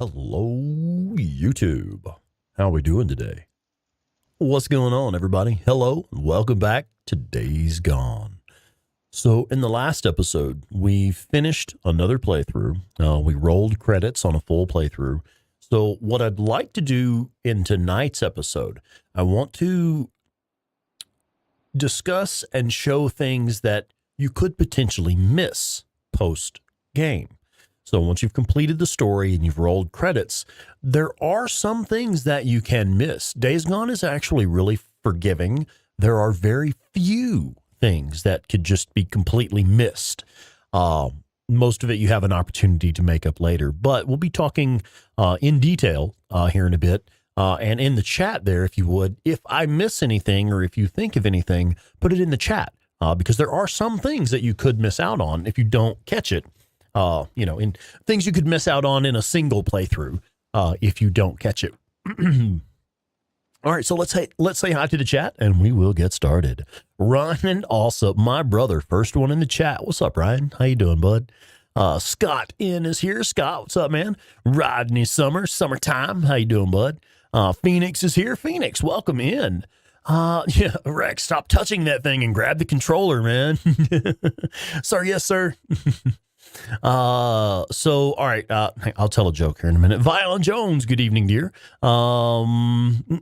Hello, YouTube. How are we doing today? What's going on, everybody? Hello, and welcome back to Days Gone. So, in the last episode, we finished another playthrough. We rolled credits on a full playthrough. So, what I'd like to do in tonight's episode, I want to discuss and show things that you could potentially miss post-game. So once you've completed the story and you've rolled credits, there are some things that you can miss. Days Gone is actually really forgiving. There are very few things that could just be completely missed. Most of it you have an opportunity to make up later, but we'll be talking in detail here in a bit. And in the chat there, if you would, if I miss anything or if you think of anything, put it in the chat because there are some things that you could miss out on if you don't catch it. In things you could miss out on in a single playthrough if you don't catch it. All right, so let's say hi to the chat, and we will get started. Ryan, also my brother, first one in the chat. What's up, Ryan? How you doing, bud? Scott is here. Scott, what's up, man? Rodney summertime. How you doing, bud? Phoenix is here. Phoenix, welcome in. Yeah, Rex, stop touching that thing and grab the controller, man. Sorry, yes, sir. All right, I'll tell a joke here in a minute. Violent Jones, good evening, dear. Stickman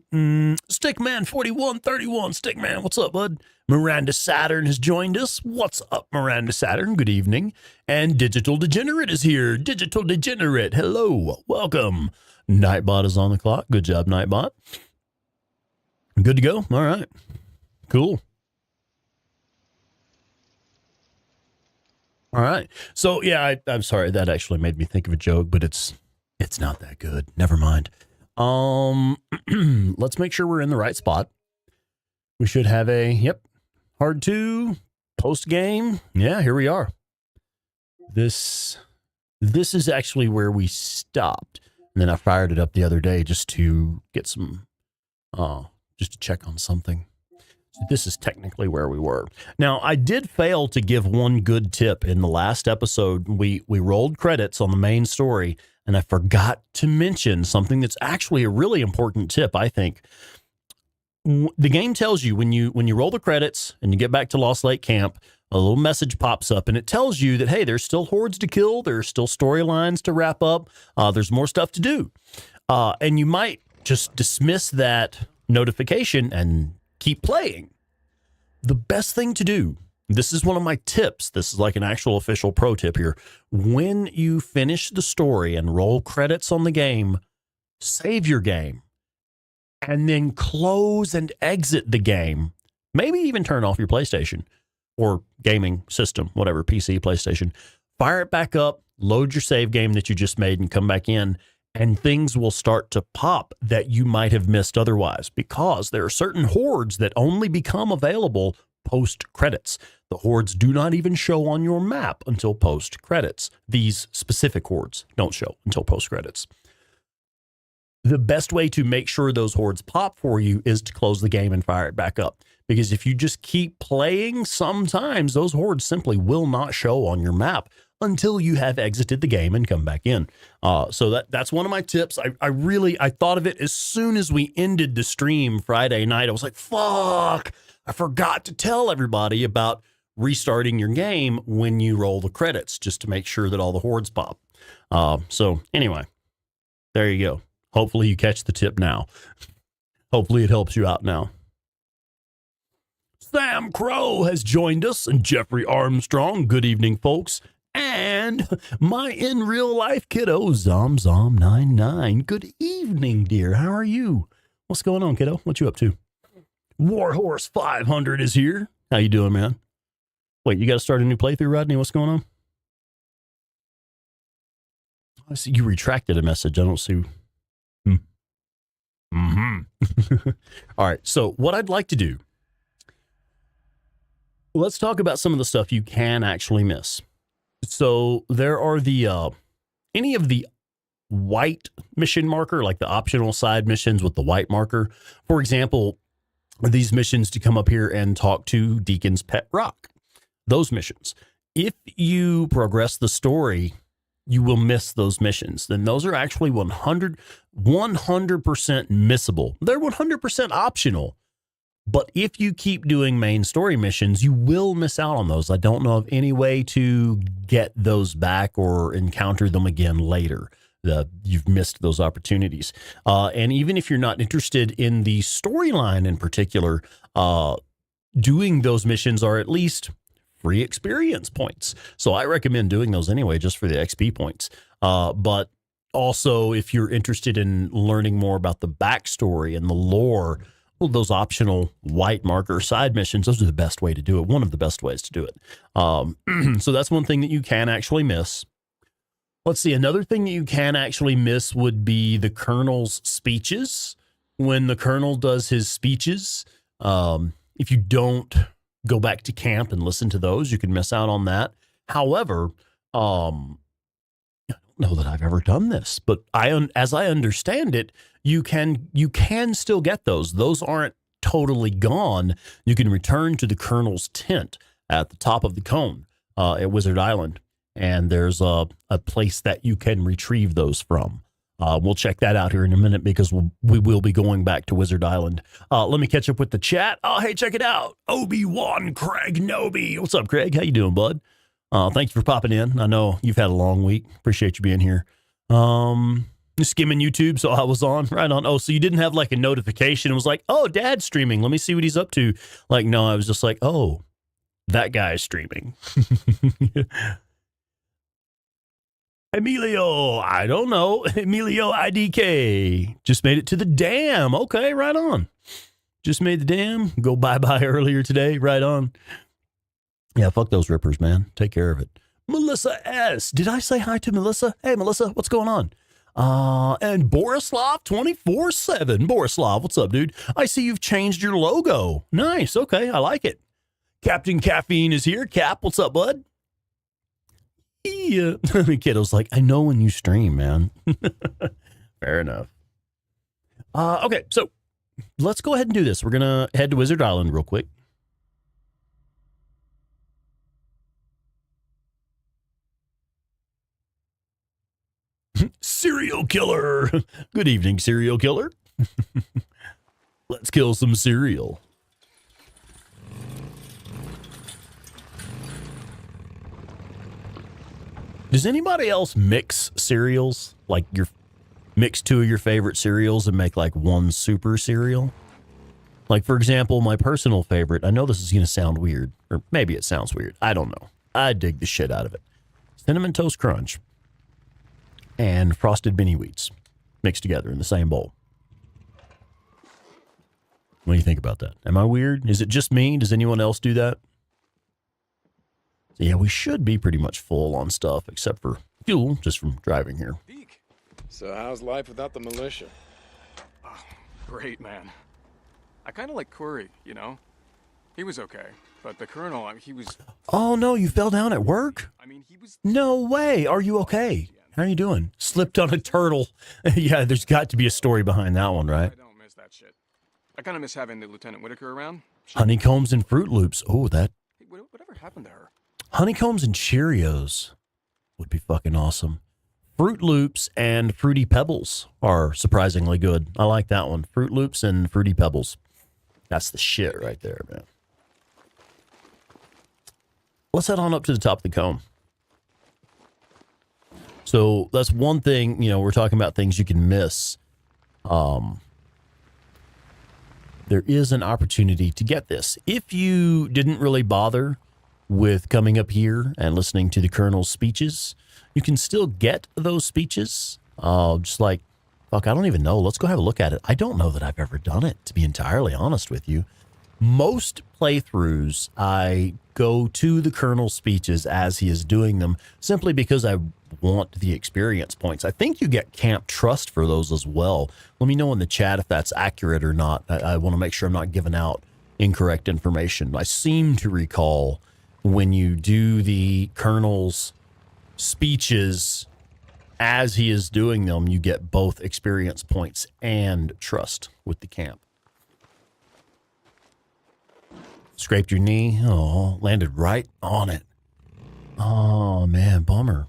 4131, Stickman, what's up, bud? Miranda Saturn has joined us. What's up, Miranda Saturn? Good evening. And Digital Degenerate is here. Digital Degenerate, hello, welcome. Nightbot is on the clock. Good job, Nightbot. Good to go. All right, cool. All right. So, yeah, I'm sorry. That actually made me think of a joke, but it's not that good. Never mind. Let's make sure we're in the right spot. We should have hard to post game. Yeah, here we are. This is actually where we stopped. And then I fired it up the other day just to get some, just to check on something. So this is technically where we were. Now, I did fail to give one good tip in the last episode. We rolled credits on the main story, and I forgot to mention something that's actually a really important tip, I think. The game tells you when you roll the credits and you get back to Lost Lake Camp, a little message pops up, and it tells you that, hey, there's still hordes to kill. There's still storylines to wrap up. There's more stuff to do. And you might just dismiss that notification and keep playing. The best thing to do, this is one of my tips. This is like an actual official pro tip here. When you finish the story and roll credits on the game, save your game and then close and exit the game. Maybe even turn off your PlayStation or gaming system, whatever, PC, PlayStation. Fire it back up, load your save game that you just made and come back in. And things will start to pop that you might have missed otherwise because there are certain hordes that only become available post-credits. The hordes do not even show on your map until post-credits. These specific hordes don't show until post-credits. The best way to make sure those hordes pop for you is to close the game and fire it back up. Because if you just keep playing, sometimes those hordes simply will not show on your map until you have exited the game and come back in. So that's one of my tips. I thought of it as soon as we ended the stream Friday night. I was like, fuck, I forgot to tell everybody about restarting your game when you roll the credits, just to make sure that all the hordes pop. So anyway, there you go. Hopefully you catch the tip now. Hopefully it helps you out now. Sam Crow has joined us, and Jeffrey Armstrong. Good evening, folks. And my in real life kiddo, Zom99. Good evening, dear. How are you? What's going on, kiddo? What you up to? Warhorse 500 is here. How you doing, man? Wait, you got to start a new playthrough, Rodney? What's going on? I see you retracted a message. I don't see. All right. So what I'd like to do, let's talk about some of the stuff you can actually miss. So there are any of the white mission marker, like the optional side missions with the white marker. For example, these missions to come up here and talk to Deacon's Pet Rock. Those missions. If you progress the story, you will miss those missions. Then those are actually 100% missable. They're 100% optional. But if you keep doing main story missions, you will miss out on those. I don't know of any way to get those back or encounter them again later. You've missed those opportunities. And even if you're not interested in the storyline in particular, doing those missions are at least free experience points. So I recommend doing those anyway, just for the XP points. But also, if you're interested in learning more about the backstory and the lore, well, those optional white marker side missions, those are the best way to do it. One of the best ways to do it. So that's one thing that you can actually miss. Let's see. Another thing that you can actually miss would be the Colonel's speeches. When the Colonel does his speeches, if you don't go back to camp and listen to those, you can miss out on that. However, I don't know that I've ever done this, but as I understand it, you can still get those. Those aren't totally gone. You can return to the Colonel's tent at the top of the cone at Wizard Island, and there's a place that you can retrieve those from. We'll check that out here in a minute because we will be going back to Wizard Island. Let me catch up with the chat. Oh, hey, check it out. Obi-Wan Craig Noby. What's up, Craig? How you doing, bud? Thank you for popping in. I know you've had a long week. Appreciate you being here. Skimming YouTube, so I was on. Right on. Oh, so you didn't have like a notification. It was like, oh, Dad's streaming. Let me see what he's up to. Like, no, I was just like, oh, that guy's streaming. Emilio, I don't know. Emilio IDK. Just made it to the dam. Okay, right on. Just made the dam. Go bye-bye earlier today. Right on. Yeah, fuck those rippers, man. Take care of it. Melissa S. Did I say hi to Melissa? Hey, Melissa, what's going on? And Borislav 24/7. Borislav, what's up, dude? I see you've changed your logo. Nice. Okay, I like it. Captain Caffeine is here. Cap, what's up, bud? Yeah. Kiddo's like, I know when you stream, man. Fair enough. Okay, so let's go ahead and do this. We're going to head to Wizard Island real quick. Serial killer. Good evening, serial killer. Let's kill some cereal. Does anybody else mix cereals? Like mix two of your favorite cereals and make like one super cereal? Like, for example, my personal favorite, I know this is going to sound weird, or maybe it sounds weird. I don't know. I dig the shit out of it. Cinnamon Toast Crunch and Frosted Mini Wheats mixed together in the same bowl. What do you think about that? Am I weird? Is it just me? Does anyone else do that? So yeah, we should be pretty much full on stuff except for fuel just from driving here. So how's life without the militia? Oh, great, man. I kind of like Curry, you know? He was okay, but the Colonel, I mean, he was... Oh, no, you fell down at work? I mean, he was... No way. Are you okay? How are you doing? Slipped on a turtle. Yeah, there's got to be a story behind that one, right? I don't miss that shit. I kind of miss having the Lieutenant Whitaker around. Honeycombs and Fruit Loops. Oh, that... Hey, whatever happened to her? Honeycombs and Cheerios would be fucking awesome. Fruit Loops and Fruity Pebbles are surprisingly good. I like that one. Fruit Loops and Fruity Pebbles. That's the shit right there, man. Let's head on up to the top of the cone. So that's one thing, you know, we're talking about things you can miss. There is an opportunity to get this. If you didn't really bother with coming up here and listening to the Colonel's speeches, you can still get those speeches. Just like, fuck, I don't even know. Let's go have a look at it. I don't know that I've ever done it, to be entirely honest with you. Most playthroughs, I go to the Colonel's speeches as he is doing them, simply because I want the experience points. I think you get Camp Trust for those as well. Let me know in the chat if that's accurate or not. I want to make sure I'm not giving out incorrect information. I seem to recall when you do the Colonel's speeches as he is doing them, you get both experience points and trust with the camp. Scraped your knee. Oh, landed right on it. Oh, man, bummer.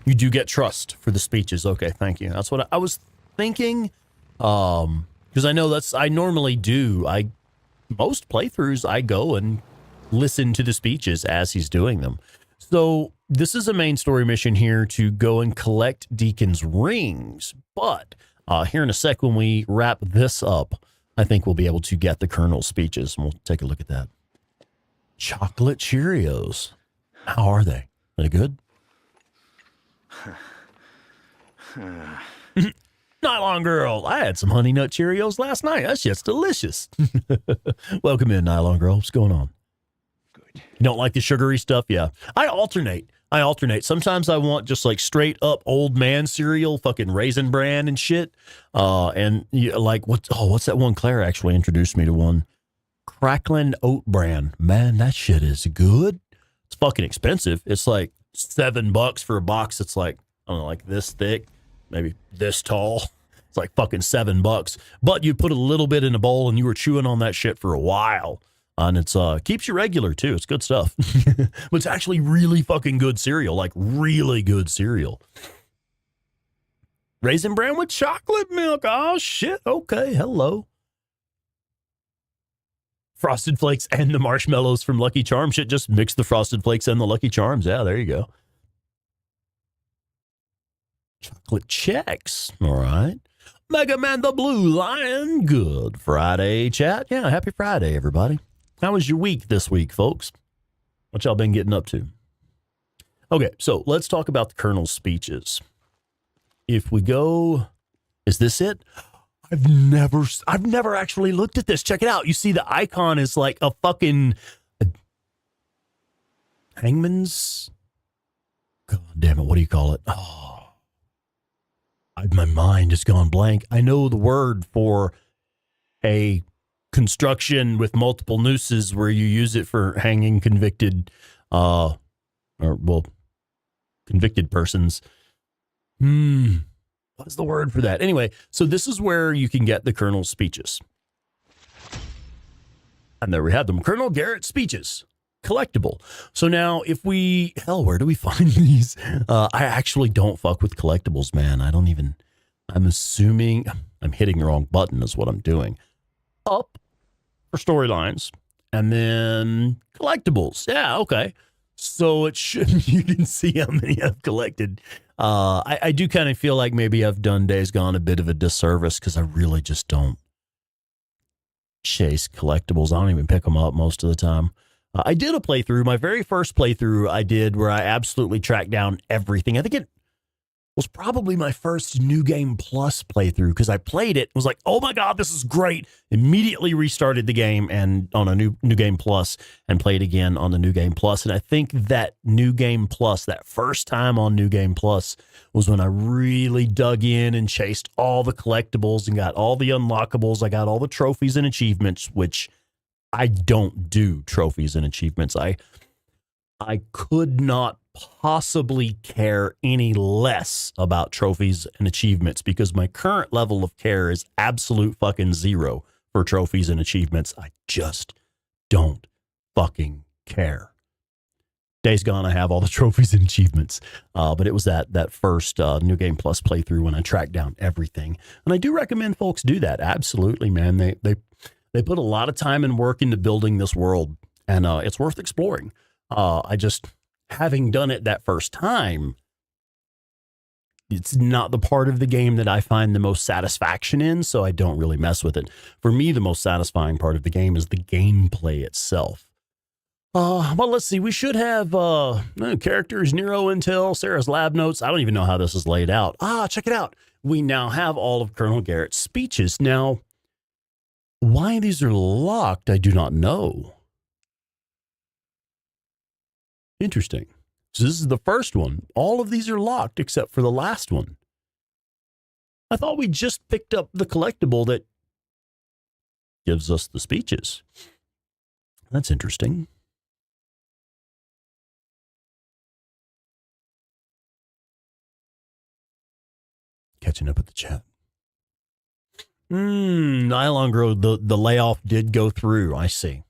You do get trust for the speeches. Okay, thank you. That's what I was thinking. Because I know I normally do. Most playthroughs, I go and listen to the speeches as he's doing them. So this is a main story mission here to go and collect Deacon's rings. But here in a sec, when we wrap this up, I think we'll be able to get the Colonel's speeches. And we'll take a look at that. Chocolate Cheerios. How are they? Are they good? Nylon Girl, I had some Honey Nut Cheerios last night. That's just delicious. Welcome in, Nylon Girl. What's going on? Good. You don't like the sugary stuff? Yeah. I alternate. Sometimes I want just like straight up old man cereal, fucking Raisin Bran and shit. And like, what's that one? Claire actually introduced me to one. Cracklin' Oat Bran. Man, that shit is good. It's fucking expensive. It's like $7 for a box. It's like, I don't know, like this thick. Maybe this tall. It's like fucking $7. But you put a little bit in a bowl and you were chewing on that shit for a while. And it's keeps you regular too. It's good stuff. But it's actually really fucking good cereal. Like really good cereal. Raisin Bran with chocolate milk. Oh shit. Okay. Hello. Frosted Flakes and the marshmallows from Lucky Charms. Shit, just mix the Frosted Flakes and the Lucky Charms. Yeah, there you go. Chocolate checks. All right. Mega Man the Blue Lion. Good Friday, chat. Yeah, happy Friday, everybody. How was your week this week, folks? What y'all been getting up to? Okay, so let's talk about the Colonel's speeches. If we go, is this it? I've never actually looked at this. Check it out. You see the icon is like a fucking hangman's. God damn it. What do you call it? Oh. My mind has gone blank. I know the word for a construction with multiple nooses where you use it for hanging convicted, convicted persons. What's the word for that? Anyway, so this is where you can get the Colonel's speeches. And there we have them. Colonel Garrett's speeches. Collectible. So now where do we find these? I actually don't fuck with collectibles, man. I'm assuming I'm hitting the wrong button is what I'm doing. Up for storylines and then collectibles. Yeah. Okay. So it should, you can see how many I've collected. I do kind of feel like maybe I've done Days Gone a bit of a disservice because I really just don't chase collectibles. I don't even pick them up most of the time. I did a playthrough. My very first playthrough I did where I absolutely tracked down everything. I think it was probably my first New Game Plus playthrough because I played it, was like, oh my God, this is great. Immediately restarted the game and on a new Game Plus and played again on the New Game Plus. And I think that New Game Plus, that first time on New Game Plus was when I really dug in and chased all the collectibles and got all the unlockables. I got all the trophies and achievements, which I don't do trophies and achievements. I could not possibly care any less about trophies and achievements because my current level of care is absolute fucking zero for trophies and achievements. I just don't fucking care. Days Gone, I have all the trophies and achievements, but it was that first New Game Plus playthrough when I tracked down everything. And I do recommend folks do that. Absolutely, man. They put a lot of time and work into building this world, and it's worth exploring. Having done it that first time, it's not the part of the game that I find the most satisfaction in, so I don't really mess with it. For me, the most satisfying part of the game is the gameplay itself. Well, let's see. We should have characters, Nero Intel, Sarah's lab notes. I don't even know how this is laid out. Check it out. We now have all of Colonel Garrett's speeches. Now, why these are locked, I do not know. Interesting. So this is the first one. All of these are locked except for the last one. I thought we just picked up the collectible that gives us the speeches. That's interesting. Catching up with the chat. Nylon Girl, the layoff did go through. I see.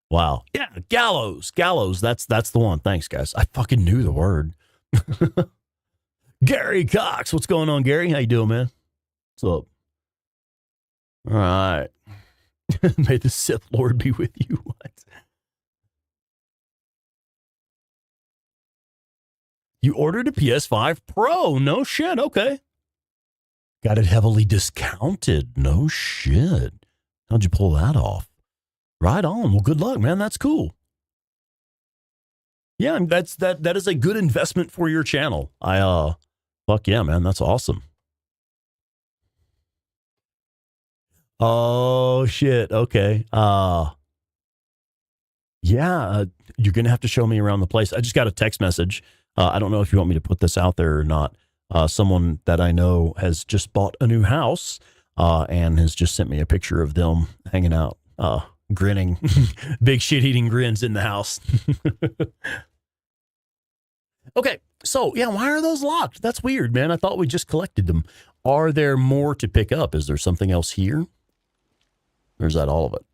Wow. Yeah, gallows. That's the one. Thanks, guys. I fucking knew the word. Gary Cox. What's going on, Gary? How you doing, man? What's up? All right. May the Sith Lord be with you. What? You ordered a PS5 Pro. No shit. Okay. Got it heavily discounted. No shit. How'd you pull that off? Right on. Well, good luck, man. That's cool. Yeah, that is a good investment for your channel. Fuck yeah, man. That's awesome. Oh shit. Okay. Yeah, you're going to have to show me around the place. I just got a text message. I don't know if you want me to put this out there or not. Someone that I know has just bought a new house and has just sent me a picture of them hanging out, grinning, big shit-eating grins in the house. Okay, so, yeah, why are those locked? That's weird, man. I thought we just collected them. Are there more to pick up? Is there something else here? Or is that all of it?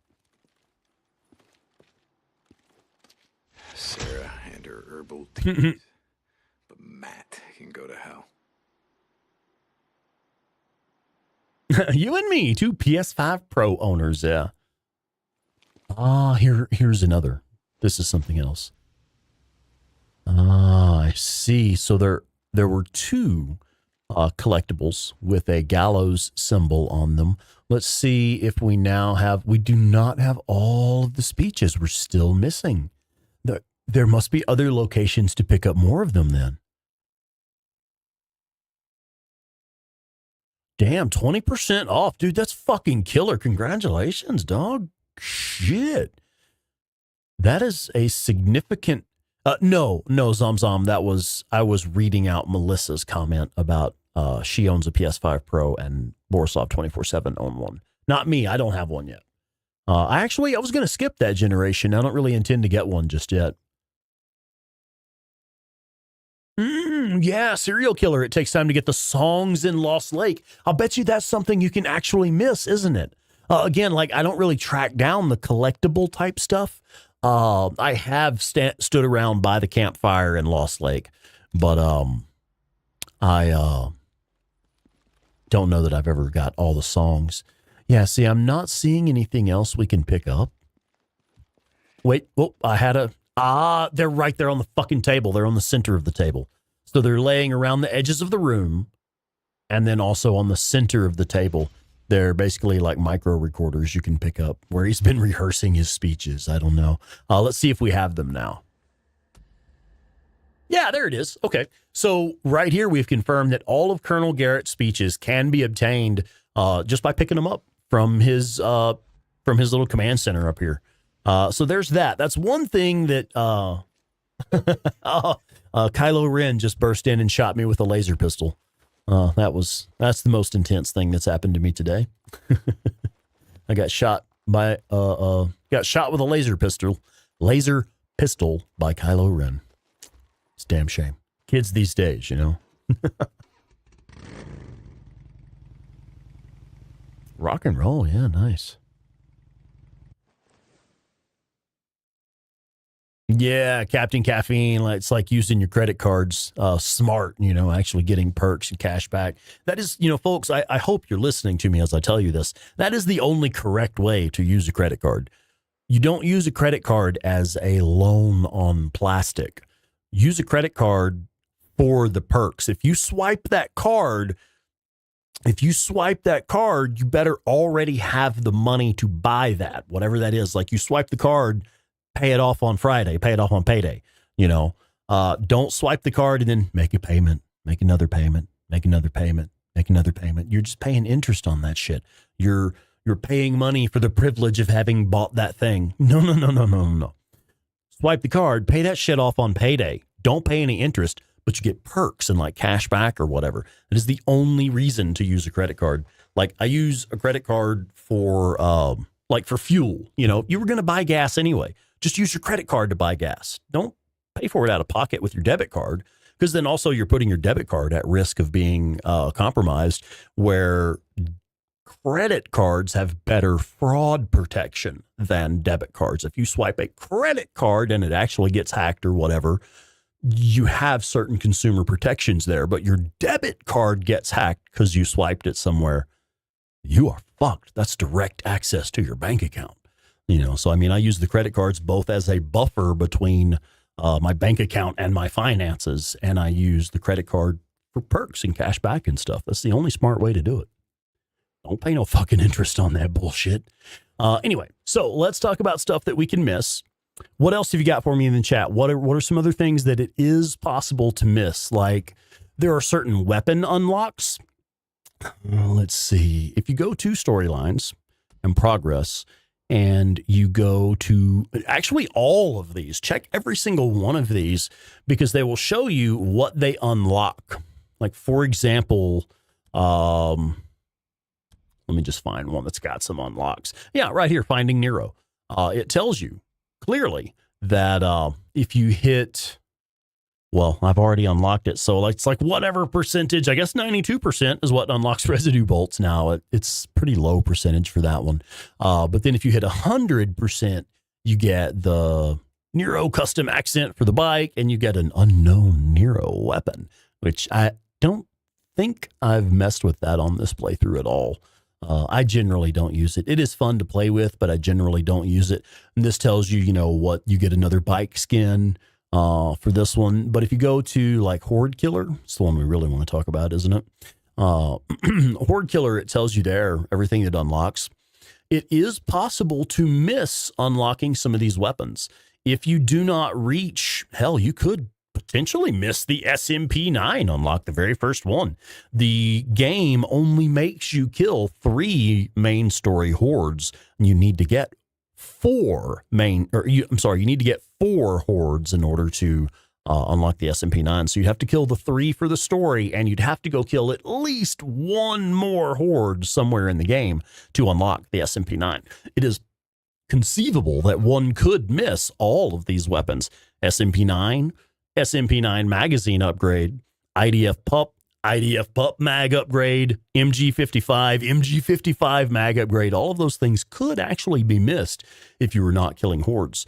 Sarah and her herbal teas. But Matt can go to hell. You and me, two PS5 Pro owners, yeah. Here's another. This is something else. I see. So there were two collectibles with a gallows symbol on them. Let's see if we now have, we do not have all of the speeches. We're still missing. There must be other locations to pick up more of them then. Damn, 20% off. Dude, that's fucking killer. Congratulations, dog. Shit. That is a significant... No, Zom. I was reading out Melissa's comment about she owns a PS5 Pro and Borisov 24/7 own one. Not me. I don't have one yet. I was going to skip that generation. I don't really intend to get one just yet. Yeah, serial killer. It takes time to get the songs in Lost Lake. I'll bet you that's something you can actually miss, isn't it? Again, like I don't really track down the collectible type stuff. I have stood around by the campfire in Lost Lake, but I don't know that I've ever got all the songs. Yeah, see, I'm not seeing anything else we can pick up. Wait, I had they're right there on the fucking table. They're on the center of the table. So they're laying around the edges of the room and then also on the center of the table. They're basically like micro recorders you can pick up where he's been rehearsing his speeches. I don't know. Let's see if we have them now. Yeah, there it is. Okay. So right here, we've confirmed that all of Colonel Garrett's speeches can be obtained just by picking them up from his little command center up here. So there's that. That's one thing that Kylo Ren just burst in and shot me with a laser pistol. That's the most intense thing that's happened to me today. I got shot with a laser pistol by Kylo Ren. It's a damn shame. Kids these days, you know. Rock and roll, yeah, nice. Yeah, Captain Caffeine. It's like using your credit cards smart, you know, actually getting perks and cash back. That is, you know, folks, I hope you're listening to me as I tell you this. That is the only correct way to use a credit card. You don't use a credit card as a loan on plastic. Use a credit card for the perks. If you swipe that card, you better already have the money to buy that, whatever that is. Like you swipe the card, pay it off on Friday, pay it off on payday, you know. Don't swipe the card and then make a payment, make another payment, make another payment, make another payment. You're just paying interest on that shit. You're paying money for the privilege of having bought that thing. No. Swipe the card, pay that shit off on payday. Don't pay any interest, but you get perks and like cash back or whatever. That is the only reason to use a credit card. Like I use a credit card for like for fuel. You know, you were going to buy gas anyway. Just use your credit card to buy gas. Don't pay for it out of pocket with your debit card, because then also you're putting your debit card at risk of being compromised, where credit cards have better fraud protection than debit cards. If you swipe a credit card and it actually gets hacked or whatever, you have certain consumer protections there, but your debit card gets hacked because you swiped it somewhere, you are fucked. That's direct access to your bank account. So I mean, I use the credit cards both as a buffer between my bank account and my finances, and I use the credit card for perks and cash back and stuff. That's the only smart way to do it. Don't pay no fucking interest on that bullshit. Anyway, so let's talk about stuff that we can miss. What else have you got for me in the chat? What are some other things that it is possible to miss? Like, there are certain weapon unlocks. Let's see. If you go to storylines and progress, and you go to actually all of these, check every single one of these, because they will show you what they unlock. Like, for example, let me just find one that's got some unlocks. Yeah, right here, Finding Nero. It tells you clearly that if you hit, well, I've already unlocked it. So it's like whatever percentage, I guess 92% is what unlocks residue bolts now. It's pretty low percentage for that one. But then if you hit 100%, you get the Nero custom accent for the bike, and you get an unknown Nero weapon, which I don't think I've messed with that on this playthrough at all. I generally don't use it. It is fun to play with, but I generally don't use it. And this tells you, what you get another bike skin for this one. But if you go to like Horde Killer, it's the one we really want to talk about, isn't it? Horde Killer, it tells you there everything it unlocks. It is possible to miss unlocking some of these weapons. If you do not reach, hell, you could potentially miss the SMP-9 unlock, the very first one. The game only makes you kill 3 main story hordes, and you need to get 4 hordes in order to unlock the SMP-9. So you'd have to kill the 3 for the story, and you'd have to go kill at least 1 more horde somewhere in the game to unlock the SMP-9. It is conceivable that one could miss all of these weapons. SMP-9 magazine upgrade, IDF pup mag upgrade, MG55 mag upgrade. All of those things could actually be missed if you were not killing hordes.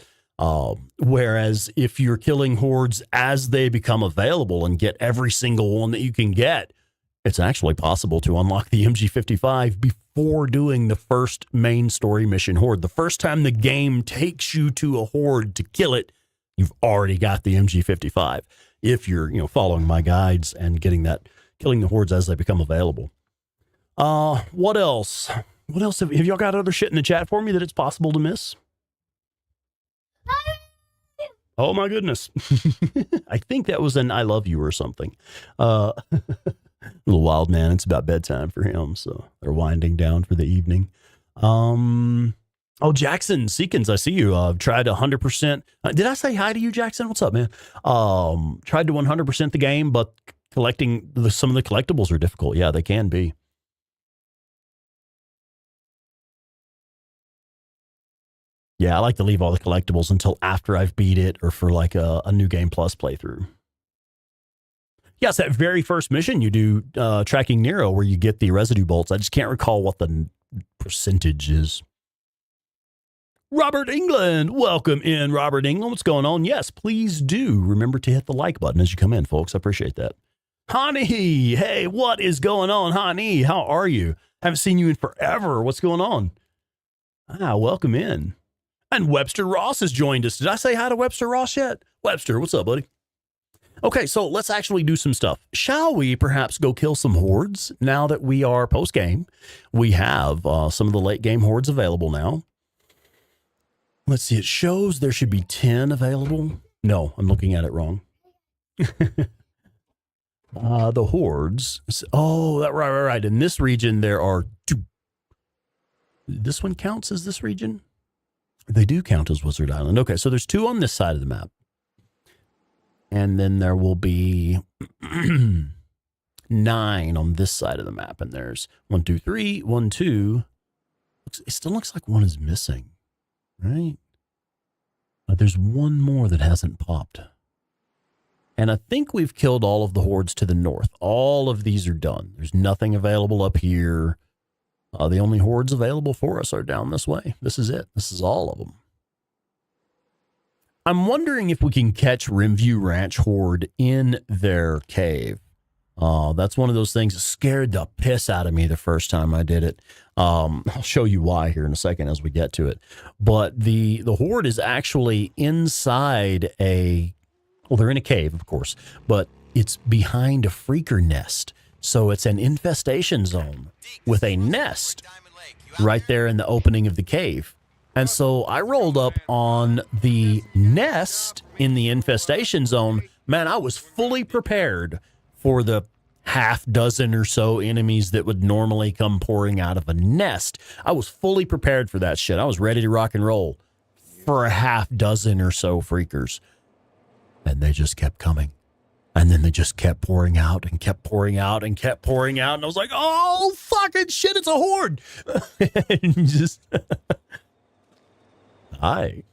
Whereas if you're killing hordes as they become available and get every single one that you can get, it's actually possible to unlock the MG55 before doing the first main story mission horde. The first time the game takes you to a horde to kill it, you've already got the MG55. If you're, following my guides and killing the hordes as they become available. What else? What else have y'all got other shit in the chat for me that it's possible to miss? Oh my goodness. I think that was an I love you or something. Little wild man. It's about bedtime for him. So they're winding down for the evening. Oh, Jackson Seekins, I see you. Tried 100%. Did I say hi to you, Jackson? What's up, man? Tried to 100% the game, but collecting some of the collectibles are difficult. Yeah, they can be. Yeah, I like to leave all the collectibles until after I've beat it or for like a New Game Plus playthrough. Yes, that very first mission you do, Tracking Nero, where you get the residue bolts. I just can't recall what the percentage is. Robert England, welcome in, Robert England. What's going on? Yes, please do remember to hit the like button as you come in, folks. I appreciate that. Honey, hey, what is going on, honey? How are you? Haven't seen you in forever. What's going on? Welcome in. And Webster Ross has joined us. Did I say hi to Webster Ross yet? Webster, what's up, buddy? Okay, so let's actually do some stuff. Shall we perhaps go kill some hordes now that we are post-game? We have some of the late-game hordes available now. Let's see, it shows there should be 10 available. No, I'm looking at it wrong. The hordes. Oh, right. In this region, there are 2. This one counts as this region? They do count as Wizard Island. Okay, so there's 2 on this side of the map. And then there will be 9 on this side of the map. And there's 1, 2, 3, 1, 2. It still looks like one is missing, right? But there's 1 more that hasn't popped. And I think we've killed all of the hordes to the north. All of these are done. There's nothing available up here. The only hordes available for us are down this way. This is it. This is all of them. I'm wondering if we can catch Rimview Ranch Horde in their cave. That's one of those things that scared the piss out of me the first time I did it. I'll show you why here in a second as we get to it. But the Horde is actually inside well, they're in a cave, of course, but it's behind a freaker nest. So it's an infestation zone with a nest right there in the opening of the cave. And so I rolled up on the nest in the infestation zone. Man, I was fully prepared for the half dozen or so enemies that would normally come pouring out of a nest. I was fully prepared for that shit. I was ready to rock and roll for a half dozen or so freakers. And they just kept coming. And then they just kept pouring out and kept pouring out and kept pouring out. And I was like, oh, fucking shit, it's a horde. And just, hi.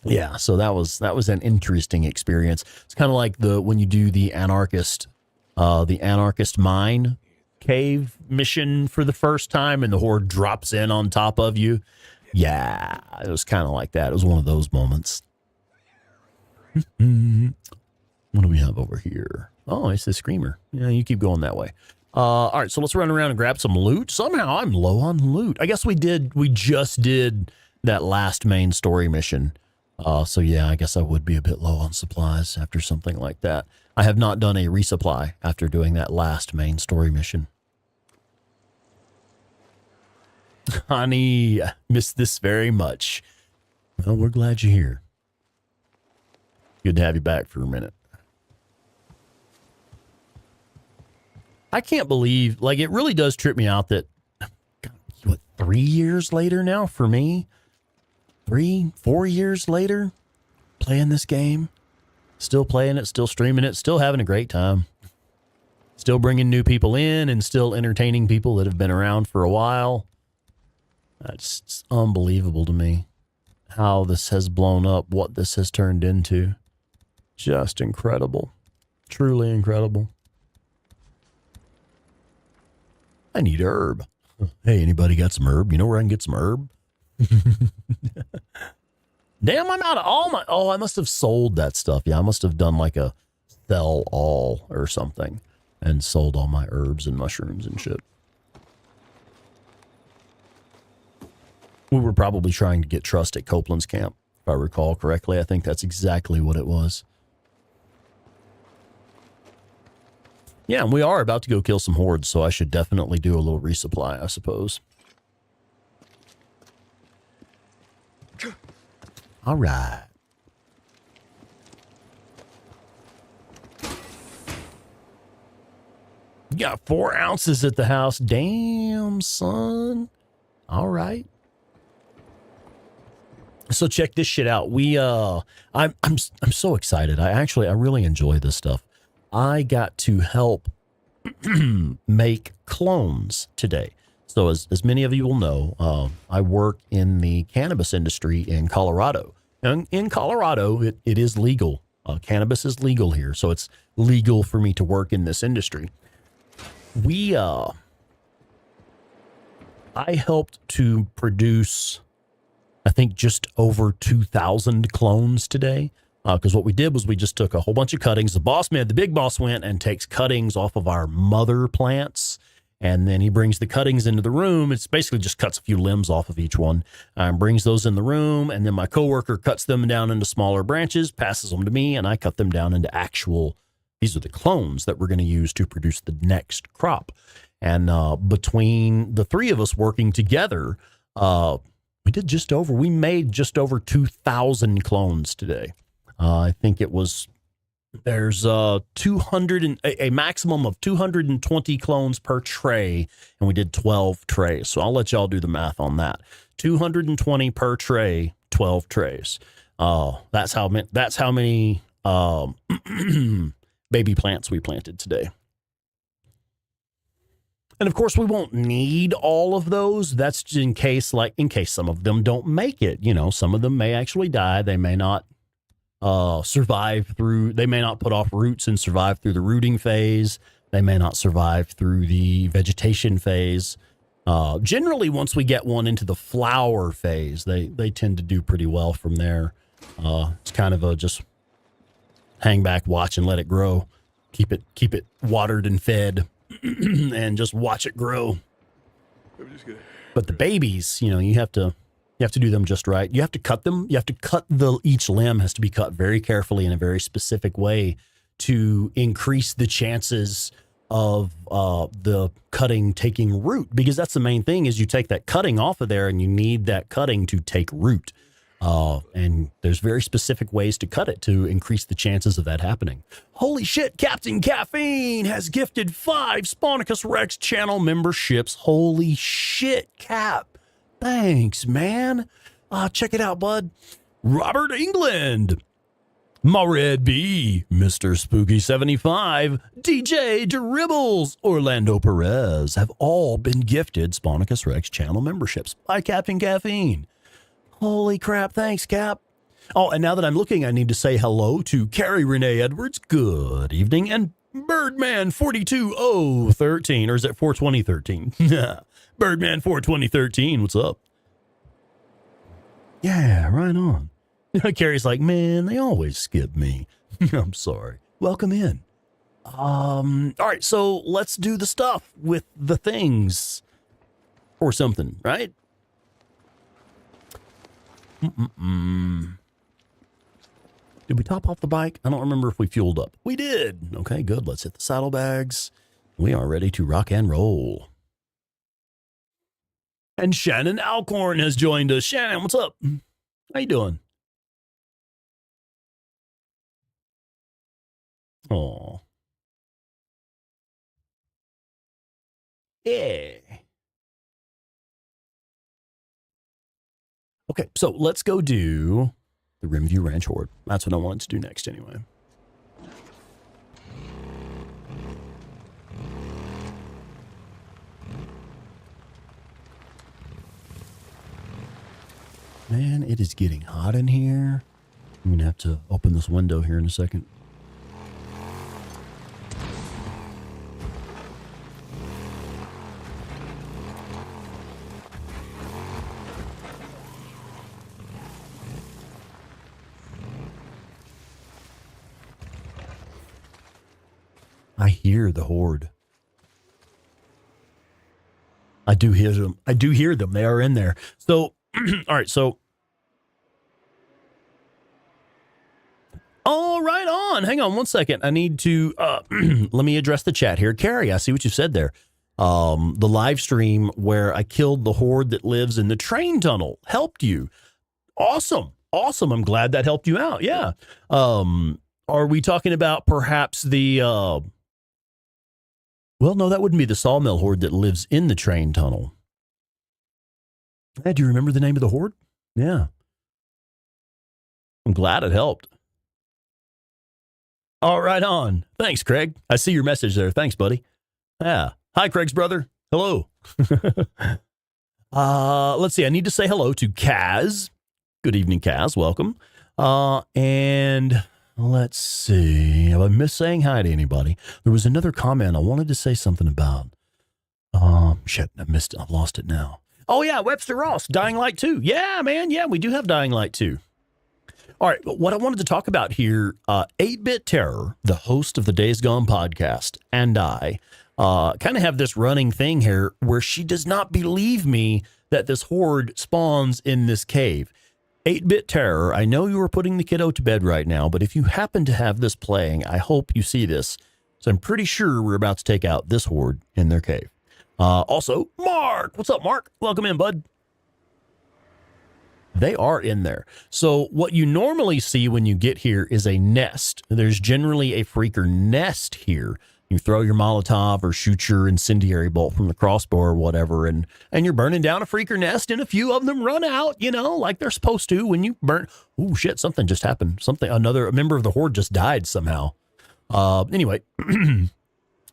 Yeah, so that was an interesting experience. It's kind of like when you do the anarchist mine cave mission for the first time and the horde drops in on top of you. Yeah, it was kind of like that. It was one of those moments. What do we have over here? Oh, it's the screamer. Yeah, you keep going that way. All right, so let's run around and grab some loot. Somehow I'm low on loot. I guess we just did that last main story mission. So yeah, I guess I would be a bit low on supplies after something like that. I have not done a resupply after doing that last main story mission. Honey, I miss this very much. Well, we're glad you're here. Good to have you back for a minute. I can't believe, like, it really does trip me out that, what, 3 years later now for me? 4 years later, playing this game, still playing it, still streaming it, still having a great time, still bringing new people in and still entertaining people that have been around for a while. It's unbelievable to me how this has blown up, what this has turned into. Just incredible. Truly incredible. I need herb. Hey, anybody got some herb? You know where I can get some herb? Damn, I'm out of all my... Oh, I must have sold that stuff. Yeah, I must have done like a sell all or something and sold all my herbs and mushrooms and shit. We were probably trying to get trust at Copeland's camp, if I recall correctly. I think that's exactly what it was. Yeah, and we are about to go kill some hordes, so I should definitely do a little resupply, I suppose. All right. You got 4 ounces at the house. Damn, son. All right. So check this shit out. I'm so excited. I really enjoy this stuff. I got to help make clones today. So as many of you will know, I work in the cannabis industry in Colorado. And in Colorado, it is legal. Cannabis is legal here. So it's legal for me to work in this industry. I helped to produce, I think, just over 2,000 clones today. Because what we did was we just took a whole bunch of cuttings. The big boss went and takes cuttings off of our mother plants. And then he brings the cuttings into the room. It's basically just cuts a few limbs off of each one, brings those in the room. And then my coworker cuts them down into smaller branches, passes them to me, and I cut them down into these are the clones that we're going to use to produce the next crop. And between the 3 of us working together, we made just over 2,000 clones today. I think there's a maximum of 220 clones per tray, and we did 12 trays. So I'll let y'all do the math on that. 220 per tray, 12 trays. That's how many baby plants we planted today. And of course, we won't need all of those. That's in case some of them don't make it. You know, some of them may actually die. They may not they may not put off roots and survive through the rooting phase. They may not survive through the vegetation phase. Generally, once we get one into the flower phase, they tend to do pretty well from there. It's kind of a just hang back, watch, and let it grow. Keep it watered and fed, and just watch it grow. But the babies, you have to do them just right. You have to cut them. You have to cut each limb has to be cut very carefully in a very specific way to increase the chances of the cutting taking root, because that's the main thing is you take that cutting off of there and you need that cutting to take root. And there's very specific ways to cut it to increase the chances of that happening. Holy shit, Captain Caffeine has gifted 5 Spawnicus Rex channel memberships. Holy shit, Cap. Thanks, man. Check it out, bud. Robert England, Mon Wed B, Mr. Spooky 75, DJ Dribbles, Orlando Perez have all been gifted Spawnicus Rex channel memberships by Captain Caffeine. Holy crap, thanks, Cap. Oh, and now that I'm looking, I need to say hello to Carrie Renee Edwards. Good evening. And Birdman 42013, or is it 42013? Birdman 42013, what's up? Yeah, right on. Carrie's like, man, they always skip me. I'm sorry. Welcome in. All right, so let's do the stuff with the things or something, right? Did we top off the bike? I don't remember if we fueled up. We did. Okay, good. Let's hit the saddlebags. We are ready to rock and roll. And Shannon Alcorn has joined us. Shannon, what's up? How you doing? Oh. Yeah. Okay, so let's go do the Rimview Ranch Horde. That's what I wanted to do next anyway. Man, it is getting hot in here. I'm going to have to open this window here in a second. I hear the horde. I do hear them. I do hear them. They are in there. So, all right. So, all right on. Hang on one second. I need to, let me address the chat here. Carrie, I see what you said there. The live stream where I killed the horde that lives in the train tunnel helped you. Awesome. Awesome. I'm glad that helped you out. Yeah. Are we talking about perhaps the, well, no, that wouldn't be the sawmill horde that lives in the train tunnel. Hey, do you remember the name of the horde? Yeah. I'm glad it helped. All right on. Thanks, Craig. I see your message there. Thanks, buddy. Yeah. Hi, Craig's brother. Hello. Let's see. I need to say hello to Kaz. Good evening, Kaz. Welcome. And let's see. Have I missed saying hi to anybody? There was another comment I wanted to say something about. Shit, I missed it. I've lost it now. Oh, yeah, Webster Ross, Dying Light 2. Yeah, man. Yeah, we do have Dying Light 2. All right, what I wanted to talk about here, 8-Bit Terror, the host of the Days Gone podcast, and I kind of have this running thing here where she does not believe me that this horde spawns in this cave. 8-Bit Terror, I know you are putting the kiddo to bed right now, but if you happen to have this playing, I hope you see this. So I'm pretty sure we're about to take out this horde in their cave. Also, Mark, what's up, Mark? Welcome in, bud. They are in there. So what you normally see when you get here is a nest. There's generally a freaker nest here. You throw your Molotov or shoot your incendiary bolt from the crossbow or whatever, and you're burning down a freaker nest, and a few of them run out, you know, like they're supposed to when you burn. Oh, shit, something just happened. A member of the horde just died somehow. Anyway,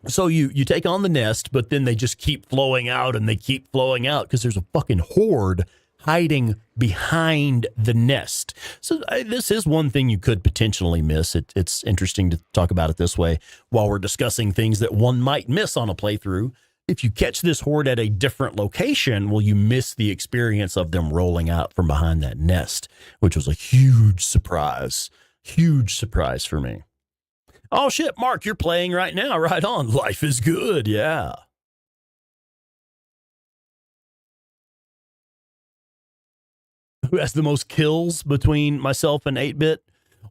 so you take on the nest, but then they just keep flowing out, and they keep flowing out because there's a fucking horde hiding behind the nest. So this is one thing you could potentially miss. It's interesting to talk about it this way while we're discussing things that one might miss on a playthrough. if you catch this horde at a different location, well, you miss the experience of them rolling out from behind that nest, which was a huge surprise. Huge surprise for me. Oh, shit, Mark, you're playing right now. Right on. Life is good. Yeah. Who has the most kills between myself and 8-Bit?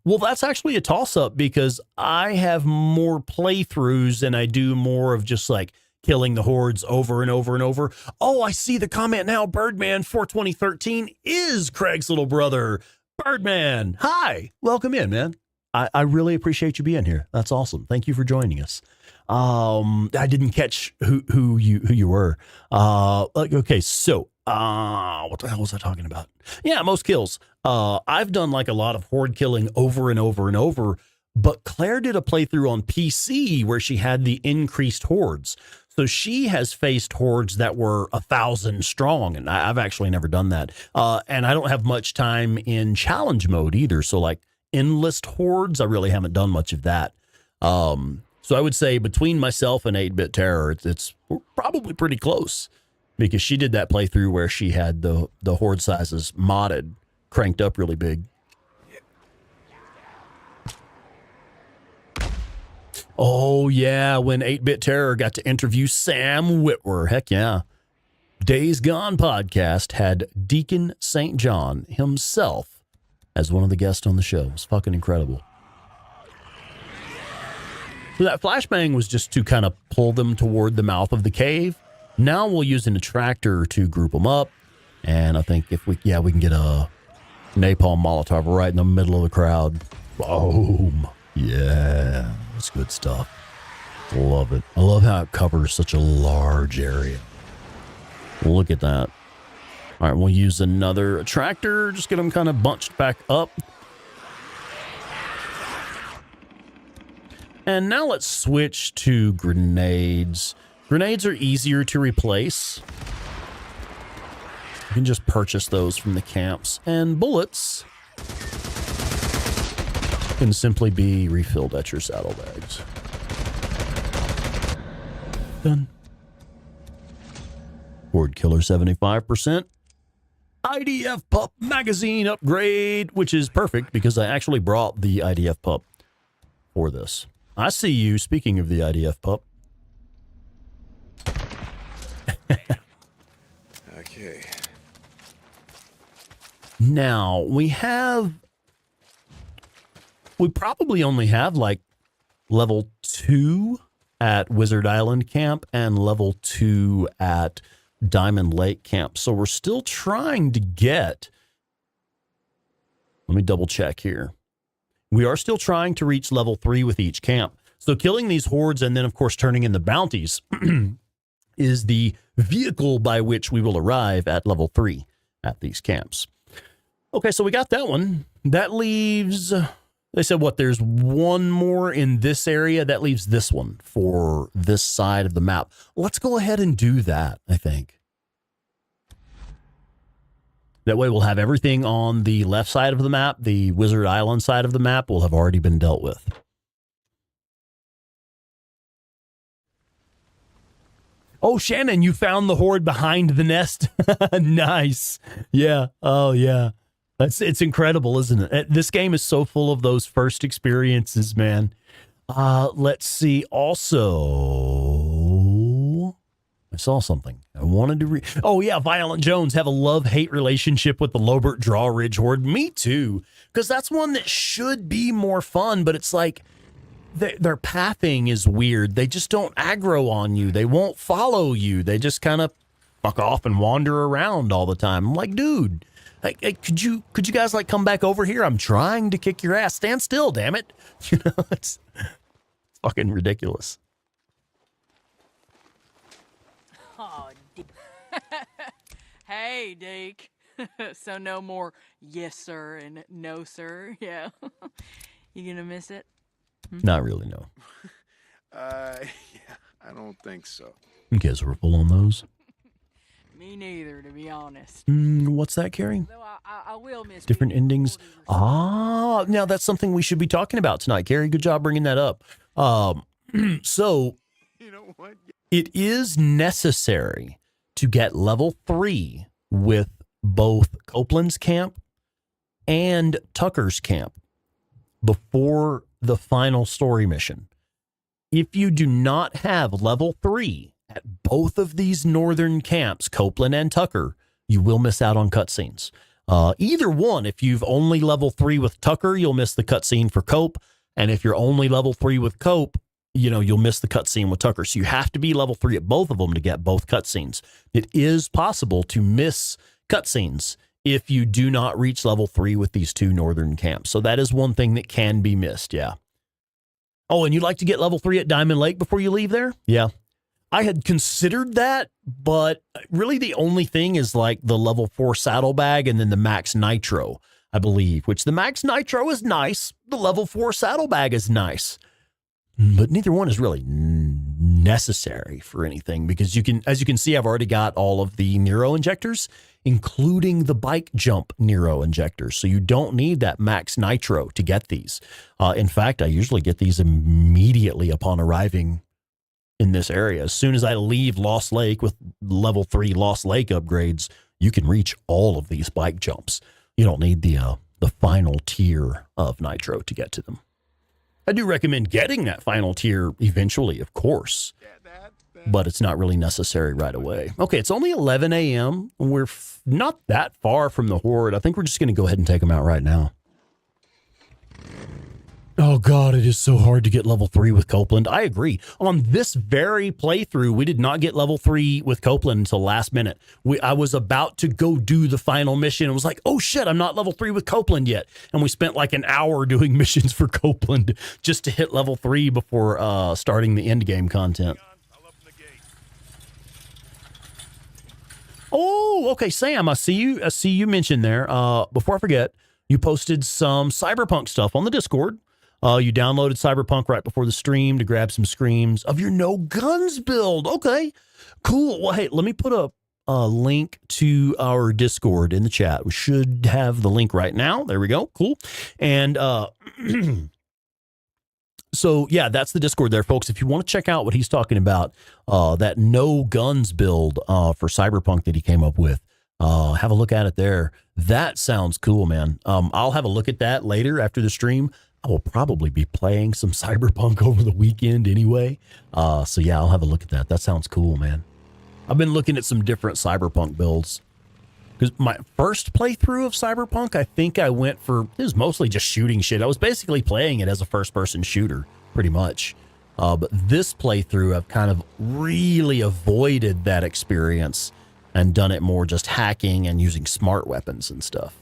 Well, that's actually a toss-up because I have more playthroughs and I do more of just like killing the hordes over and over and over. Oh, I see the comment now. Birdman 42013 is Craig's little brother. Birdman, hi. Welcome in, man. I really appreciate you being here. That's awesome. Thank you for joining us. I didn't catch who you were. Okay, so what the hell was I talking about? Yeah, most kills. I've done like a lot of horde killing over and over and over, but Claire did a playthrough on PC where she had the increased hordes. So she has faced hordes that were 1,000 strong, and I've actually never done that. And I don't have much time in challenge mode either. So like endless hordes, I really haven't done much of that. So I would say between myself and 8-Bit Terror, it's probably pretty close because she did that playthrough where she had the horde sizes modded, cranked up really big. Oh, yeah, when 8-Bit Terror got to interview Sam Witwer. Heck yeah. Days Gone podcast had Deacon St. John himself as one of the guests on the show. It was fucking incredible. So that flashbang was just to kind of pull them toward the mouth of the cave. Now we'll use an attractor to group them up. And I think if we can get a napalm Molotov right in the middle of the crowd. Boom. Yeah, that's good stuff. Love it. I love how it covers such a large area. Look at that. All right, we'll use another attractor. Just get them kind of bunched back up. And now let's switch to grenades. Grenades are easier to replace. You can just purchase those from the camps. And bullets can simply be refilled at your saddlebags. Done. Horde Killer 75%. IDF Pup magazine upgrade, which is perfect because I actually brought the IDF Pup for this. I see you. Speaking of the IDF Pup. Okay. Now, we probably only have like level 2 at Wizard Island Camp and level 2 at Diamond Lake Camp. So we're still trying to get, let me double check here. We are still trying to reach level 3 with each camp. So killing these hordes and then, of course, turning in the bounties is the vehicle by which we will arrive at level 3 at these camps. Okay, so we got that one. That leaves, they said, what, there's one more in this area. That leaves this one for this side of the map. Let's go ahead and do that, I think. That way we'll have everything on the left side of the map. The Wizard Island side of the map will have already been dealt with. Oh, Shannon, you found the horde behind the nest. Nice. Yeah. Oh, yeah. It's incredible, isn't it? This game is so full of those first experiences, man. Let's see. Also, I saw something. I wanted to read. Oh, yeah. Violent Jones have a love-hate relationship with the Lobert Drawridge Horde. Me too. Because that's one that should be more fun, but it's like their pathing is weird. They just don't aggro on you. They won't follow you. They just kind of fuck off and wander around all the time. I'm like, dude, hey, could you guys like come back over here? I'm trying to kick your ass. Stand still, damn it. You know, it's fucking ridiculous. Oh, hey, Deke. So no more yes, sir, and no, sir. Yeah. You gonna miss it? Not really, no. Yeah, I don't think so. You guys were full on those. Me neither, to be honest. What's that, Carrie? Though I will miss Different being endings. recorded or Now that's something we should be talking about tonight, Carrie. Good job bringing that up. So You know what? It is necessary to get level 3 with both Copeland's camp and Tucker's camp before the final story mission. If you do not have level 3 at both of these northern camps, Copeland and Tucker, you will miss out on cutscenes. Either one, if you've only level 3 with Tucker, you'll miss the cutscene for Cope. And if you're only level 3 with Cope, you'll miss the cutscene with Tucker. So you have to be level 3 at both of them to get both cutscenes. It is possible to miss cutscenes if you do not reach level 3 with these two northern camps. So that is one thing that can be missed, yeah. Oh, and you'd like to get level 3 at Diamond Lake before you leave there? Yeah. I had considered that, but really the only thing is like the level 4 saddlebag and then the max nitro, I believe, which the max nitro is nice. The level 4 saddlebag is nice, but neither one is really necessary for anything because as you can see, I've already got all of the Nero injectors, including the bike jump Nero injectors. So you don't need that max nitro to get these. In fact, I usually get these immediately upon arriving in this area. As soon as I leave Lost Lake with level 3 Lost Lake upgrades, you can reach all of these bike jumps. You don't need the final tier of nitro to get to them. I do recommend getting that final tier eventually, of course, but it's not really necessary right away. Okay, it's only 11 a.m. We're not that far from the Horde. I think we're just going to go ahead and take them out right now. Oh, God, it is so hard to get level 3 with Copeland. I agree. On this very playthrough, we did not get level 3 with Copeland until last minute. I was about to go do the final mission and was like, oh, shit, I'm not level 3 with Copeland yet. And we spent like an hour doing missions for Copeland just to hit level 3 before starting the end game content. Oh, okay, Sam, I see you mentioned there. Before I forget, you posted some Cyberpunk stuff on the Discord. You downloaded Cyberpunk right before the stream to grab some screams of your no guns build. Okay, cool. Well, hey, let me put a link to our Discord in the chat. We should have the link right now. There we go. Cool. And so, yeah, that's the Discord there, folks. If you want to check out what he's talking about, that no guns build for Cyberpunk that he came up with, have a look at it there. That sounds cool, man. I'll have a look at that later after the stream. I will probably be playing some Cyberpunk over the weekend anyway. So yeah, I'll have a look at that. That sounds cool, man. I've been looking at some different Cyberpunk builds. Because my first playthrough of Cyberpunk, I think I went for, it was mostly just shooting shit. I was basically playing it as a first-person shooter, pretty much. But this playthrough, I've kind of really avoided that experience and done it more just hacking and using smart weapons and stuff.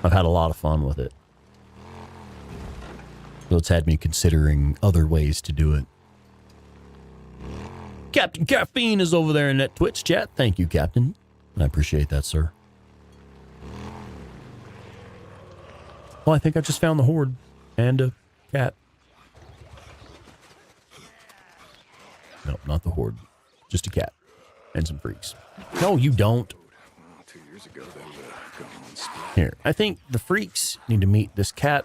I've had a lot of fun with it. So it's had me considering other ways to do it. Captain Caffeine is over there in that Twitch chat. Thank you, Captain. I appreciate that, sir. Well, I think I just found the Horde and a cat. Nope, not the Horde. Just a cat and some freaks. No, you don't. Well, 2 years ago, they were gone split. Here, I think the freaks need to meet this cat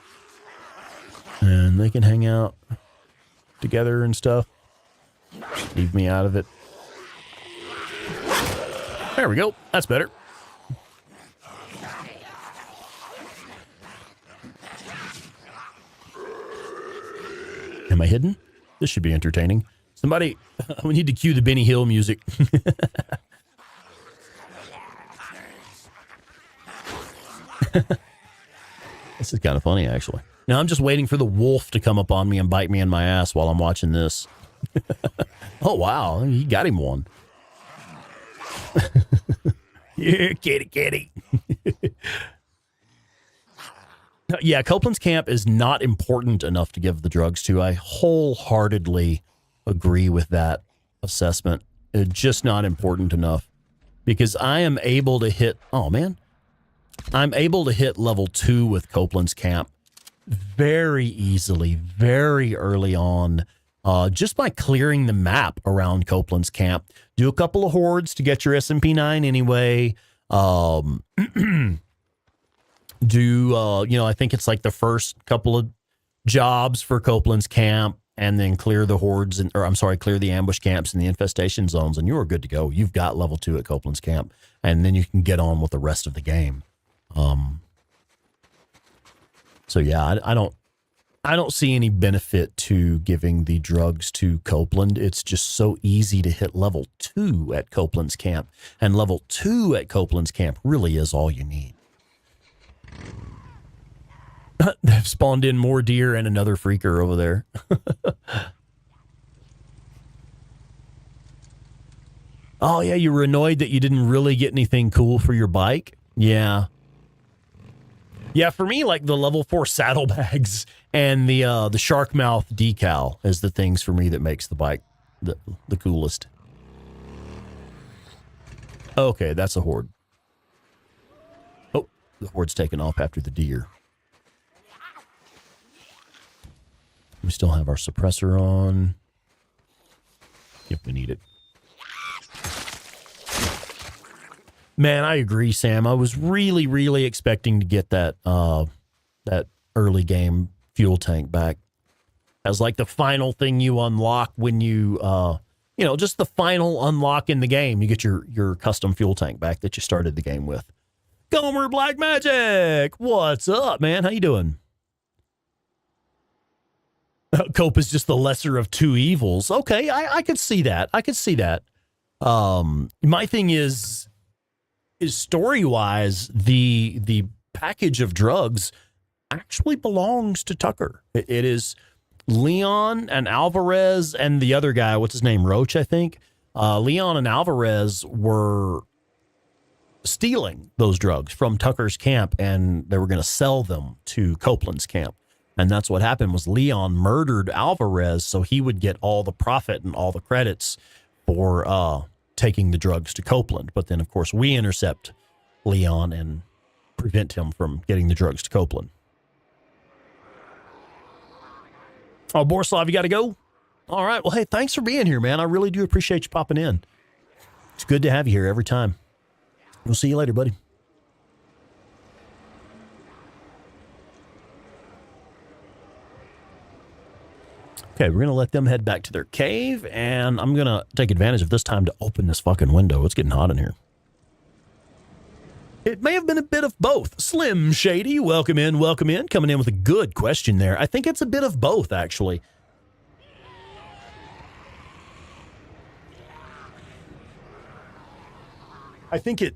and they can hang out together and stuff. Leave me out of it. There we go. That's better. Am I hidden? This should be entertaining. Somebody, we need to cue the Benny Hill music. This is kind of funny, actually. Now I'm just waiting for the wolf to come up on me and bite me in my ass while I'm watching this. Oh, wow. He got him one. Yeah, kitty. Yeah, Copeland's camp is not important enough to give the drugs to. I wholeheartedly agree with that assessment. It's just not important enough because I am able to hit, oh man, I'm able to hit level 2 with Copeland's camp very easily, very early on, just by clearing the map around Copeland's camp. Do a couple of hordes to get your SMP9 anyway. I think it's like the first couple of jobs for Copeland's camp and then clear the hordes clear the ambush camps and the infestation zones, and you are good to go. You've got level 2 at Copeland's camp, and then you can get on with the rest of the game. So yeah, I don't see any benefit to giving the drugs to Copeland. It's just so easy to hit level 2 at Copeland's camp, and level 2 at Copeland's camp really is all you need. They've spawned in more deer and another freaker over there. Oh yeah, you were annoyed that you didn't really get anything cool for your bike? Yeah. Yeah, for me, like the level 4 saddlebags and the shark mouth decal is the things for me that makes the bike the coolest. Okay, that's a horde. Oh, the horde's taken off after the deer. We still have our suppressor on. Yep, we need it. Man, I agree, Sam. I was really, really expecting to get that that early game fuel tank back as like the final thing you unlock when you, just the final unlock in the game. You get your custom fuel tank back that you started the game with. Gomer Black Magic, what's up, man? How you doing? Cope is just the lesser of two evils. Okay, I could see that. I could see that. My thing is story-wise, the package of drugs actually belongs to Tucker. It is Leon and Alvarez and the other guy, what's his name, Roach, I think. Leon and Alvarez were stealing those drugs from Tucker's camp, and they were going to sell them to Copeland's camp. And that's what happened was Leon murdered Alvarez so he would get all the profit and all the credits for taking the drugs to Copeland. But then, of course, we intercept Leon and prevent him from getting the drugs to Copeland. Oh, Borislav, you got to go? All right. Well, hey, thanks for being here, man. I really do appreciate you popping in. It's good to have you here every time. We'll see you later, buddy. Okay, we're going to let them head back to their cave, and I'm going to take advantage of this time to open this fucking window. It's getting hot in here. It may have been a bit of both. Slim Shady, welcome in, welcome in. Coming in with a good question there. I think it's a bit of both, actually. I think it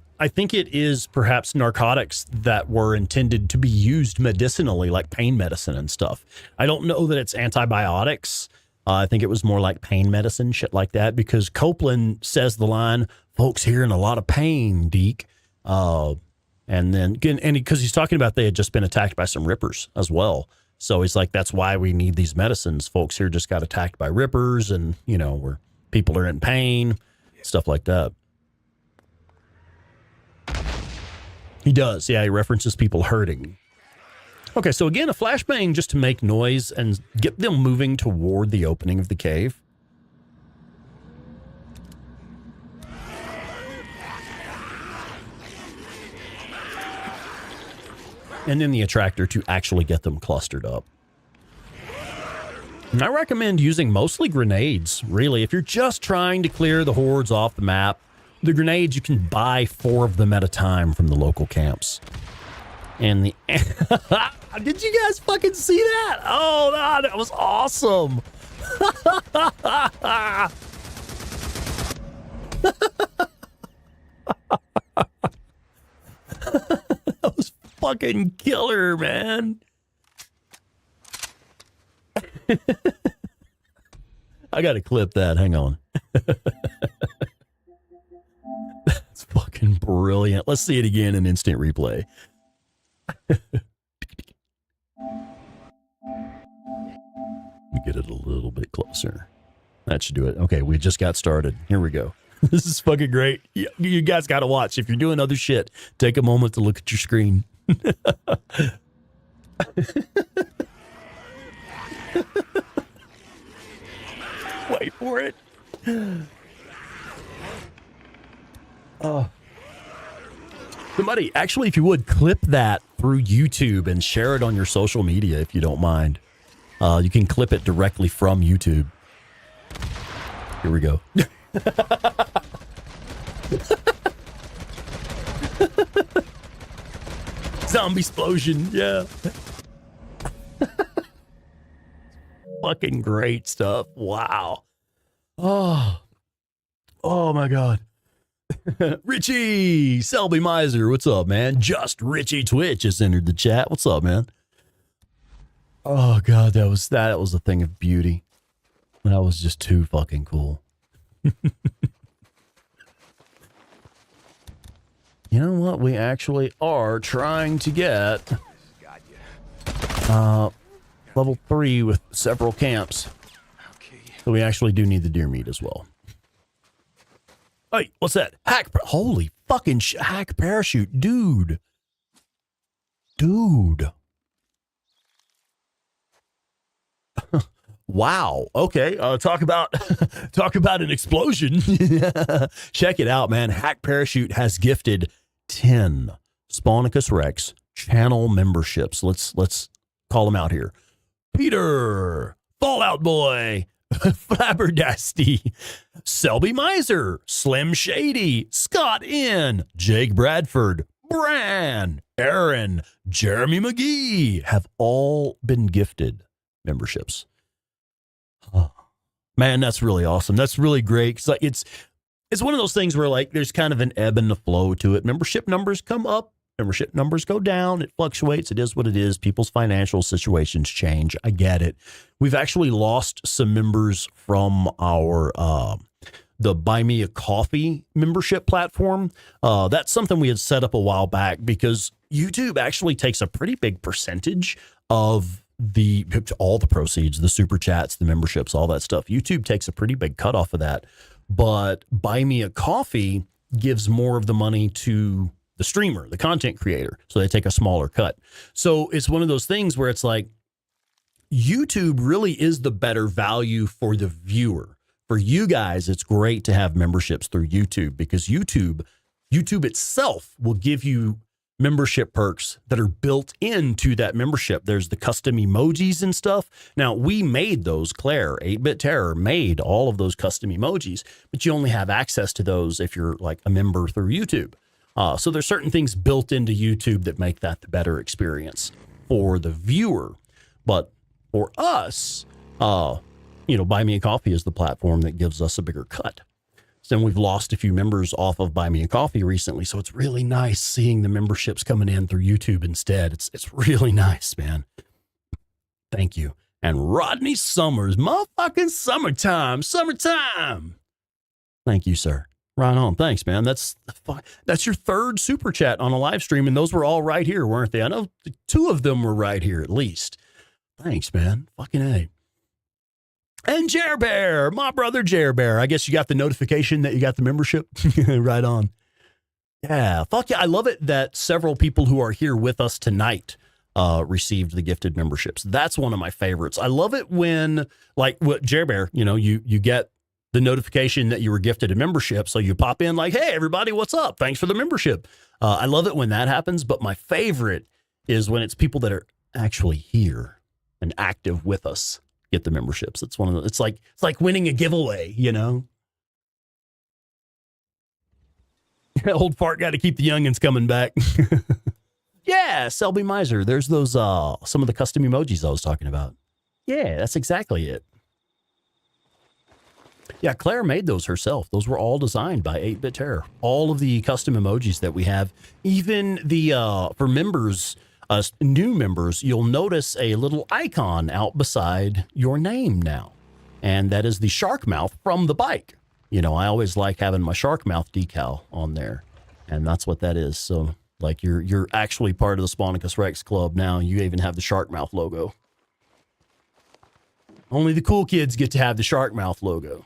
is perhaps narcotics that were intended to be used medicinally, like pain medicine and stuff. I don't know that it's antibiotics. I think it was more like pain medicine, shit like that, because Copeland says the line, folks here in a lot of pain, Deke. And then, because he's talking about they had just been attacked by some rippers as well. So he's like, that's why we need these medicines. Folks here just got attacked by rippers and, where people are in pain, stuff like that. He does. Yeah, he references people hurting. Okay, so again, a flashbang just to make noise and get them moving toward the opening of the cave. And then the attractor to actually get them clustered up. And I recommend using mostly grenades, really. If you're just trying to clear the hordes off the map, the grenades, you can buy 4 of them at a time from the local camps. And the... Did you guys fucking see that? Oh, no, that was awesome. That was fucking killer, man. I gotta clip that. Hang on. That's fucking brilliant. Let's see it again in instant replay. We get it a little bit closer. That should do it. Okay, we just got started. Here we go. This is fucking great. You guys got to watch. If you're doing other shit, take a moment to look at your screen. Wait for it. Somebody, actually, if you would, clip that through YouTube and share it on your social media if you don't mind. You can clip it directly from YouTube. Here we go. Zombie explosion, yeah. Fucking great stuff. Wow. Oh my God. Richie Selby Miser, what's up, man? Just Richie Twitch has entered the chat. What's up, man? Oh God, that was a thing of beauty. That was just too fucking cool. You know what? We actually are trying to get level 3 with several camps. Okay. So we actually do need the deer meat as well. Hey, what's that? Holy fucking hack parachute, dude. Dude. Wow. Okay. Talk about an explosion. Check it out, man. Hack Parachute has gifted 10 Spawnicus Rex channel memberships. Let's call them out here. Peter, Fallout Boy, Flabbergasty, Selby Miser, Slim Shady, Scott N, Jake Bradford, Bran, Aaron, Jeremy McGee have all been gifted memberships. Oh, man, that's really awesome. That's really great. Cause like it's one of those things where like there's kind of an ebb and a flow to it. Membership numbers come up, membership numbers go down. It fluctuates. It is what it is. People's financial situations change. I get it. We've actually lost some members from our the Buy Me a Coffee membership platform. That's something we had set up a while back because YouTube actually takes a pretty big percentage of all the proceeds, the super chats, the memberships, all that stuff. YouTube takes a pretty big cut off of that, but Buy Me a Coffee gives more of the money to the streamer, the content creator. So they take a smaller cut. So it's one of those things where it's like YouTube really is the better value for the viewer. For you guys, it's great to have memberships through YouTube because YouTube itself will give you membership perks that are built into that membership. There's the custom emojis and stuff. Now, we made those. Claire, 8-Bit Terror, made all of those custom emojis, but you only have access to those if you're like a member through YouTube. So there's certain things built into YouTube that make that the better experience for the viewer. But for us, Buy Me a Coffee is the platform that gives us a bigger cut. Then we've lost a few members off of Buy Me a Coffee recently, so it's really nice seeing the memberships coming in through YouTube instead. It's really nice, man. Thank you. And Rodney Summers, motherfucking summertime. Thank you, sir. Right on. Thanks, man. That's your third super chat on a live stream, and those were all right here, weren't they? I know 2 of them were right here at least. Thanks, man. Fucking A. And Jer Bear, my brother Jer Bear. I guess you got the notification that you got the membership. Right on. Yeah, fuck yeah. I love it that several people who are here with us tonight received the gifted memberships. That's one of my favorites. I love it when, like what Jer Bear, you get the notification that you were gifted a membership. So you pop in like, hey, everybody, what's up? Thanks for the membership. I love it when that happens. But my favorite is when it's people that are actually here and active with us get the memberships. It's one of the, it's like winning a giveaway, Old fart got to keep the youngins coming back. Yeah, Selby Miser. There's those some of the custom emojis I was talking about. Yeah, that's exactly it. Yeah, Claire made those herself. Those were all designed by 8-Bit Terror. All of the custom emojis that we have, even the for members, new members, you'll notice a little icon out beside your name now. And that is the shark mouth from the bike. I always like having my shark mouth decal on there. And that's what that is. So like you're actually part of the Spawnicus Rex Club now. You even have the shark mouth logo. Only the cool kids get to have the shark mouth logo.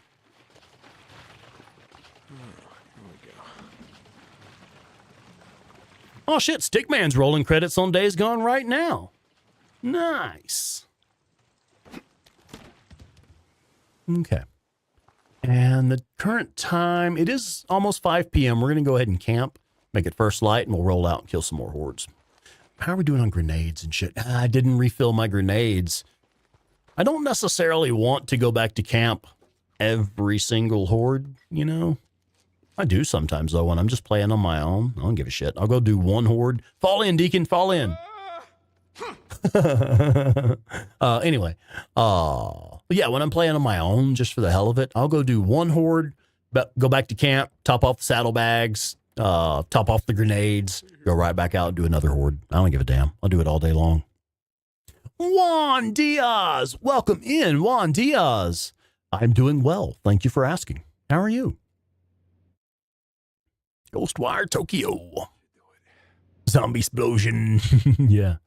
Oh shit, Stickman's rolling credits on Days Gone right now. Nice. Okay. And the current time, it is almost 5 p.m. We're going to go ahead and camp, make it first light, and we'll roll out and kill some more hordes. How are we doing on grenades and shit? I didn't refill my grenades. I don't necessarily want to go back to camp every single horde, you know? I do sometimes, though, when I'm just playing on my own. I don't give a shit. I'll go do one horde. Fall in, Deacon, fall in. Anyway, yeah, when I'm playing on my own, just for the hell of it, I'll go do one horde, go back to camp, top off the saddlebags, top off the grenades, go right back out and do another horde. I don't give a damn. I'll do it all day long. Juan Diaz, welcome in, Juan Diaz. I'm doing well. Thank you for asking. How are you? Ghostwire Tokyo. Zombie explosion. Yeah.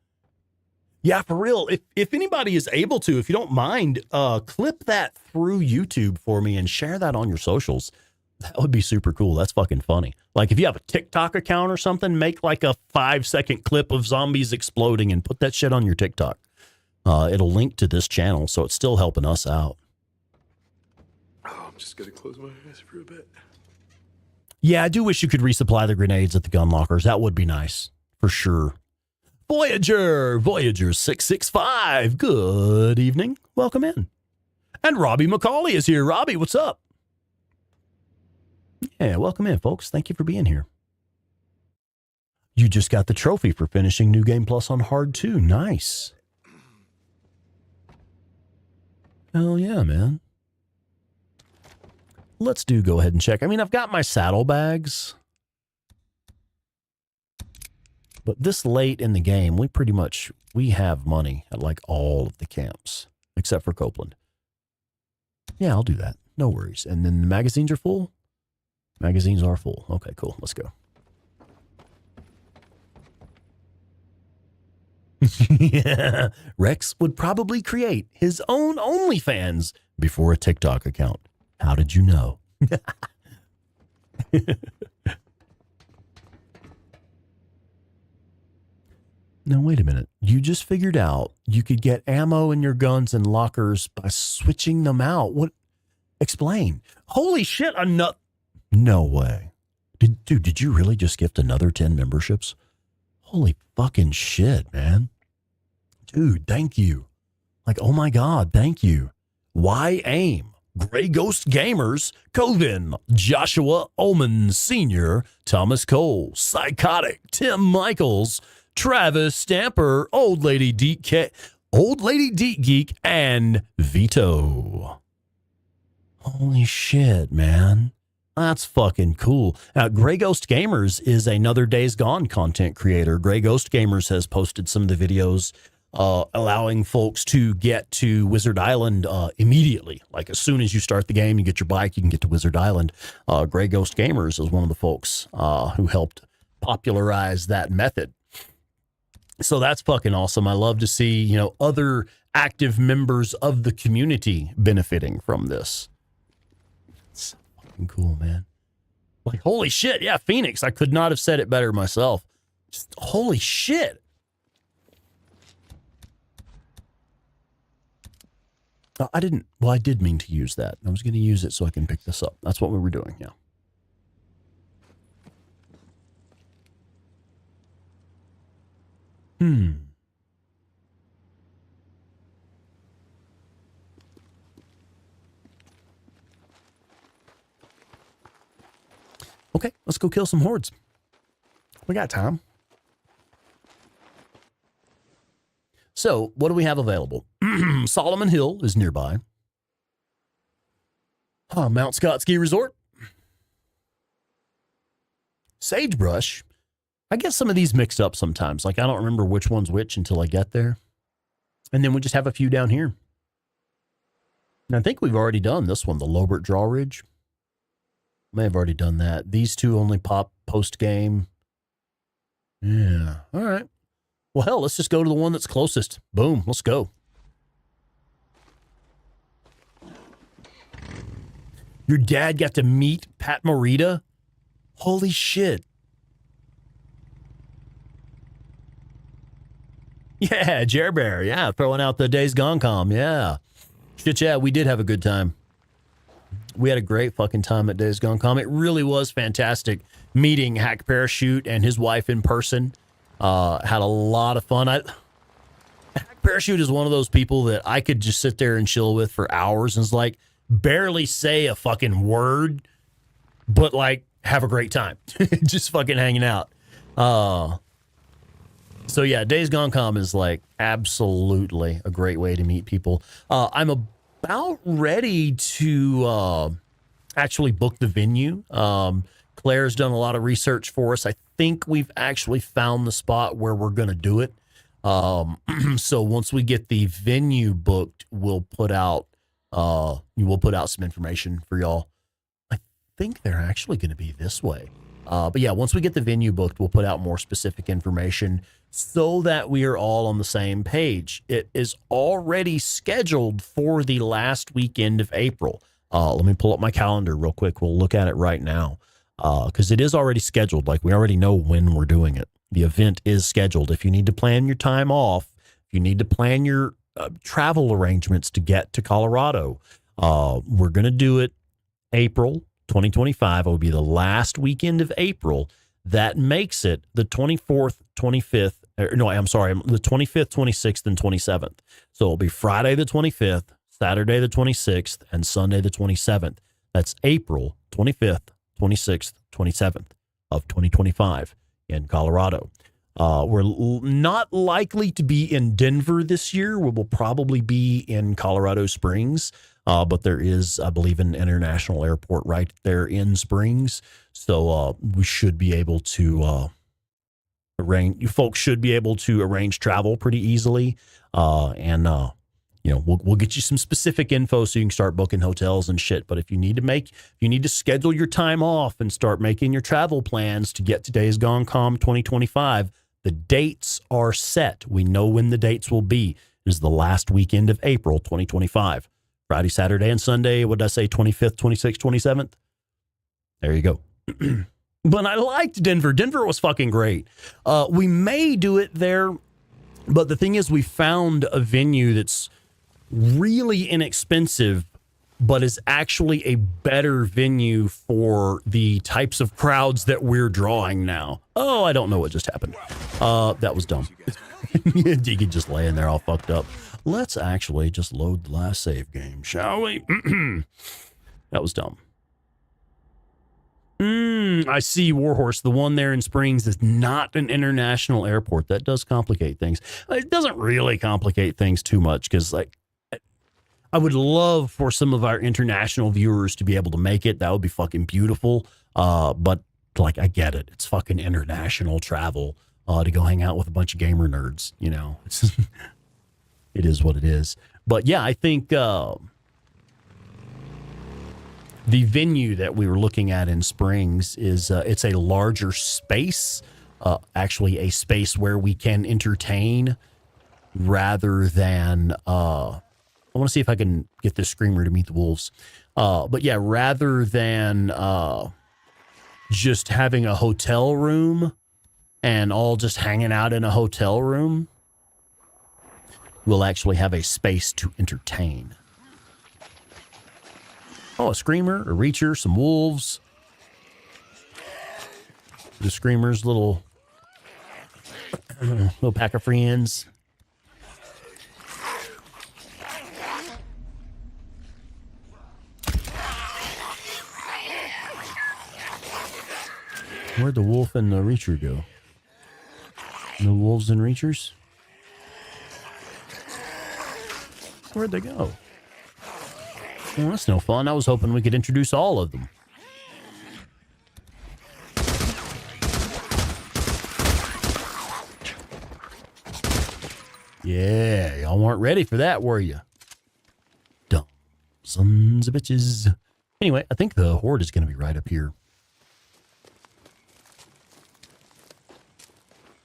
Yeah, for real. If anybody is able to, if you don't mind, clip that through YouTube for me and share that on your socials. That would be super cool. That's fucking funny. Like if you have a TikTok account or something, make like a 5-second clip of zombies exploding and put that shit on your TikTok. It'll link to this channel, so it's still helping us out. Oh, I'm just gonna close my eyes for a bit. Yeah, I do wish you could resupply the grenades at the gun lockers. That would be nice, for sure. Voyager 665. Good evening. Welcome in. And Robbie McCauley is here. Robbie, what's up? Yeah, welcome in, folks. Thank you for being here. You just got the trophy for finishing New Game Plus on Hard 2. Nice. Hell yeah, man. Let's go ahead and check. I mean, I've got my saddlebags. But this late in the game, we have money at like all of the camps, except for Copeland. Yeah, I'll do that. No worries. And then the magazines are full? Magazines are full. Okay, cool. Let's go. Yeah. Rex would probably create his own OnlyFans before a TikTok account. How did you know? Now, wait a minute. You just figured out you could get ammo in your guns and lockers by switching them out. What? Explain. Holy shit, no way. Dude, did you really just gift another 10 memberships? Holy fucking shit, man. Dude, thank you. Like, oh my God, thank you. Why AIM? Gray Ghost Gamers, Covin, Joshua Ullman Sr., Thomas Cole, Psychotic, Tim Michaels, Travis Stamper, Old Lady Deep Geek, and Vito. Holy shit, man. That's fucking cool. Now, Gray Ghost Gamers is another Days Gone content creator. Gray Ghost Gamers has posted some of the videos allowing folks to get to Wizard Island immediately. Like as soon as you start the game, you get your bike, you can get to Wizard Island. Gray Ghost Gamers is one of the folks who helped popularize that method. So that's fucking awesome. I love to see, other active members of the community benefiting from this. It's fucking cool, man. Like, holy shit. Yeah, Phoenix. I could not have said it better myself. Just holy shit. I did mean to use that. I was going to use it so I can pick this up. That's what we were doing, yeah. Okay, let's go kill some hordes. We got time. So, what do we have available? Solomon Hill is nearby. Mount Scott Ski Resort. Sagebrush. I get some of these mixed up sometimes. Like, I don't remember which one's which until I get there. And then we just have a few down here. And I think we've already done this one, the Lobert Drawridge. May have already done that. These two only pop post-game. Yeah. All right. Well, hell, let's just go to the one that's closest. Boom. Let's go. Your dad got to meet Pat Morita? Holy shit. Yeah, Jer Bear. Yeah, throwing out the Days Gone com. Yeah. Shit, yeah, we did have a good time. We had a great fucking time at Days Gone com. It really was fantastic meeting Hack Parachute and his wife in person. Had a lot of fun. Hack Parachute is one of those people that I could just sit there and chill with for hours and it's like barely say a fucking word, but like have a great time. Just fucking hanging out. So yeah, Days Gone Come is like absolutely a great way to meet people. I'm about ready to actually book the venue. Claire's done a lot of research for us. I think we've actually found the spot where we're going to do it. So once we get the venue booked, we'll put out some information for y'all. I think they're actually going to be this way. But yeah, once we get the venue booked, we'll put out more specific information so that we are all on the same page. It is already scheduled for the last weekend of April. Let me pull up my calendar real quick. We'll look at it right now because it is already scheduled. Like we already know when we're doing it. The event is scheduled. If you need to plan your time off, if you need to plan your travel arrangements to get to Colorado, we're going to do it April 2025. It will be the last weekend of April. That makes it the 24th, 25th. No, I'm sorry, the 25th, 26th, and 27th. So it'll be Friday the 25th, Saturday the 26th, and Sunday the 27th. That's April 25th, 26th, 27th of 2025 in Colorado. We're not likely to be in Denver this year. We will probably be in Colorado Springs, but there is, I believe, an international airport right there in Springs. So we should be able to arrange. You folks should be able to arrange travel pretty easily, and we'll get you some specific info so you can start booking hotels and shit. But if you need to schedule your time off and start making your travel plans to get to Days Gone Com 2025, the dates are set. We know when the dates will be. It is the last weekend of April 2025. Friday, Saturday, and Sunday. What did I say? 25th, 26th, 27th? There you go. But I liked Denver. Denver was fucking great. We may do it there, but the thing is we found a venue that's really inexpensive, but is actually a better venue for the types of crowds that we're drawing now. Oh, I don't know what just happened. That was dumb. You could just lay in there all fucked up. Let's actually just load the last save game, shall we? That was dumb. I see, Warhorse. The one there in Springs is not an international airport. That does complicate things. It doesn't really complicate things too much because, like, I would love for some of our international viewers to be able to make it. That would be fucking beautiful. But, like, I get it. It's fucking international travel to go hang out with a bunch of gamer nerds. You know, it is what it is. But, yeah, I think the venue that we were looking at in Springs is it's a larger space, actually a space where we can entertain rather than I want to see if I can get this screamer to meet the wolves. But yeah, rather than just having a hotel room and all just hanging out in a hotel room, we'll actually have a space to entertain. Oh, a screamer, a reacher, some wolves. The screamer's little pack of friends. Where'd the wolf and the reacher go? No wolves and reachers? Where'd they go? Well, that's no fun. I was hoping we could introduce all of them. Yeah, y'all weren't ready for that, were you? Dumb sons of bitches. Anyway, I think the horde is going to be right up here.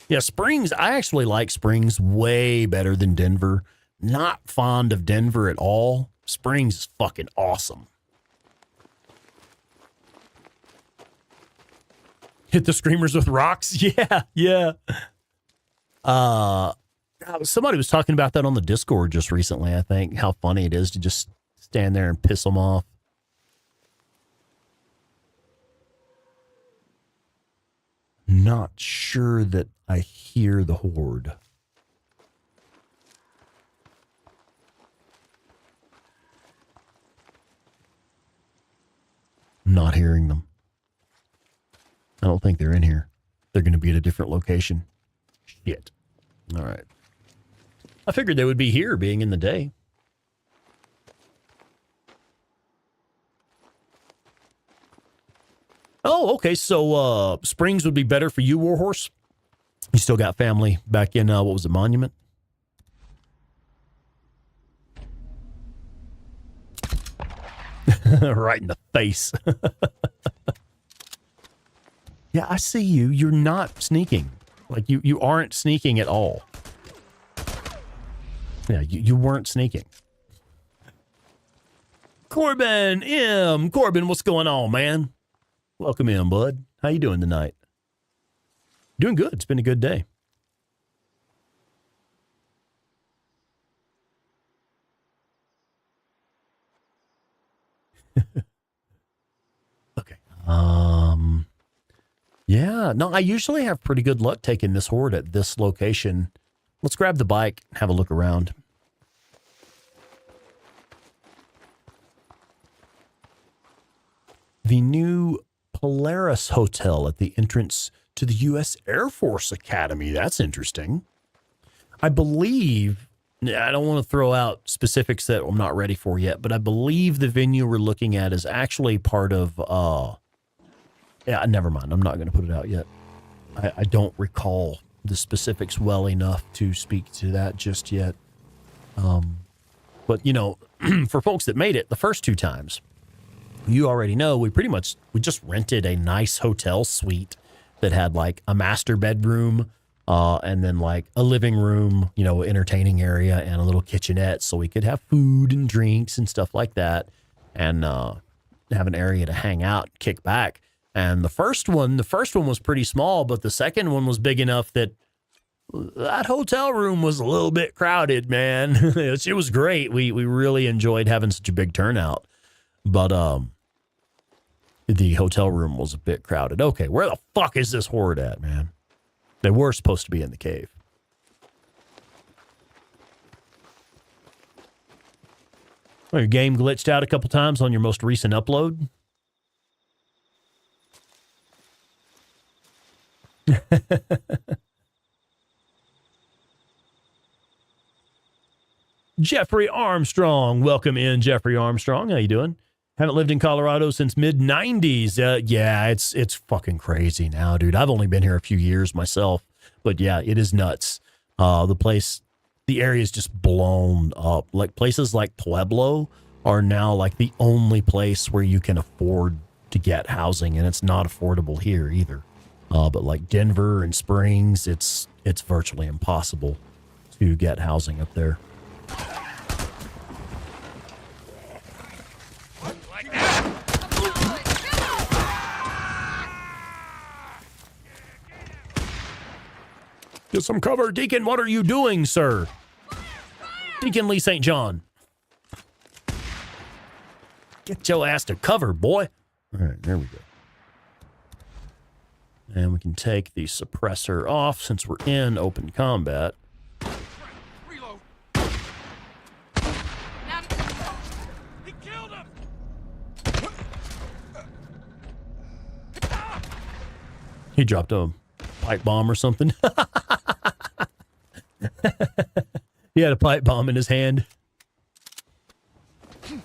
Yeah, Springs, I actually like Springs way better than Denver. Not fond of Denver at all. Springs is fucking awesome. Hit the screamers with rocks? Yeah. Somebody was talking about that on the Discord just recently, I think. How funny it is to just stand there and piss them off. Not sure that I hear the horde. I'm not hearing them. I don't think they're in here. They're going to be at a different location. Shit. All right. I figured they would be here being in the day. Oh, okay. So Springs would be better for you, Warhorse? You still got family back in, what was it, Monument? Right in the face. Yeah, I see you. You're not sneaking. Like, you aren't sneaking at all. Yeah, you weren't sneaking. Corbin M. Corbin, what's going on, man? Welcome in, bud. How you doing tonight? Doing good. It's been a good day. Okay. Yeah. No, I usually have pretty good luck taking this horde at this location. Let's grab the bike and have a look around. The new Polaris Hotel at the entrance to the U.S. Air Force Academy. That's interesting. I believe, I don't want to throw out specifics that I'm not ready for yet, but I believe the venue we're looking at is actually part of, yeah, never mind. I'm not going to put it out yet. I don't recall the specifics well enough to speak to that just yet. But, you know, for folks that made it the first two times, you already know we just rented a nice hotel suite that had like a master bedroom and then like a living room, you know, entertaining area and a little kitchenette so we could have food and drinks and stuff like that and have an area to hang out, kick back. And the first one was pretty small, but the second one was big enough that hotel room was a little bit crowded, man. It was great. We really enjoyed having such a big turnout. But the hotel room was a bit crowded. Okay, where the fuck is this horde at, man? They were supposed to be in the cave. Well, your game glitched out a couple times on your most recent upload. Jeffrey Armstrong. Welcome in, Jeffrey Armstrong. How you doing? Haven't lived in Colorado since mid-90s. Yeah, it's fucking crazy now, dude. I've only been here a few years myself, but yeah, it is nuts. The area is just blown up. Like places like Pueblo are now like the only place where you can afford to get housing, and it's not affordable here either. But like Denver and Springs, it's virtually impossible to get housing up there. Get some cover. Deacon, what are you doing, sir? Deacon Lee St. John. Get your ass to cover, boy. All right, there we go. And we can take the suppressor off since we're in open combat. Reload. He killed him. He dropped a pipe bomb or something. He had a pipe bomb in his hand. I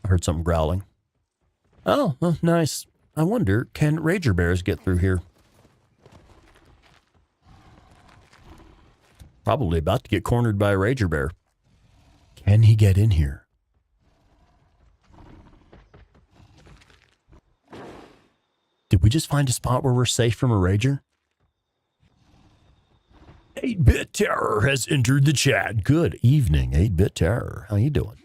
heard something growling. Oh, well, nice. I wonder, can Rager Bears get through here? Probably about to get cornered by a Rager Bear. Can he get in here? Did we just find a spot where we're safe from a Rager? 8-Bit Terror has entered the chat. Good evening, 8-Bit Terror. How you doing?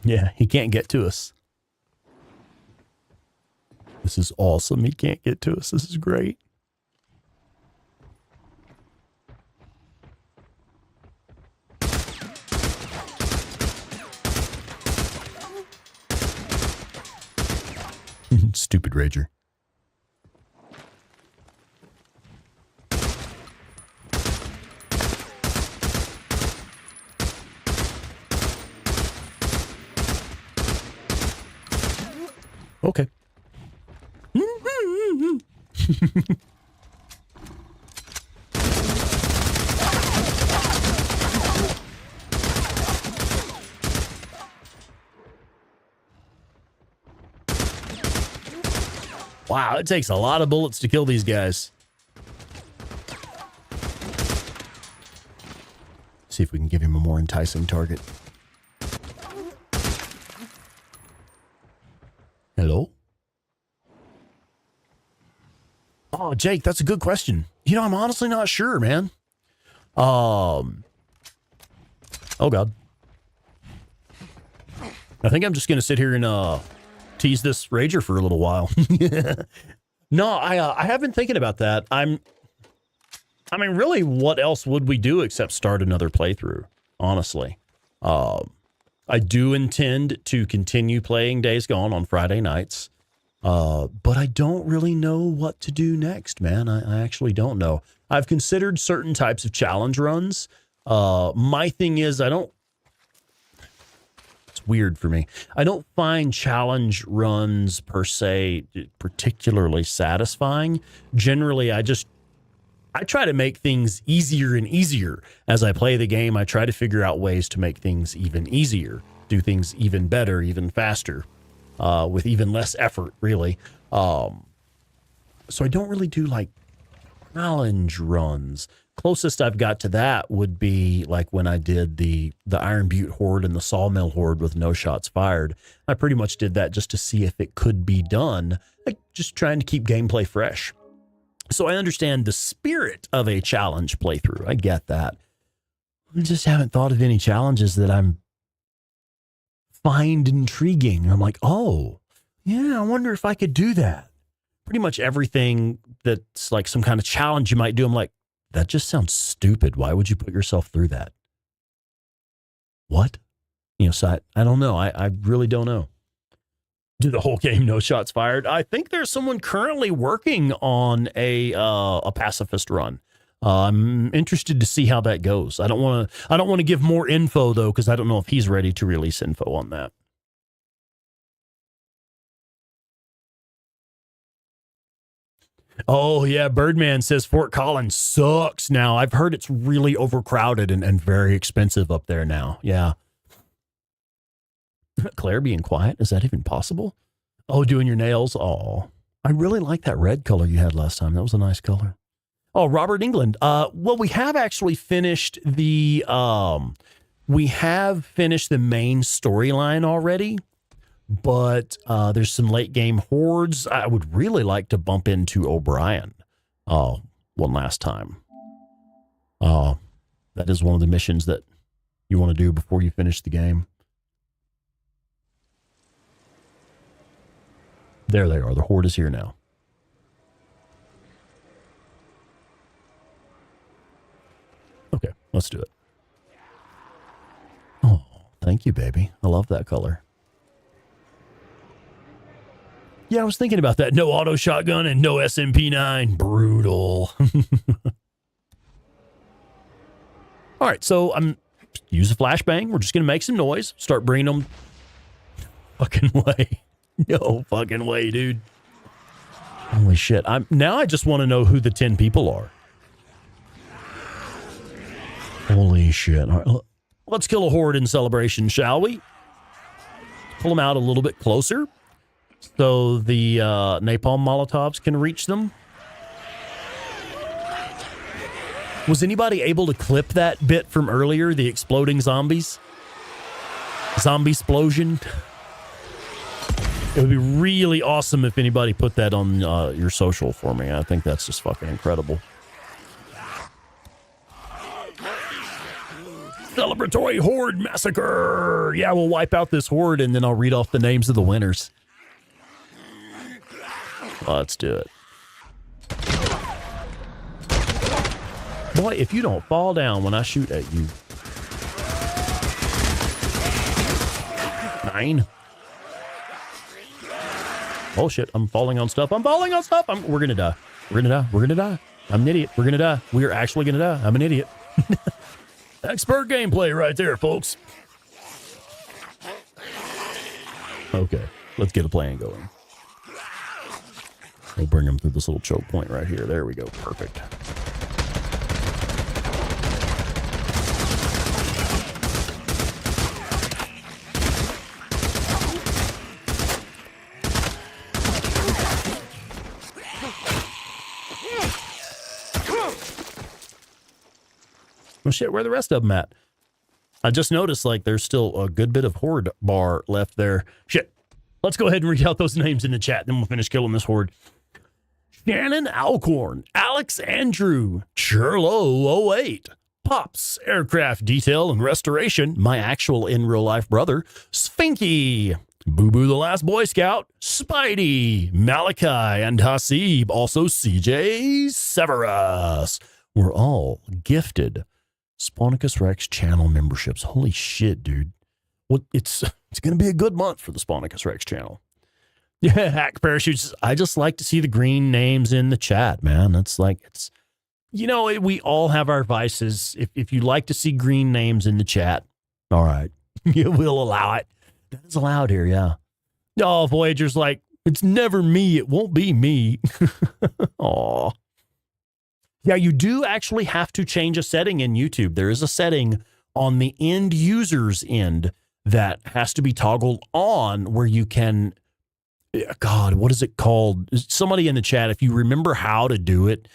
Yeah, he can't get to us. This is awesome. He can't get to us. This is great. Stupid Rager. Okay. Wow, it takes a lot of bullets to kill these guys. See if we can give him a more enticing target. Hello? Oh, Jake, that's a good question. You know, I'm honestly not sure, man. Oh, God. I think I'm just going to sit here and tease this Rager for a little while. No, I have been thinking about that. I mean, really, what else would we do except start another playthrough, honestly? I do intend to continue playing Days Gone on Friday nights, but I don't really know what to do next, man. I actually don't know. I've considered certain types of challenge runs. My thing is, it's weird for me. I don't find challenge runs per se particularly satisfying. Generally, I try to make things easier and easier. As I play the game, I try to figure out ways to make things even easier, do things even better, even faster, with even less effort, really. So I don't really do like challenge runs. Closest I've got to that would be like when I did the Iron Butte Horde and the Sawmill Horde with no shots fired. I pretty much did that just to see if it could be done, like just trying to keep gameplay fresh. So I understand the spirit of a challenge playthrough. I get that. I just haven't thought of any challenges that I'm find intriguing. I'm like, oh, yeah, I wonder if I could do that. Pretty much everything that's like some kind of challenge you might do, I'm like, that just sounds stupid. Why would you put yourself through that? What? You know, so I don't know. I really don't know. Do the whole game, no shots fired. I think there's someone currently working on a pacifist run. I'm interested to see how that goes. I don't want to give more info though, because I don't know if he's ready to release info on that. Oh yeah, Birdman says Fort Collins sucks now. I've heard it's really overcrowded and very expensive up there now. Yeah. Claire being quiet, is that even possible? Oh, doing your nails. Oh, I really like that red color you had last time. That was a nice color. Oh, Robert England. Well, we have actually finished the main storyline already, but there's some late game hordes. I would really like to bump into O'Brien one last time. That is one of the missions that you want to do before you finish the game. There they are. The horde is here now. Okay, let's do it. Oh, thank you, baby. I love that color. Yeah, I was thinking about that. No auto shotgun and no SMP9. Brutal. All right, so I'm use a flashbang. We're just going to make some noise. Start bringing them. Fucking way. No fucking way, dude. Holy shit. Now I just want to know who the 10 people are. Holy shit. All right, let's kill a horde in celebration, shall we? Pull them out a little bit closer so the napalm Molotovs can reach them. Was anybody able to clip that bit from earlier, the exploding zombies? Zombie explosion? It would be really awesome if anybody put that on your social for me. I think that's just fucking incredible. Celebratory horde massacre! Yeah, we'll wipe out this horde and then I'll read off the names of the winners. Let's do it. Boy, if you don't fall down when I shoot at you. 9. Oh shit, I'm falling on stuff. I'm falling on stuff. We're gonna die. We're gonna die. We're gonna die. I'm an idiot. We're gonna die. We are actually gonna die. I'm an idiot. Expert gameplay right there, folks. Okay, let's get a plan going. We'll bring him through this little choke point right here. There we go. Perfect. Well, shit, where are the rest of them at? I just noticed, like, there's still a good bit of horde bar left there. Shit. Let's go ahead and read out those names in the chat, then we'll finish killing this horde. Shannon Alcorn, Alex Andrew, Churlo 08, Pops, Aircraft Detail and Restoration, my actual in real life brother, Sfinky, Boo Boo the Last Boy Scout, Spidey, Malachi, and Hasib, also CJ Severus. We're all gifted Spawnicus Rex channel memberships. Holy shit, dude. Well, it's going to be a good month for the Spawnicus Rex channel. Yeah, Hack Parachutes. I just like to see the green names in the chat, man. It's like, it's, you know, we all have our vices. If you like to see green names in the chat, all right, you will allow it. That is allowed here, yeah. Oh, Voyager's like, it's never me. It won't be me. Aw. Yeah, you do actually have to change a setting in YouTube. There is a setting on the end user's end that has to be toggled on where you can, God, what is it called? Somebody in the chat, if you remember how to do it,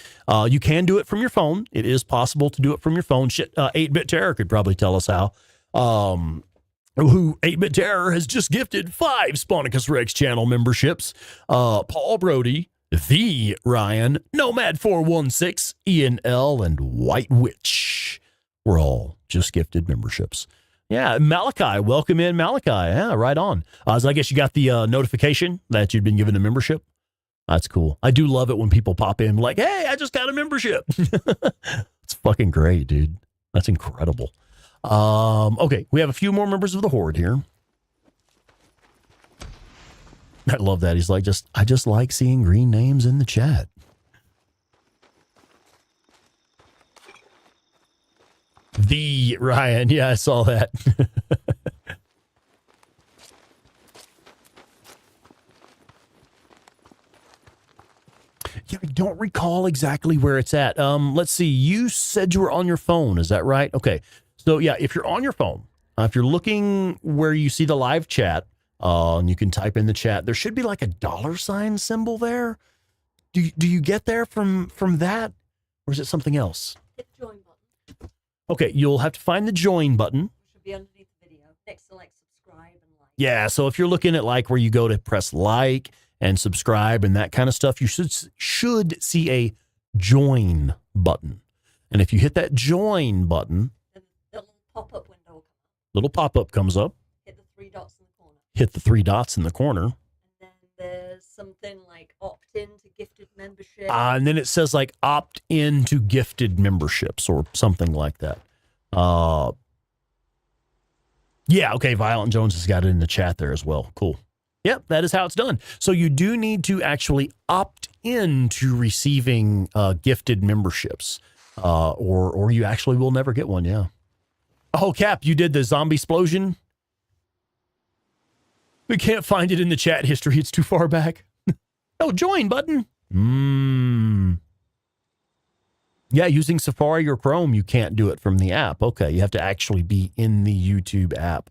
you can do it from your phone. It is possible to do it from your phone. Shit, 8-Bit Terror could probably tell us how. Who 8-Bit Terror has just gifted 5 Spawnicus Rex channel memberships. Paul Brody, The Ryan, Nomad 416, Ian L, and White Witch. We're all just gifted memberships. Yeah, Malachi, welcome in, Malachi. Yeah, right on. So I guess you got the notification that you'd been given a membership. That's cool. I do love it when people pop in like, hey, I just got a membership. It's fucking great, dude. That's incredible. Okay, we have a few more members of the Horde here. I love that. He's like, I just like seeing green names in the chat. The Ryan. Yeah, I saw that. Yeah, I don't recall exactly where it's at. Let's see. You said you were on your phone. Is that right? Okay. So yeah, if you're on your phone, if you're looking where you see the live chat, and you can type in the chat, there should be like a $sign symbol there. Do you get there from that? Or is it something else? Hit the join button. Okay, you'll have to find the join button. Which should be underneath the video, next to like subscribe and like. Yeah, so if you're looking at like where you go to press like and subscribe and that kind of stuff, you should see a join button. And if you hit that join button, The little pop-up window will come up. little pop-up comes up. Hit the 3 dots in the corner. Hit the 3 dots in the corner. And then there's something like opt-in to gifted membership. And then it says like opt in to gifted memberships or something like that. Yeah, okay. Violent Jones has got it in the chat there as well. Cool. Yep, that is how it's done. So you do need to actually opt in to receiving gifted memberships, or you actually will never get one. Yeah. Oh, Cap, you did the zombie explosion. We can't find it in the chat history. It's too far back. Oh, join button. Yeah, using Safari or Chrome, you can't do it from the app. Okay, you have to actually be in the YouTube app.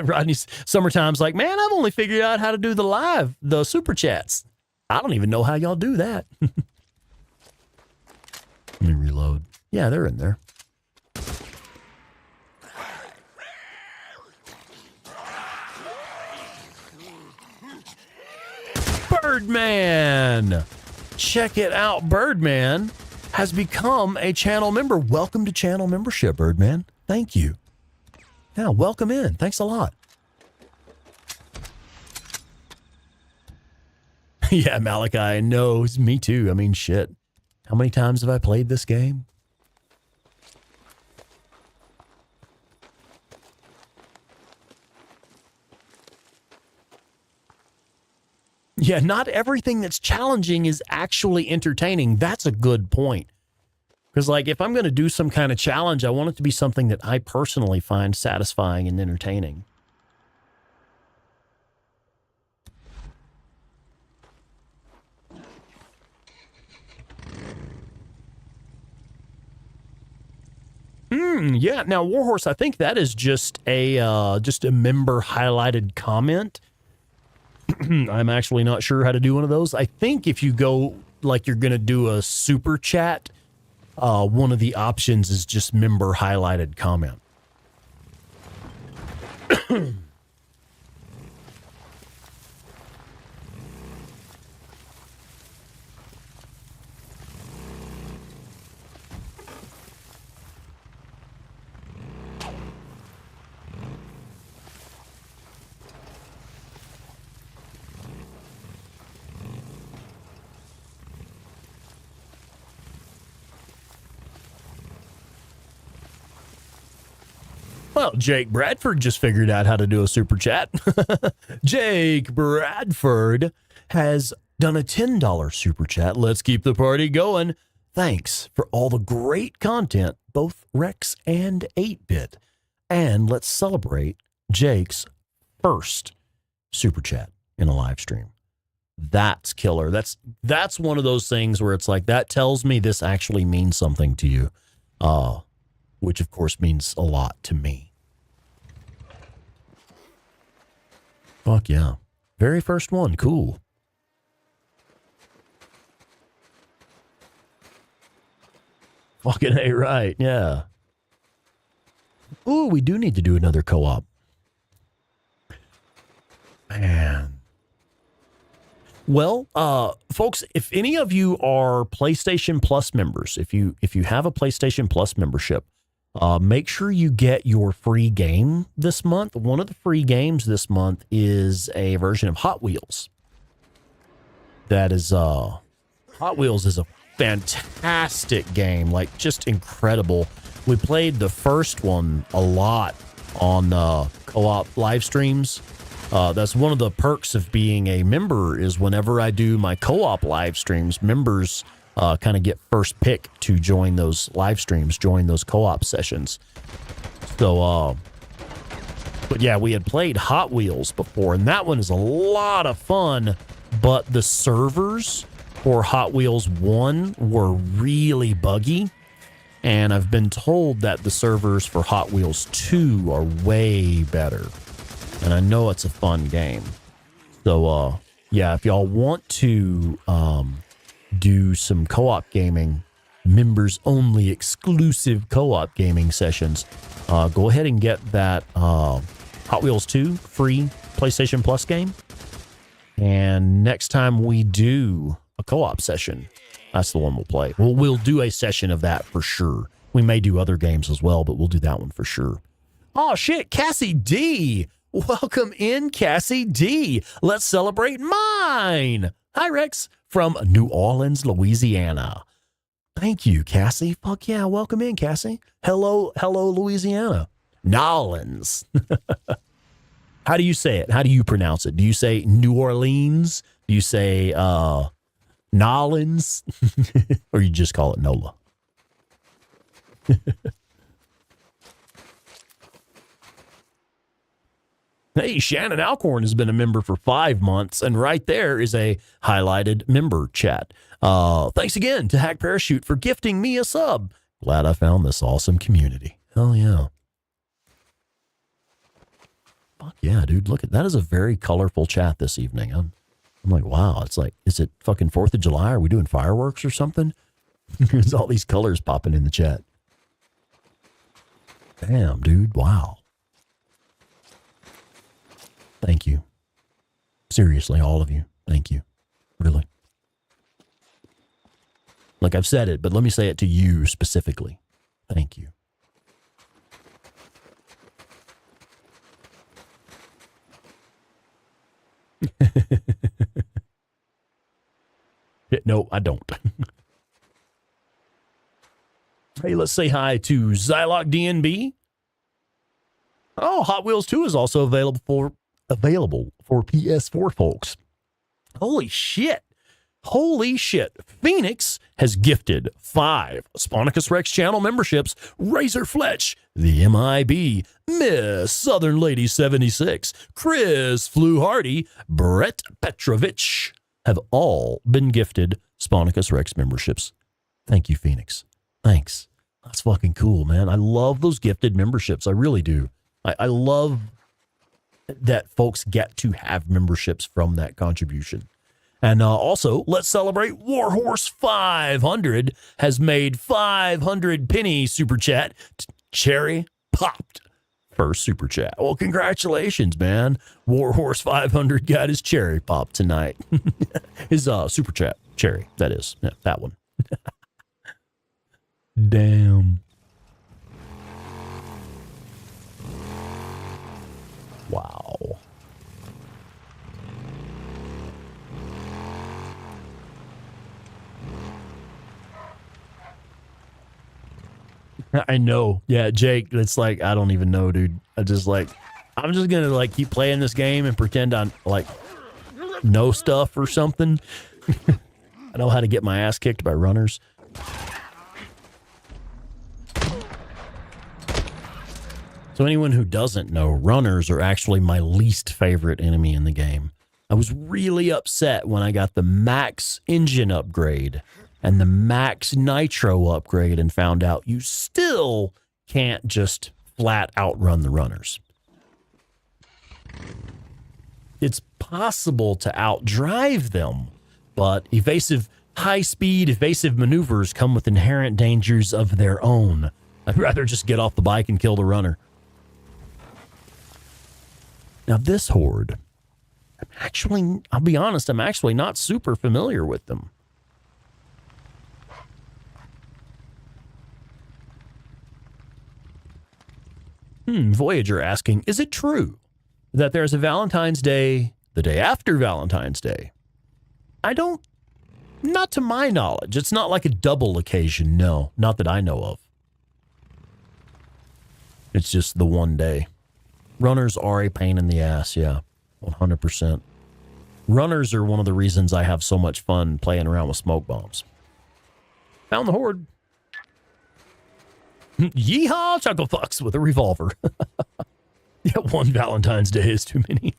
Rodney's Summertime's like, man, I've only figured out how to do the super chats. I don't even know how y'all do that. Let me reload. Yeah, they're in there. Birdman. Check it out. Birdman has become a channel member. Welcome to channel membership, Birdman. Thank you. Yeah, welcome in. Thanks a lot. Yeah, Malachi knows. Me too. I mean, shit. How many times have I played this game? Yeah, not everything that's challenging is actually entertaining. That's a good point. Because, like, if I'm going to do some kind of challenge, I want it to be something that I personally find satisfying and entertaining. Yeah. Now, Warhorse, I think that is just a member highlighted comment. I'm actually not sure how to do one of those. I think if you go like you're going to do a super chat, one of the options is just member highlighted comment. Well, Jake Bradford just figured out how to do a super chat. Jake Bradford has done a $10 super chat. Let's keep the party going. Thanks for all the great content, both Rex and 8-Bit. And let's celebrate Jake's first super chat in a live stream. That's killer. That's one of those things where it's like, that tells me this actually means something to you. Which of course means a lot to me. Fuck yeah. Very first one. Cool. Fucking A, right. Yeah. Ooh, we do need to do another co-op. Man. Well, folks, if any of you are PlayStation Plus members, if you have a PlayStation Plus membership, make sure you get your free game this month. One of the free games this month is a version of Hot Wheels. That is, Hot Wheels is a fantastic game, like just incredible. We played the first one a lot on co-op live streams. That's one of the perks of being a member is whenever I do my co-op live streams, members kind of get first pick to join those live streams, join those co-op sessions. So, but yeah, we had played Hot Wheels before, and that one is a lot of fun, but the servers for Hot Wheels 1 were really buggy, and I've been told that the servers for Hot Wheels 2 are way better, and I know it's a fun game. So, yeah, if y'all want to do some co-op gaming, members only exclusive co-op gaming sessions, go ahead and get that Hot Wheels 2 free PlayStation Plus game. And next time we do a co-op session, that's the one we'll play. We'll do a session of that for sure. We may do other games as well, but we'll do that one for sure. Oh shit, Cassie D! Welcome in, Cassie D! Let's celebrate mine! Hi, Rex, from New Orleans, Louisiana. Thank you, Cassie. Fuck yeah, welcome in, Cassie. Hello, Louisiana. Nolans. How do you say it? How do you pronounce it? Do you say New Orleans? Do you say Nolans? Or you just call it NOLA? Hey, Shannon Alcorn has been a member for 5 months, and right there is a highlighted member chat. Thanks again to Hack Parachute for gifting me a sub. Glad I found this awesome community. Hell yeah. Fuck yeah, dude. Look at that. Is a very colorful chat this evening. I'm like, wow. It's like, is it fucking 4th of July? Are we doing fireworks or something? There's all these colors popping in the chat. Damn, dude. Wow. Thank you. Seriously, all of you. Thank you. Really. Like I've said it, but let me say it to you specifically. Thank you. No, I don't. Hey, let's say hi to Zylock DNB. Oh, Hot Wheels 2 is also available for PS4 folks. Holy shit. Holy shit. Phoenix has gifted 5 Spawnicus Rex channel memberships. Razor Fletch, the MIB, Miss Southern Lady 76, Chris Fluhardy, Brett Petrovich have all been gifted Spawnicus Rex memberships. Thank you, Phoenix. Thanks. That's fucking cool, man. I love those gifted memberships. I really do. I love that folks get to have memberships from that contribution. And also, let's celebrate Warhorse 500 has made 500 penny super chat. Cherry popped first super chat. Well, congratulations, man. Warhorse 500 got his cherry pop tonight. His super chat cherry, that is. Yeah, that one. Damn. Wow. I know. Yeah, Jake, it's like, I don't even know, dude. I'm just going to keep playing this game and pretend I'm know stuff or something. I know how to get my ass kicked by runners. So anyone who doesn't know, runners are actually my least favorite enemy in the game. I was really upset when I got the max engine upgrade and the max nitro upgrade and found out you still can't just flat outrun the runners. It's possible to outdrive them, but high-speed evasive maneuvers come with inherent dangers of their own. I'd rather just get off the bike and kill the runner. Now this horde, I'll be honest, I'm actually not super familiar with them. Voyager asking, is it true that there's a Valentine's Day the day after Valentine's Day? Not to my knowledge. It's not like a double occasion. No, not that I know of. It's just the one day. Runners are a pain in the ass, yeah, 100%. Runners are one of the reasons I have so much fun playing around with smoke bombs. Found the horde. Yeehaw, Chuckle Fucks with a revolver. Yeah, one Valentine's Day is too many.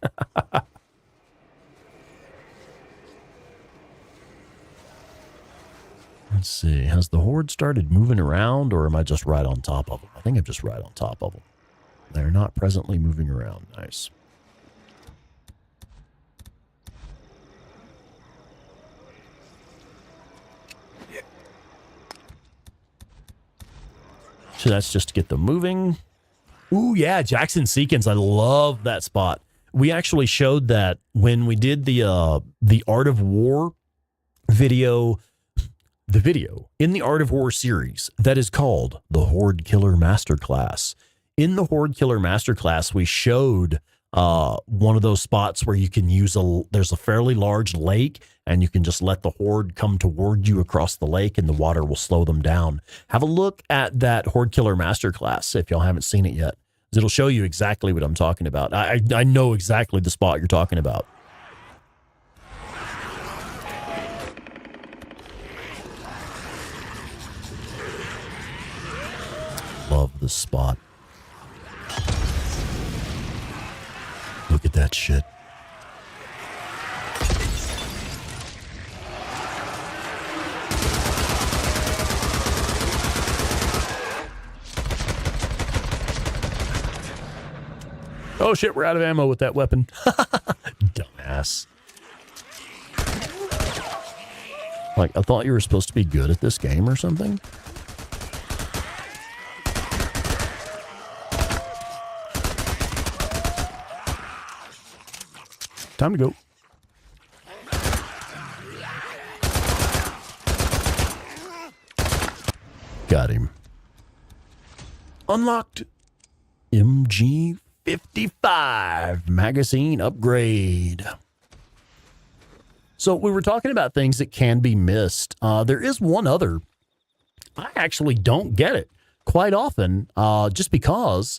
Let's see. Has the horde started moving around, or am I just right on top of them? I think I'm just right on top of them. They're not presently moving around. Nice. So that's just to get them moving. Ooh, yeah, Jackson Seekins. I love that spot. We actually showed that when we did the Art of War video, the video in the Art of War series that is called the Horde Killer Masterclass. In the Horde Killer Masterclass, we showed one of those spots where you can use there's a fairly large lake and you can just let the horde come toward you across the lake and the water will slow them down. Have a look at that Horde Killer Masterclass if y'all haven't seen it yet. It'll show you exactly what I'm talking about. I know exactly the spot you're talking about. Love this spot. Look at that shit. Oh shit, we're out of ammo with that weapon. Dumbass. Like, I thought you were supposed to be good at this game or something. Time to go. Got him. Unlocked MG55 magazine upgrade. So we were talking about things that can be missed. There is one other. I actually don't get it quite often, just because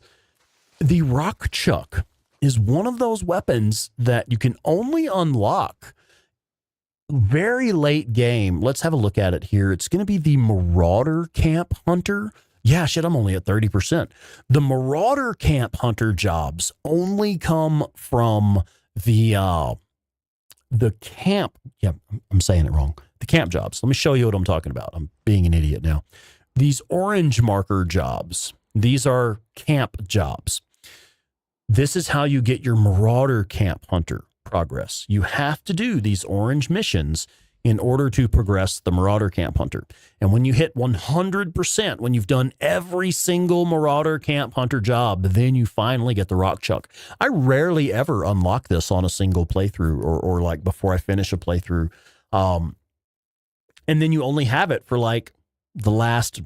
the Rock Chuck is one of those weapons that you can only unlock very late game. Let's have a look at it here. It's going to be the Marauder Camp Hunter. Yeah, shit, I'm only at 30%. The Marauder Camp Hunter jobs only come from the camp. Yeah, I'm saying it wrong. The camp jobs. Let me show you what I'm talking about. I'm being an idiot now. These orange marker jobs, these are camp jobs. This is how you get your Marauder Camp Hunter progress. You have to do these orange missions in order to progress the Marauder Camp Hunter. And when you hit 100%, when you've done every single Marauder Camp Hunter job, then you finally get the Rock Chuck. I rarely ever unlock this on a single playthrough or like before I finish a playthrough. And then you only have it for like the last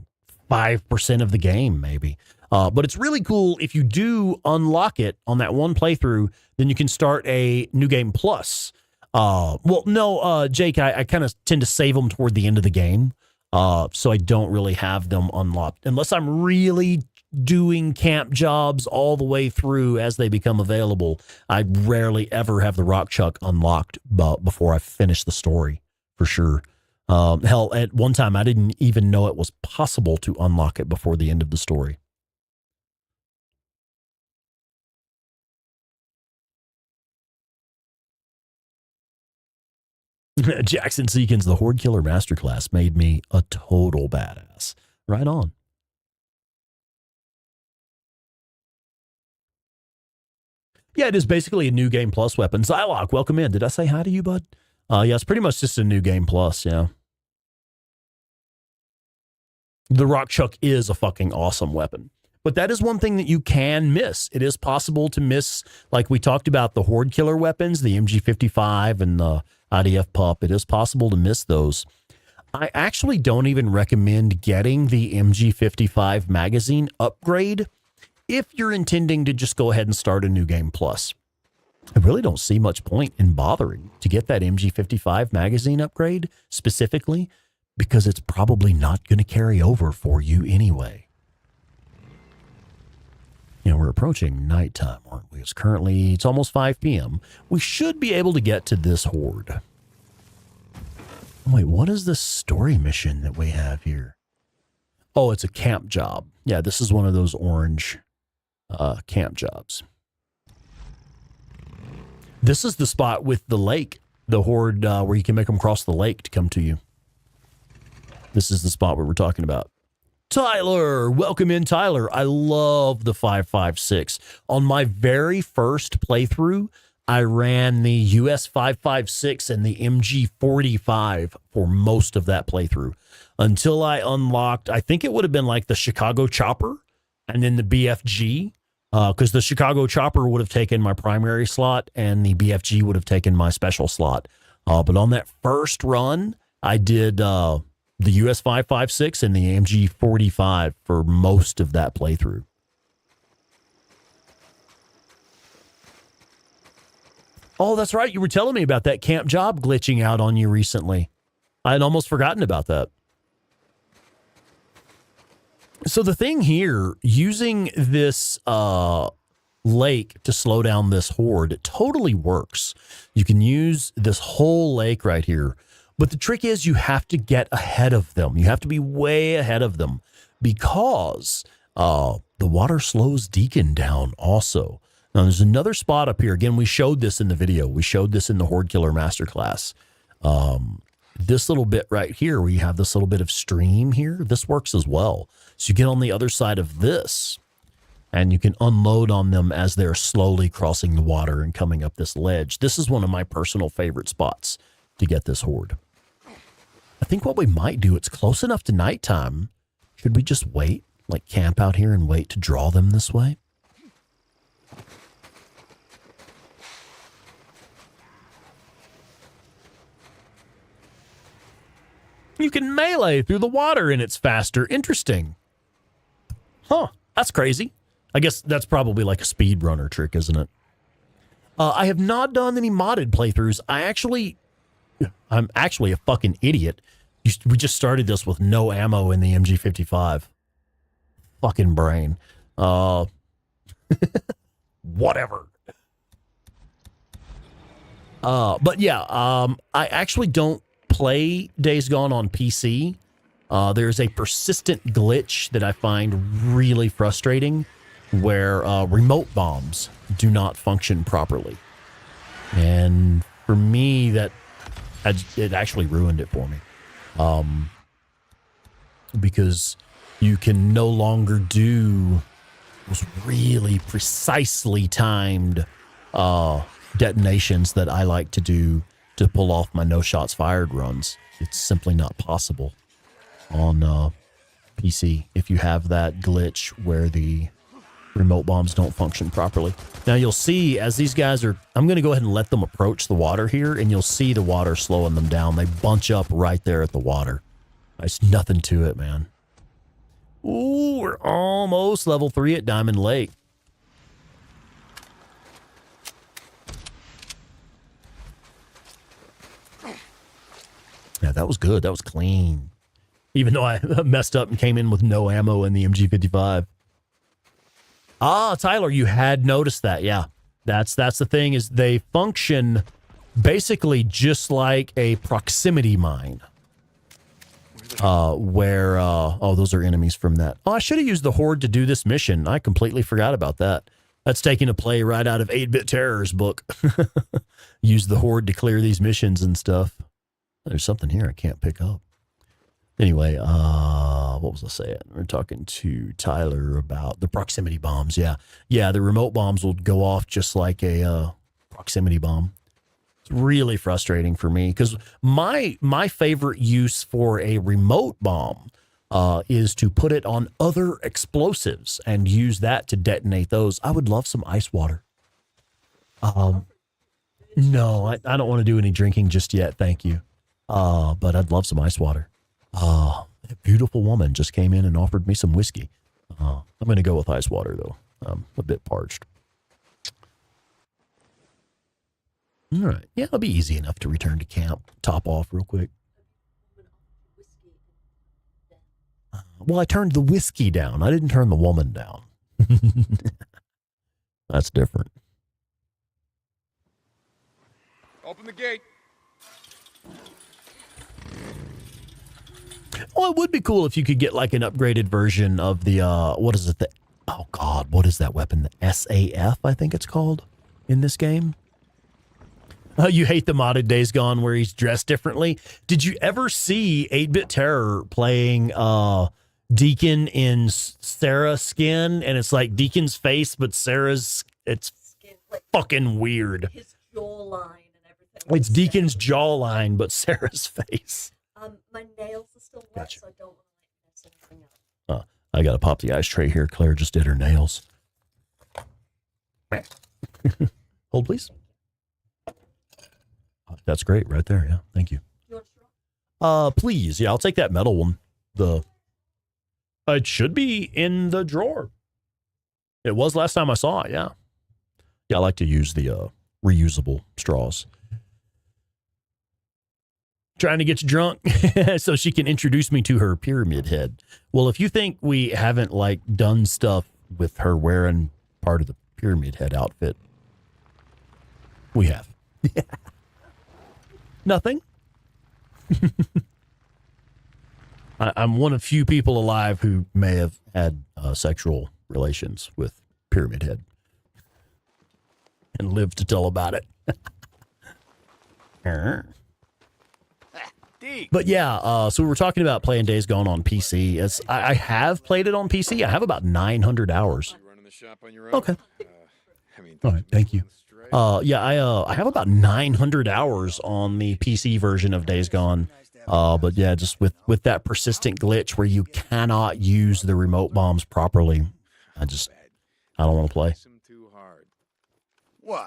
5% of the game, maybe. But it's really cool if you do unlock it on that one playthrough, then you can start a New Game Plus. Jake, I kind of tend to save them toward the end of the game. So I don't really have them unlocked unless I'm really doing camp jobs all the way through as they become available. I rarely ever have the Rock Chuck unlocked before I finish the story, for sure. Hell, at one time, I didn't even know it was possible to unlock it before the end of the story. Jackson Seekins, the Horde Killer Masterclass made me a total badass. Right on. Yeah, it is basically a New Game Plus weapon. Zylock, welcome in. Did I say hi to you, bud? Yeah, it's pretty much just a New Game Plus, yeah. The Rock Chuck is a fucking awesome weapon. But that is one thing that you can miss. It is possible to miss, like we talked about, the Horde Killer weapons, the MG55 and the IDF Pup. It is possible to miss those. I actually don't even recommend getting the MG55 magazine upgrade if you're intending to just go ahead and start a New Game Plus. I really don't see much point in bothering to get that MG55 magazine upgrade specifically because it's probably not going to carry over for you anyway. You know, we're approaching nighttime, aren't we? It's almost 5 p.m. We should be able to get to this horde. Wait, what is this story mission that we have here? Oh, it's a camp job. Yeah, this is one of those orange camp jobs. This is the spot with the lake, the horde where you can make them cross the lake to come to you. This is the spot where we're talking about. Tyler, welcome in, Tyler. I love the 5.56. On my very first playthrough, I ran the US 5.56 and the MG45 for most of that playthrough until I unlocked, I think it would have been like the Chicago Chopper and then the BFG, because the Chicago Chopper would have taken my primary slot and the BFG would have taken my special slot. But on that first run, I did the US 5.56 and the MG45 for most of that playthrough. Oh, that's right. You were telling me about that camp job glitching out on you recently. I had almost forgotten about that. So the thing here, using this lake to slow down this horde, it totally works. You can use this whole lake right here. But the trick is you have to get ahead of them. You have to be way ahead of them because the water slows Deacon down also. Now, there's another spot up here. Again, we showed this in the video. We showed this in the Horde Killer Masterclass. This little bit right here where you have this little bit of stream here, this works as well. So you get on the other side of this and you can unload on them as they're slowly crossing the water and coming up this ledge. This is one of my personal favorite spots to get this horde. I think what we might do, it's close enough to nighttime. Should we just wait, like camp out here and wait to draw them this way? You can melee through the water and it's faster. Interesting. Huh, that's crazy. I guess that's probably like a speedrunner trick, isn't it? I have not done any modded playthroughs. I'm actually a fucking idiot. We just started this with no ammo in the MG55. Fucking brain. Whatever. But yeah, I actually don't play Days Gone on PC. There's a persistent glitch that I find really frustrating where remote bombs do not function properly. And for me, it actually ruined it for me. Because you can no longer do those really precisely timed detonations that I like to do to pull off my no shots fired runs. It's simply not possible on PC if you have that glitch where the remote bombs don't function properly. Now you'll see as these guys are, I'm going to go ahead and let them approach the water here, and you'll see the water slowing them down. They bunch up right there at the water. There's nothing to it, man. Ooh, we're almost level 3 at Diamond Lake. Yeah, that was good. That was clean. Even though I messed up and came in with no ammo in the MG55. Ah, Tyler, you had noticed that. Yeah, that's the thing is they function basically just like a proximity mine. Oh, those are enemies from that. Oh, I should have used the Horde to do this mission. I completely forgot about that. That's taking a play right out of 8-Bit Terror's book. Use the Horde to clear these missions and stuff. There's something here I can't pick up. Anyway, what was I saying? We're talking to Tyler about the proximity bombs. Yeah, the remote bombs will go off just like a proximity bomb. It's really frustrating for me because my favorite use for a remote bomb is to put it on other explosives and use that to detonate those. I would love some ice water. No, I don't want to do any drinking just yet. Thank you. But I'd love some ice water. A beautiful woman just came in and offered me some whiskey. I'm going to go with ice water, though. I'm a bit parched. All right. Yeah, it'll be easy enough to return to camp. Top off real quick. Well, I turned the whiskey down. I didn't turn the woman down. That's different. Open the gate. Well, it would be cool if you could get like an upgraded version of the, what is it? Oh God, what is that weapon? The SAF, I think it's called in this game. You hate the modded Days Gone where he's dressed differently. Did you ever see 8-Bit Terror playing Deacon in Sarah's skin? And it's like Deacon's face, but Sarah's, it's Skin, like, fucking weird. his jawline and everything. It's Deacon's jawline, but Sarah's face. My nails are still wet, Gotcha. so I don't want to mess anything up. I got to pop the ice tray here. Claire just did her nails. Hold, please. That's great right there. Yeah. Thank you. You want a straw? Please. Yeah, I'll take that metal one. It should be in the drawer. It was last time I saw it. Yeah. Yeah. I like to use the reusable straws. Trying to get you drunk so she can introduce me to her pyramid head. Well, if you think we haven't like done stuff with her wearing part of the pyramid head outfit, we have. Nothing. I'm one of few people alive who may have had sexual relations with Pyramid Head and lived to tell about it. But yeah, so we were talking about playing Days Gone on PC. I have played it on PC. I have about 900 hours. Okay. All right, thank you. Yeah, I have about 900 hours on the PC version of Days Gone. But yeah, just with that persistent glitch where you cannot use the remote bombs properly, I don't want to play.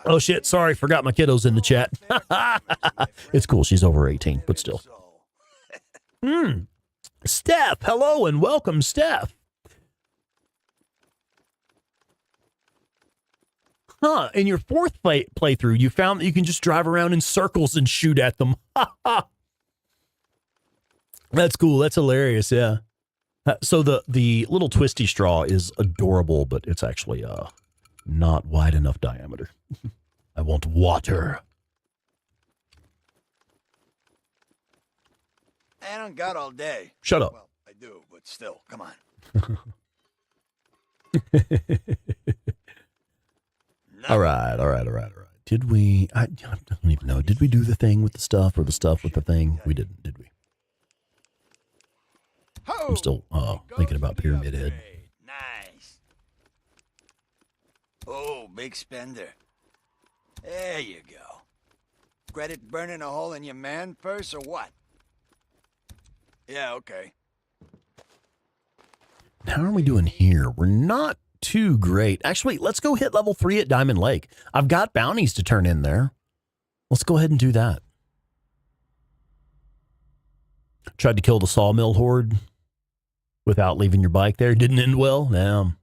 Oh shit, sorry, forgot my kiddos in the chat. It's cool, she's over 18, but still. Steph, hello and welcome, Steph. In your fourth playthrough, you found that you can just drive around in circles and shoot at them. That's cool. That's hilarious. Yeah. So the little twisty straw is adorable, but it's actually not wide enough diameter. I want water. I don't got all day. Shut up. Well, I do, but still, come on. All right. Did we? I don't even know. Did we do the thing with the stuff or the stuff with the thing? We didn't, did we? I'm still thinking about Pyramid Head. Nice. Oh, big spender. There you go. Credit burning a hole in your man purse or what? Yeah, okay. How are we doing here? We're not too great. Actually, let's go hit level 3 at Diamond Lake. I've got bounties to turn in there. Let's go ahead and do that. Tried to kill the sawmill horde without leaving your bike there. Didn't end well. Damn.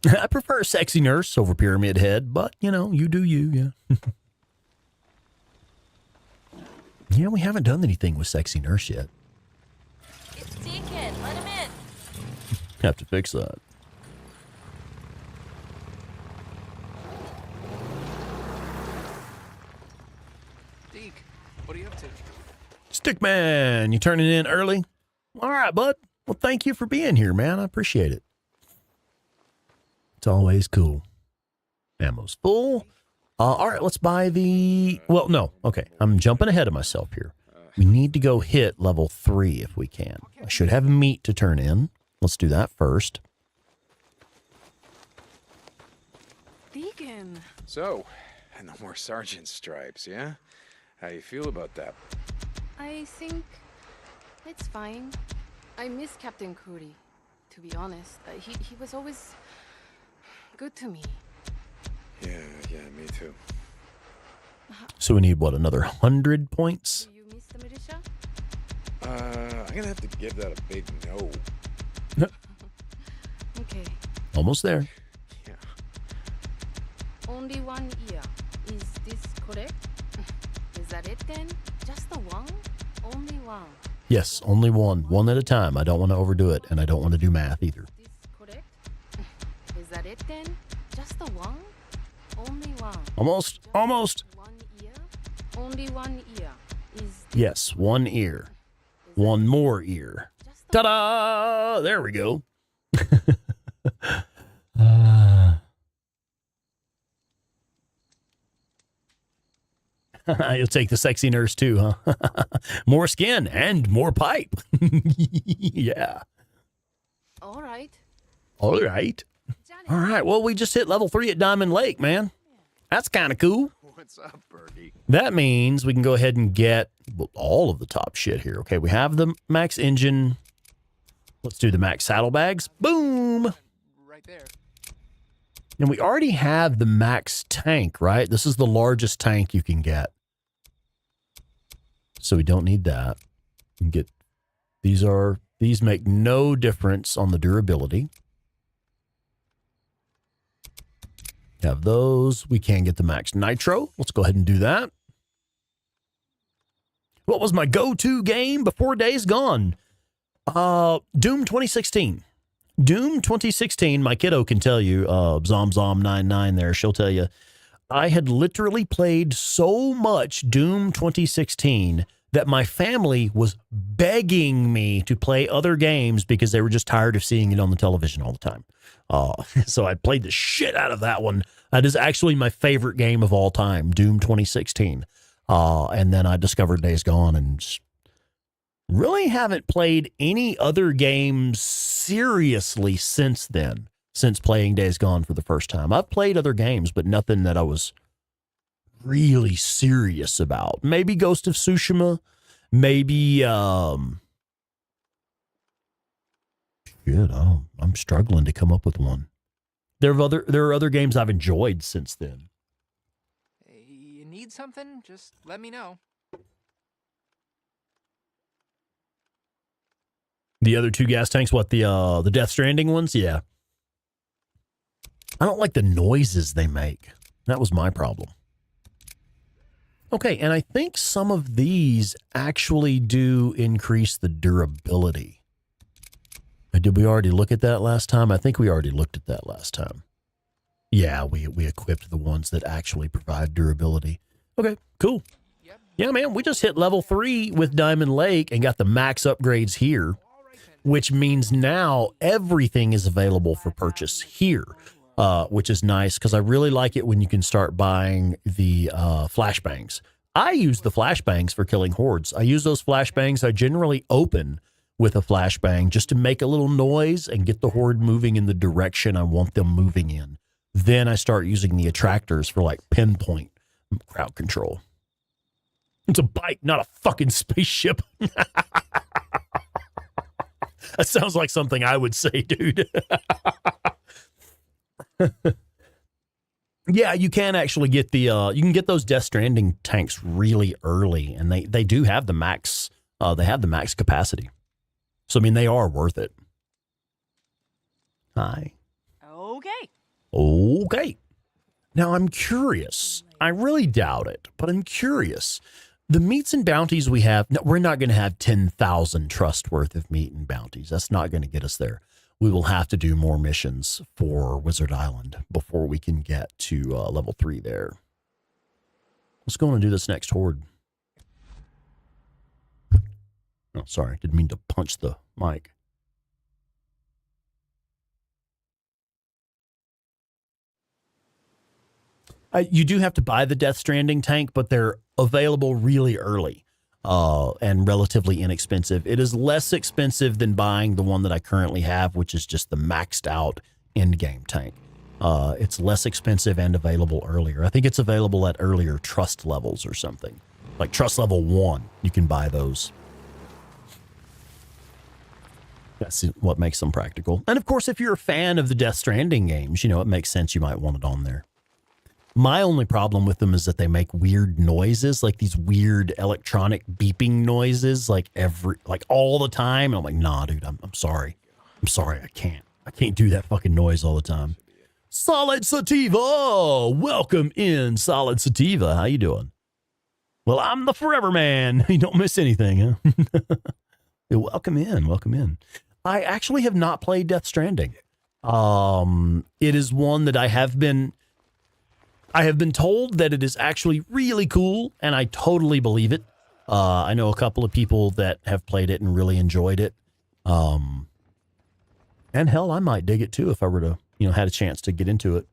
I prefer Sexy Nurse over Pyramid Head, but, you know, you do you, yeah. Yeah, we haven't done anything with Sexy Nurse yet. It's Deacon. Let him in. Have to fix that. Deke, what are you up to? Stickman, you turning in early? All right, bud. Well, thank you for being here, man. I appreciate it. It's always cool. Ammo's full. All right, let's buy the... Well, no. Okay, I'm jumping ahead of myself here. We need to go hit level 3 if we can. I should have meat to turn in. Let's do that first. Deacon. So, no more sergeant stripes, yeah? How you feel about that? I think it's fine. I miss Captain Curry, to be honest. He was always good to me. Yeah, me too. So we need, what, another 100 points? Do you miss the militia? I'm gonna have to give that a big no. Okay. Almost there. Yeah. Only 1 year. Is this correct? Is that it then? Just the one? Only one. Yes, only one. One at a time. I don't want to overdo it, and I don't want to do math either. Is this correct? Is that it then? Just the one? Only one. Almost. 1 year? Only 1 year. Is this Yes, one ear. Is that One more ear. just the Ta-da! There we go. You'll take the Sexy Nurse too, huh? More skin and more pipe. Yeah. All right. All right. Johnny. All right. Well, we just hit level 3 at Diamond Lake, man. That's kind of cool. What's up, Birdie? That means we can go ahead and get all of the top shit here. Okay, we have the max engine. Let's do the max saddlebags. Boom. Right there. And we already have the max tank, right? This is the largest tank you can get. So we don't need that. You can get these make no difference on the durability. Have those. We can get the max nitro. Let's go ahead and do that. What was my go-to game before Days Gone? Doom 2016. Doom 2016, my kiddo can tell you, Zom99 there, she'll tell you, I had literally played so much Doom 2016 that my family was begging me to play other games because they were just tired of seeing it on the television all the time. So I played the shit out of that one. That is actually my favorite game of all time, Doom 2016. And then I discovered Days Gone and really haven't played any other games seriously since then, since playing Days Gone for the first time. I've played other games, but nothing that I was really serious about. Maybe Ghost of Tsushima, maybe, I'm struggling to come up with one. There are other games I've enjoyed since then. Hey, you need something? Just let me know. The other two gas tanks, what, the Death Stranding ones? Yeah. I don't like the noises they make. That was my problem. Okay, and I think some of these actually do increase the durability. Did we already look at that last time? I think we already looked at that last time. Yeah, we equipped the ones that actually provide durability. Okay, cool. Yep, Yeah, man, we just hit level 3 with Diamond Lake and got the max upgrades here, which means now everything is available for purchase here, which is nice because I really like it when you can start buying the flashbangs. I use the flashbangs for killing hordes. I use those flashbangs. I generally open with a flashbang just to make a little noise and get the horde moving in the direction I want them moving in. Then I start using the attractors for like pinpoint crowd control. It's a bike, not a fucking spaceship. That sounds like something I would say, dude. Yeah, you can actually get the you can get those Death Stranding tanks really early, and they do have the max capacity. So I mean they are worth it. Hi. Okay. Okay. Now I'm curious. I really doubt it, but I'm curious. The meats and bounties we have, no, we're not going to have 10,000 trust worth of meat and bounties. That's not going to get us there. We will have to do more missions for Wizard Island before we can get to level 3 there. Let's go on and do this next horde. Oh, sorry. Didn't mean to punch the mic. You do have to buy the Death Stranding tank, but they're available really early and relatively inexpensive. It is less expensive than buying the one that I currently have, which is just the maxed out endgame tank. It's less expensive and available earlier. I think it's available at earlier trust levels or something. Like trust level 1, you can buy those. That's what makes them practical. And of course, if you're a fan of the Death Stranding games, you know, it makes sense you might want it on there. My only problem with them is that they make weird noises, like these weird electronic beeping noises, like all the time. And I'm like, nah, dude, I'm sorry. I'm sorry. I can't do that fucking noise all the time. Solid Sativa. Welcome in, Solid Sativa. How you doing? Well, I'm the Forever Man. You don't miss anything, huh? Welcome in. Welcome in. I actually have not played Death Stranding. It is one that I have been told that it is actually really cool, and I totally believe it. I know a couple of people that have played it and really enjoyed it. And hell, I might dig it too if I were to, had a chance to get into it.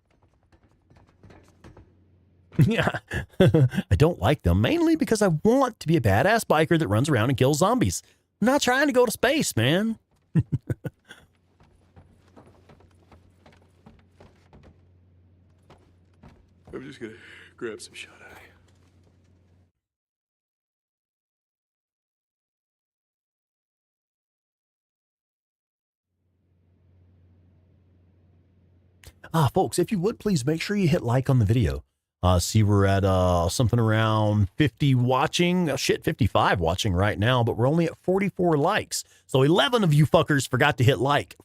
Yeah, I don't like them, mainly because I want to be a badass biker that runs around and kills zombies. I'm not trying to go to space, man. I'm just gonna grab some shut-eye. Folks, if you would please make sure you hit like on the video. See, we're at something around 50 watching. 55 watching right now, but we're only at 44 likes. So 11 of you fuckers forgot to hit like.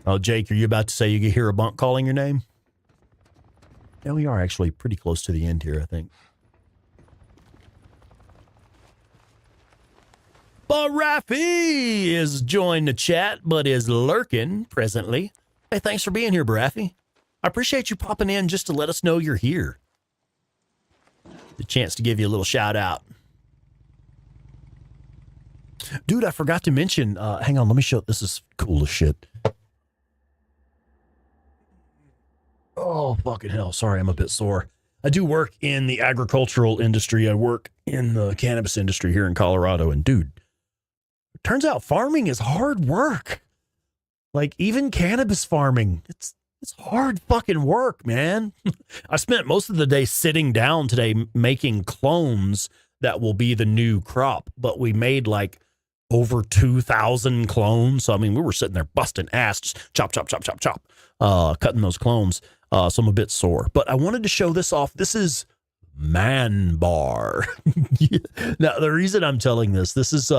Oh, Jake, are you about to say you can hear a bunk calling your name? Yeah, we are actually pretty close to the end here, I think. But Raffy is joined the chat, but is lurking presently. Hey, thanks for being here, Baraffy. I appreciate you popping in just to let us know you're here. The chance to give you a little shout out. Dude, I forgot to mention, hang on, let me show, this is cool as shit. Oh, fucking hell. Sorry, I'm a bit sore. I do work in the agricultural industry. I work in the cannabis industry here in Colorado. And dude, it turns out farming is hard work. Like even cannabis farming, it's hard fucking work, man. I spent most of the day sitting down today making clones that will be the new crop. But we made like over 2,000 clones. So, I mean, we were sitting there busting ass, just chop, chop, chop, chop, chop, cutting those clones. So I'm a bit sore, but I wanted to show this off. This is Man Bar. Now, the reason I'm telling this was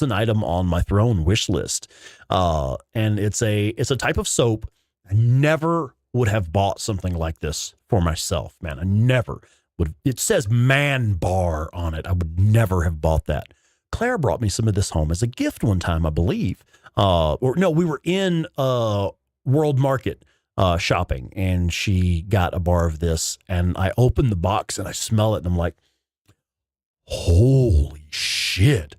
an item on my Throne wish list. And it's a type of soap. I never would have bought something like this for myself, man. I never would. It says Man Bar on it. I would never have bought that. Claire brought me some of this home as a gift one time, I believe. Or no, we were in World Market shopping, and she got a bar of this, and I opened the box and I smell it, and I'm like, holy shit.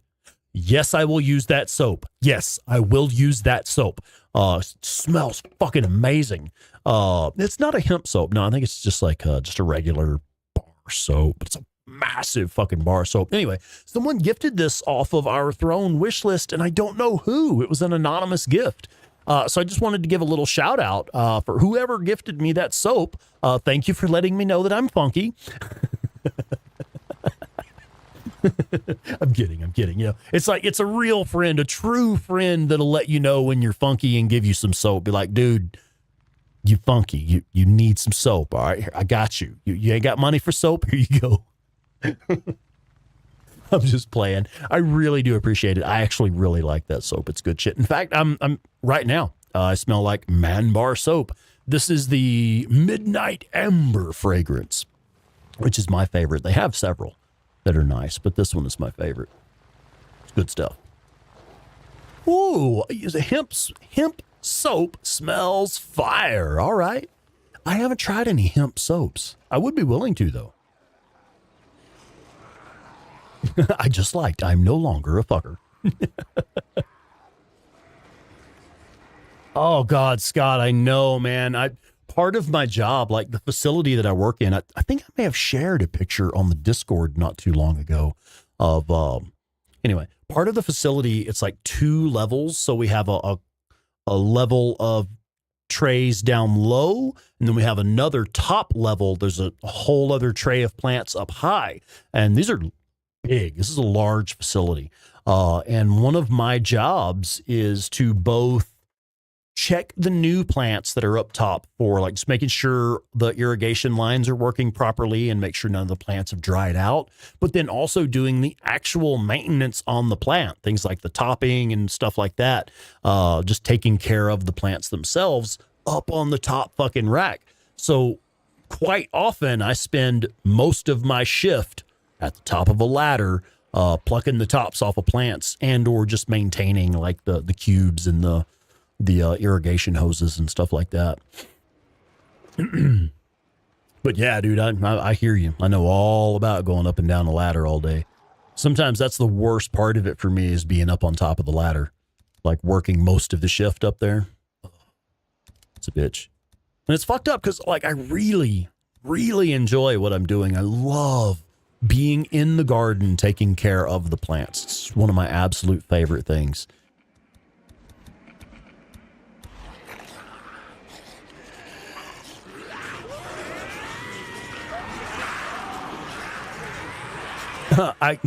Yes, I will use that soap. Yes, I will use that soap. Smells fucking amazing. It's not a hemp soap. No, I think it's just like just a regular bar soap. It's a massive fucking bar soap. Anyway, someone gifted this off of our Throne wish list, and I don't know who. It was an anonymous gift. So I just wanted to give a little shout out for whoever gifted me that soap. Thank you for letting me know that I'm funky. I'm kidding. You know, it's like, it's a real friend, a true friend that'll let you know when you're funky and give you some soap. Be like, dude, you funky. You need some soap. All right, here, I got you. You ain't got money for soap? Here you go. I'm just playing. I really do appreciate it. I actually really like that soap. It's good shit. In fact, I'm right now. I smell like Man Bar soap. This is the Midnight Amber fragrance, which is my favorite. They have several that are nice, but this one is my favorite. It's good stuff. Ooh, hemp soap smells fire. All right. I haven't tried any hemp soaps. I would be willing to, though. I'm no longer a fucker. Oh God, Scott, I know, man. Part of my job, like the facility that I work in, I think I may have shared a picture on the Discord not too long ago of, anyway, part of the facility, it's like 2 levels. So we have a level of trays down low, and then we have another top level. There's a whole other tray of plants up high, and these are big. This is a large facility. And one of my jobs is to both check the new plants that are up top for like just making sure the irrigation lines are working properly and make sure none of the plants have dried out, but then also doing the actual maintenance on the plant, things like the topping and stuff like that. Just taking care of the plants themselves up on the top fucking rack. So quite often I spend most of my shift at the top of a ladder, plucking the tops off of plants and or just maintaining like the cubes and the irrigation hoses and stuff like that. But yeah, dude, I hear you. I know all about going up and down the ladder all day. Sometimes that's the worst part of it for me, is being up on top of the ladder, like working most of the shift up there. It's a bitch. And it's fucked up because like I really, really enjoy what I'm doing. I love being in the garden, taking care of the plants. It's one of my absolute favorite things.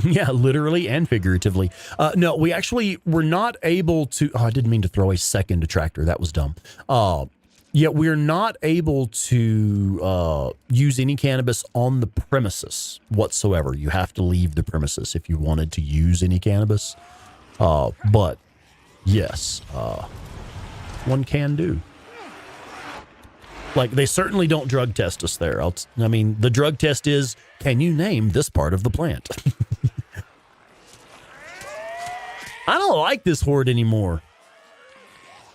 Yeah, literally and figuratively. No, we actually were not able to. Oh, I didn't mean to throw a second attractor. That was dumb. Yeah, we're not able to use any cannabis on the premises whatsoever. You have to leave the premises if you wanted to use any cannabis. But yes, one can do. Like, they certainly don't drug test us there. I mean, the drug test is, can you name this part of the plant? I don't like this horde anymore.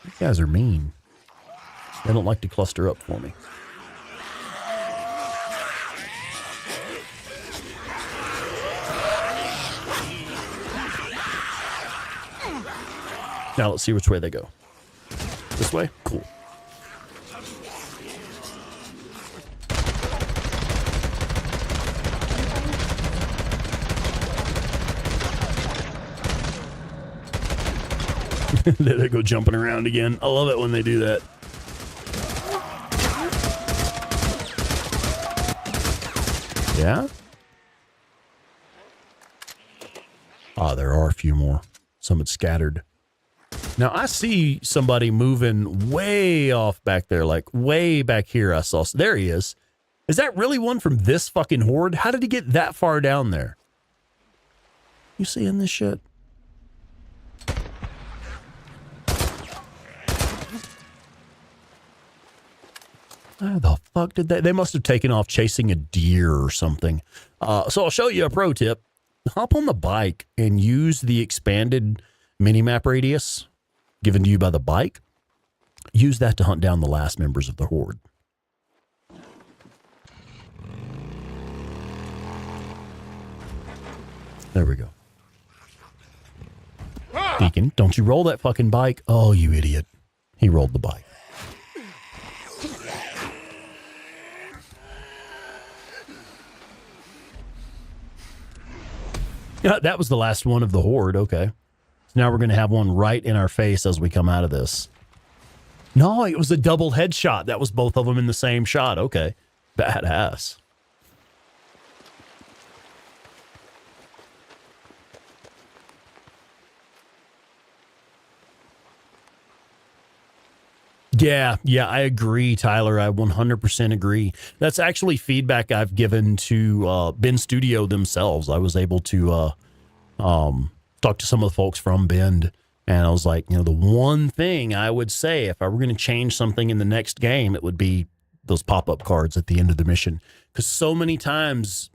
You guys are mean. They don't like to cluster up for me. Now let's see which way they go. This way? Cool. They go jumping around again. I love it when they do that. Yeah? Ah, there are a few more. Some had scattered. Now, I see somebody moving way off back there, like way back here. I saw. There he is. Is that really one from this fucking horde? How did he get that far down there? You seeing this shit? How the fuck did they must have taken off chasing a deer or something. So I'll show you a pro tip. hop on the bike and use the expanded minimap radius given to you by the bike. Use that to hunt down the last members of the horde. There we go. Deacon, don't you roll that fucking bike. Oh, you idiot. He rolled the bike. Yeah, that was the last one of the horde. Okay. So now we're going to have one right in our face as we come out of this. No, it was a double headshot. That was both of them in the same shot. Okay. Badass. Yeah, I agree, Tyler. I 100% agree. That's actually feedback I've given to Bend Studio themselves. I was able to talk to some of the folks from Bend, and I was like, the one thing I would say if I were going to change something in the next game, it would be those pop-up cards at the end of the mission. Because so many times,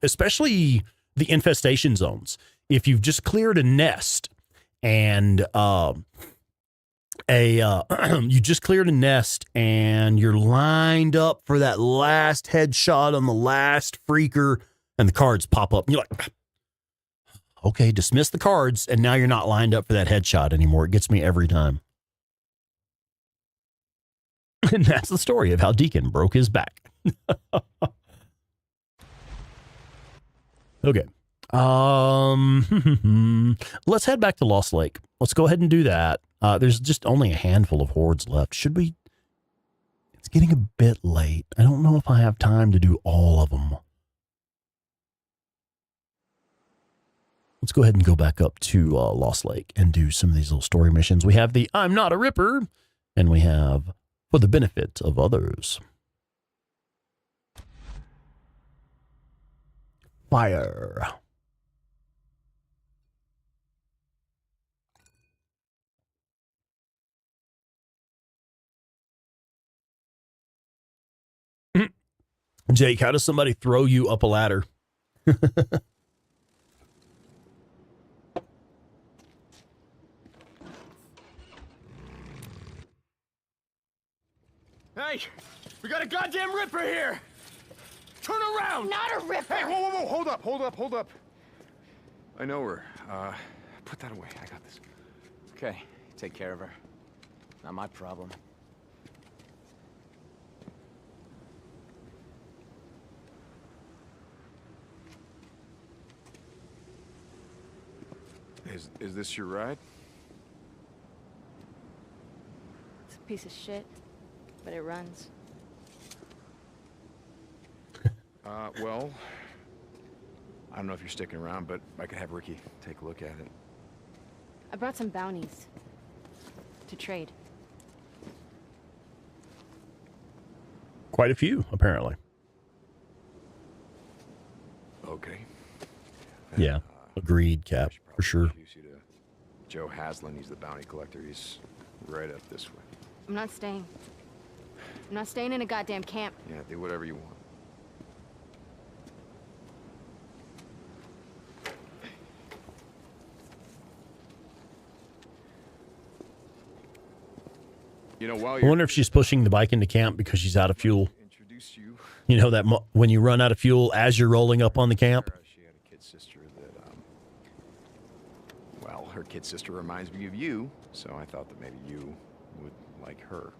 especially the infestation zones, if you've just cleared a nest and you just cleared a nest and you're lined up for that last headshot on the last freaker and the cards pop up and you're like, okay, dismiss the cards. And now you're not lined up for that headshot anymore. It gets me every time. And that's the story of how Deacon broke his back. Okay. Let's head back to Lost Lake. Let's go ahead and do that. There's just only a handful of hordes left. Should we? It's getting a bit late. I don't know if I have time to do all of them. Let's go ahead and go back up to Lost Lake and do some of these little story missions. We have the I'm Not a Ripper, and we have For the Benefit of Others. Fire. Jake, how does somebody throw you up a ladder? Hey, we got a goddamn Ripper here! Turn around! Not a Ripper! Hey, whoa, hold up. I know her. Put that away, I got this. Okay, take care of her. Not my problem. Is this your ride? It's a piece of shit, but it runs. Well, I don't know if you're sticking around, but I could have Ricky take a look at it. I brought some bounties to trade. Quite a few, apparently. Okay. Yeah, agreed, Cap, for sure. Introduce you to Joe Haslin. He's the bounty collector. He's right up this way. I'm not staying. I'm not staying in a goddamn camp. Yeah, do whatever you want. I wonder if she's pushing the bike into camp because she's out of fuel. Introduce you. You know that when you run out of fuel as you're rolling up on the camp? She had a kid sister that, well, her kid sister reminds me of you, so I thought that maybe you would like her.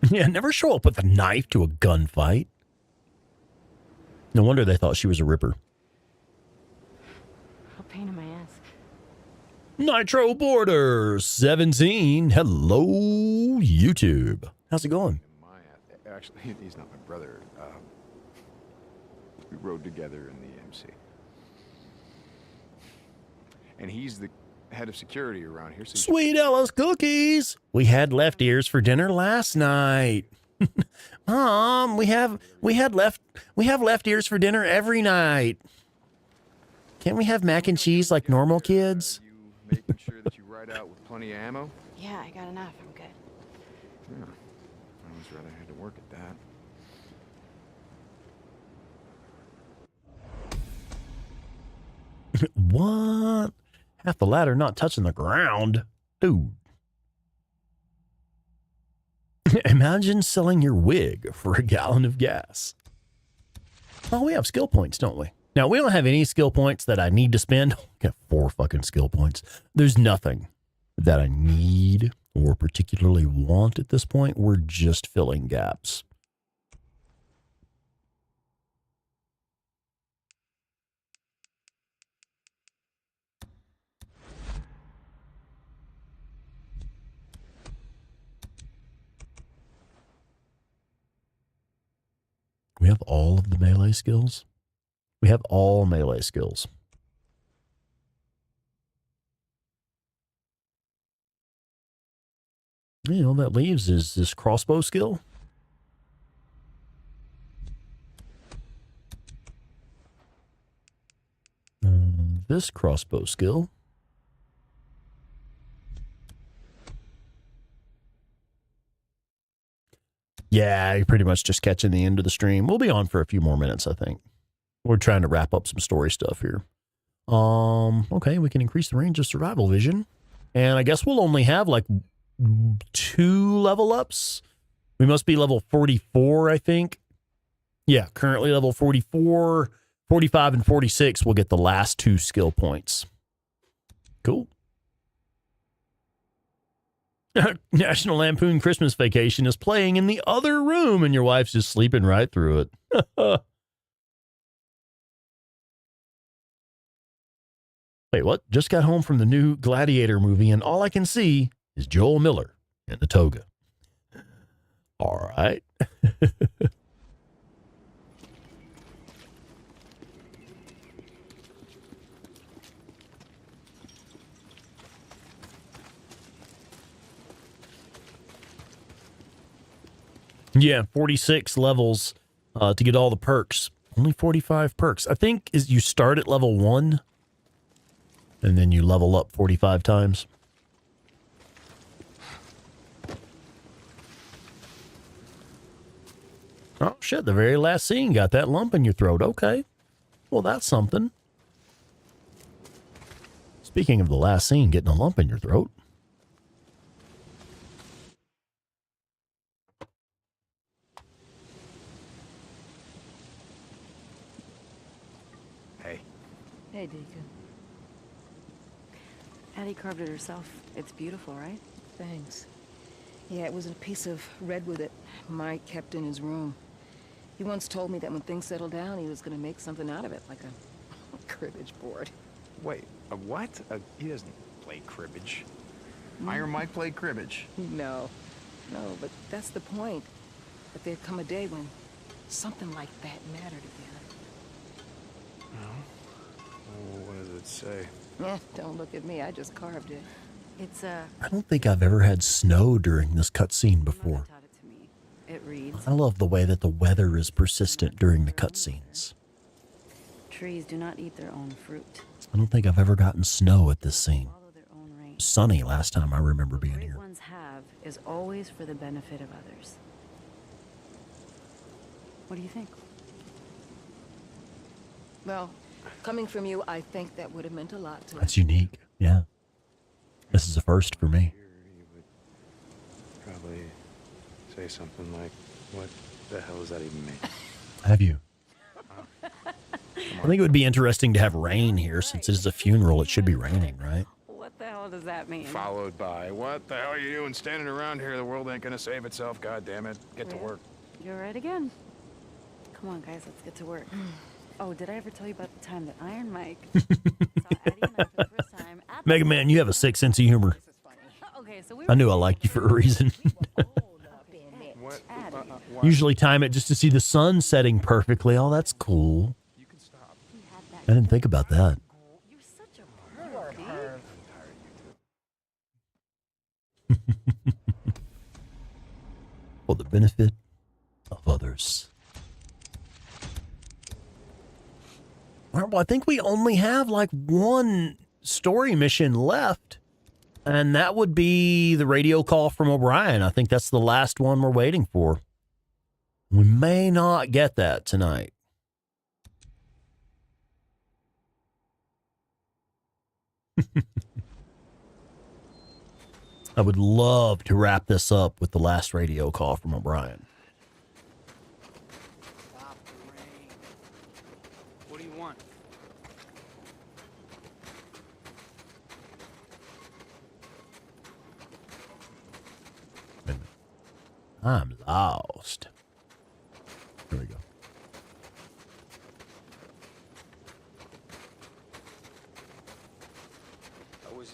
Yeah, never show up with a knife to a gunfight. No wonder they thought she was a Ripper. A pain in my ass. Nitro Border 17. Hello, YouTube. How's it going? Actually, he's not my brother. We rode together in the MC. And he's the head of security around here. So Sweet Ella's cookies. We had left ears for dinner last night. Mom, we have left ears for dinner every night. Can't we have mac and cheese like normal kids? you making sure that you ride out with plenty of ammo? Yeah, I got enough. I'm good. Yeah. I always rather had to work at that. What? Half the ladder not touching the ground? Dude. Imagine selling your wig for a gallon of gas. Oh, we have skill points, don't we? Now, we don't have any skill points that I need to spend. I got 4 fucking skill points. There's nothing that I need or particularly want at this point. We're just filling gaps. We have all of the melee skills. We have all melee skills. You know, that leaves is this crossbow skill. This crossbow skill. Yeah, you're pretty much just catching the end of the stream. We'll be on for a few more minutes, I think. We're trying to wrap up some story stuff here. Okay, we can increase the range of survival vision. And I guess we'll only have like 2 level ups. We must be level 44, I think. Yeah, currently level 44, 45, and 46 will get the last 2 skill points. Cool. National Lampoon Christmas Vacation is playing in the other room and your wife's just sleeping right through it. Wait, what? Just got home from the new Gladiator movie and all I can see is Joel Miller in the toga. All right. Yeah, 46 levels to get all the perks. Only 45 perks. I think is you start at level 1 and then you level up 45 times. Oh, shit. The very last scene got that lump in your throat. Okay. Well, that's something. Speaking of the last scene getting a lump in your throat. Hey. Hey, Deacon. Addie carved it herself. It's beautiful, right? Thanks. Yeah, it was a piece of redwood that Mike kept in his room. He once told me that when things settled down, he was going to make something out of it, like a cribbage board. Wait, a what? He doesn't play cribbage. Iron Mike played cribbage. No, but that's the point. That there'd come a day when something like that mattered again. Oh, what does it say? Don't look at me, I just carved it. It's I don't think I've ever had snow during this cutscene before. taught it to me. It reads, I love the way that the weather is persistent during the cutscenes. trees do not eat their own fruit. I don't think I've ever gotten snow at this scene. Follow their own range. Sunny last time I remember What being great here. ones have is always for the benefit of others. What do you think? Well, coming from you, I think that would have meant a lot to That's unique. Yeah. This is a first for me. You would probably say something like, what the hell does that even mean? Have you? I think it would be interesting to have rain here since it is a funeral. It should be raining, right? What the hell does that mean? Followed by, what the hell are you doing standing around here? The world ain't gonna save itself, god damn it. Get to work. You're right again. Come on, guys, let's get to work. Oh, did I ever tell you about the time that Iron Mike saw Addie and I for the first time at Mega Man, you have a sick sense of humor. Okay, so I knew I liked you for a reason. What? Usually time it just to see the sun setting perfectly. Oh, that's cool. You can stop. I didn't think about that. You're such a perv. For the benefit of others. Well, I think we only have like one story mission left, and that would be the radio call from O'Brien. I think that's the last one we're waiting for. We may not get that tonight. I would love to wrap this up with the last radio call from O'Brien. Stop the rain. What do you want? I'm lost. Here we go.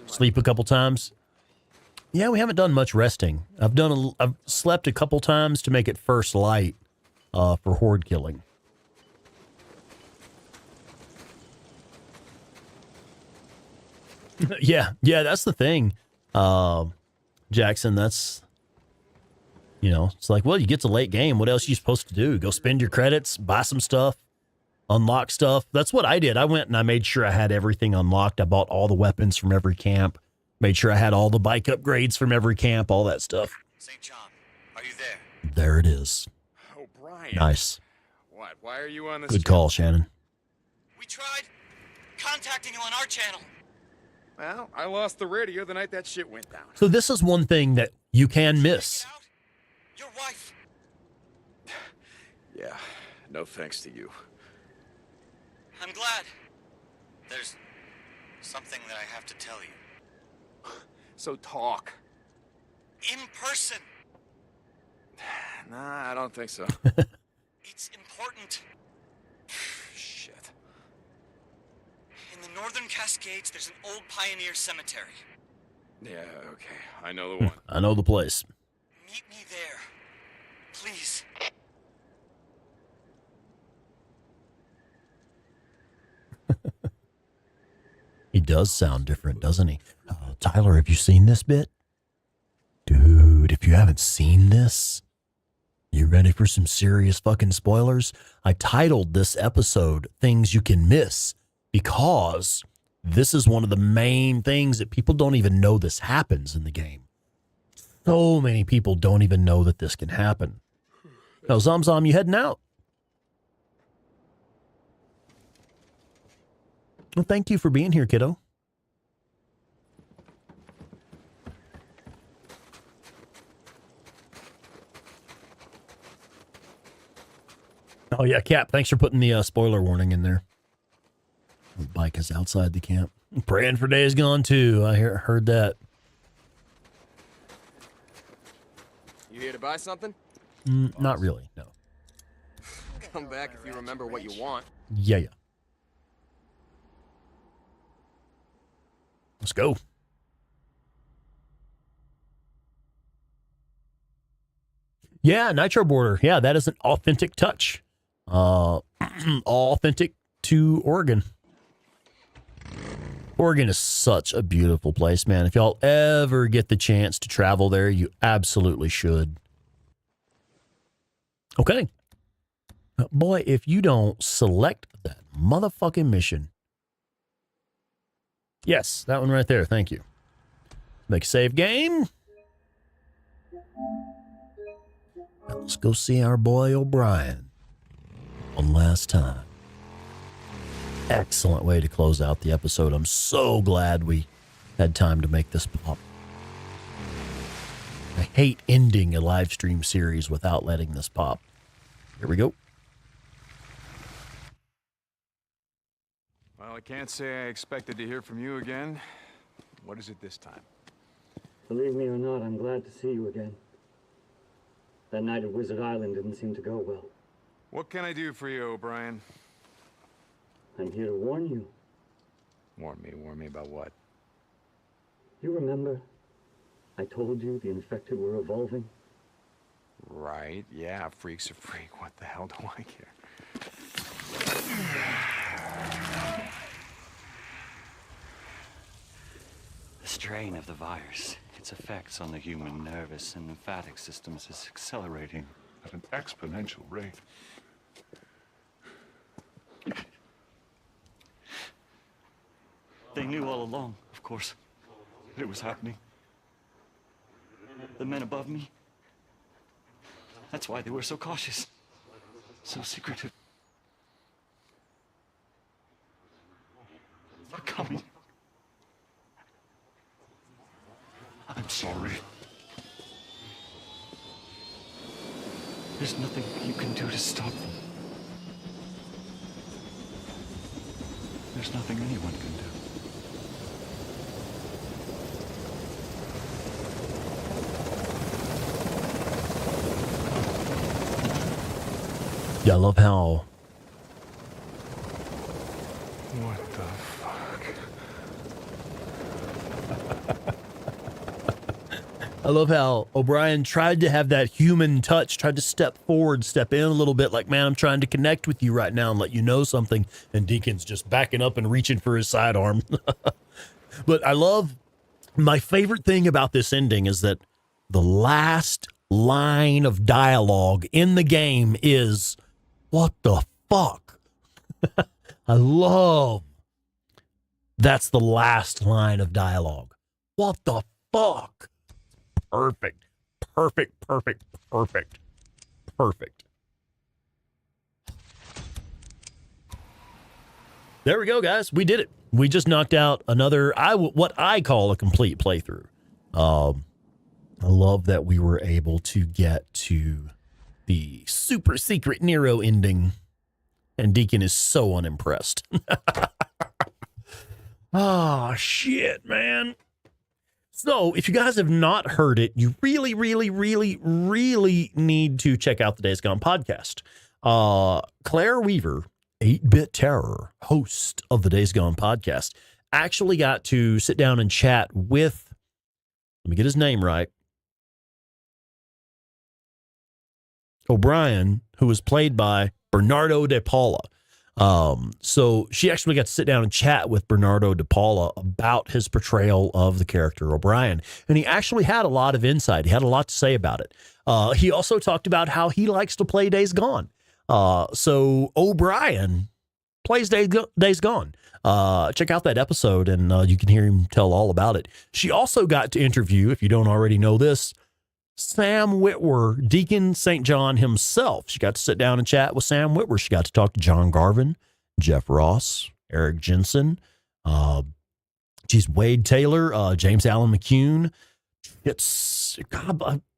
Sleep a couple times. Yeah, we haven't done much resting. I've slept a couple times to make it first light for horde killing. yeah, that's the thing. Jackson, that's, you know, it's like, well, you get to late game. What else are you supposed to do? Go spend your credits, buy some stuff, unlock stuff. That's what I did. I went and I made sure I had everything unlocked. I bought all the weapons from every camp. Made sure I had all the bike upgrades from every camp, all that stuff. St. John, are you there? There it is. Oh, Brian. Nice. What? Why are you on this? Good call, Shannon. We tried contacting you on our channel. Well, I lost the radio the night that shit went down. So this is one thing that you can miss. Your wife. Yeah, no thanks to you. I'm glad. There's something that I have to tell you. So talk. In person. Nah, I don't think so. It's important. Shit. In the Northern Cascades, there's an old pioneer cemetery. Yeah, okay. I know the one. I know the place. Meet me there. Please. He does sound different, doesn't he? Tyler, have you seen this bit? Dude, if you haven't seen this, you ready for some serious fucking spoilers? I titled this episode Things You Can Miss because this is one of the main things that people don't even know this happens in the game. So many people don't even know that this can happen. Now, Zom, you heading out? Well, thank you for being here, kiddo. Oh, yeah, Cap, thanks for putting the spoiler warning in there. The bike is outside the camp. Praying for days gone, too. I heard that. You here to buy something? Not really, no. Come back if you remember what you want. Yeah. Let's go. Yeah, Nitro Border. Yeah, that is an authentic touch. Authentic to Oregon. Oregon is such a beautiful place, man. If y'all ever get the chance to travel there, you absolutely should. Okay. Boy, if you don't select that motherfucking mission. Yes, that one right there. Thank you. Make a save game. Now let's go see our boy O'Brien one last time. Excellent way to close out the episode. I'm so glad we had time to make this pop. I hate ending a live stream series without letting this pop. Here we go. Well, I can't say I expected to hear from you again. What is it this time? Believe me or not, I'm glad to see you again. That night at Wizard Island didn't seem to go well. What can I do for you, O'Brien? I'm here to warn you. Warn me about what? You remember? I told you the infected were evolving. Right, yeah, freak's a freak. What the hell do I care? The strain of the virus, its effects on the human nervous and lymphatic systems is accelerating at an exponential rate. They knew all along, of course, that it was happening. The men above me. That's why they were so cautious, so secretive. They're coming. I'm sorry. There's nothing you can do to stop them. There's nothing anyone can do. Yeah, I love how... What the fuck? I love how O'Brien tried to have that human touch, tried to step forward, step in a little bit, like, man, I'm trying to connect with you right now and let you know something. And Deacon's just backing up and reaching for his sidearm. But I love, my favorite thing about this ending is that the last line of dialogue in the game is, what the fuck? I love that's the last line of dialogue. What the fuck? Perfect. Perfect, perfect, perfect, perfect. There we go, guys. We did it. We just knocked out another, what I call a complete playthrough. I love that we were able to get to the super secret Nero ending, and Deacon is so unimpressed. Oh, shit, man. So if you guys have not heard it, you really, really, really, really need to check out the Days Gone podcast. Claire Weaver, 8-Bit Terror, host of the Days Gone podcast, actually got to sit down and chat with, let me get his name right, O'Brien, who was played by Bernardo de Paula. So she actually got to sit down and chat with Bernardo de Paula about his portrayal of the character O'Brien. And he actually had a lot of insight. He had a lot to say about it. He also talked about how he likes to play Days Gone. So O'Brien plays Days Gone. Check out that episode and you can hear him tell all about it. She also got to interview, if you don't already know this, Sam Witwer, Deacon St. John himself. She got to sit down and chat with Sam Witwer. She got to talk to John Garvin, Jeff Ross, Eric Jensen, Wade Taylor, James Allen McCune. It's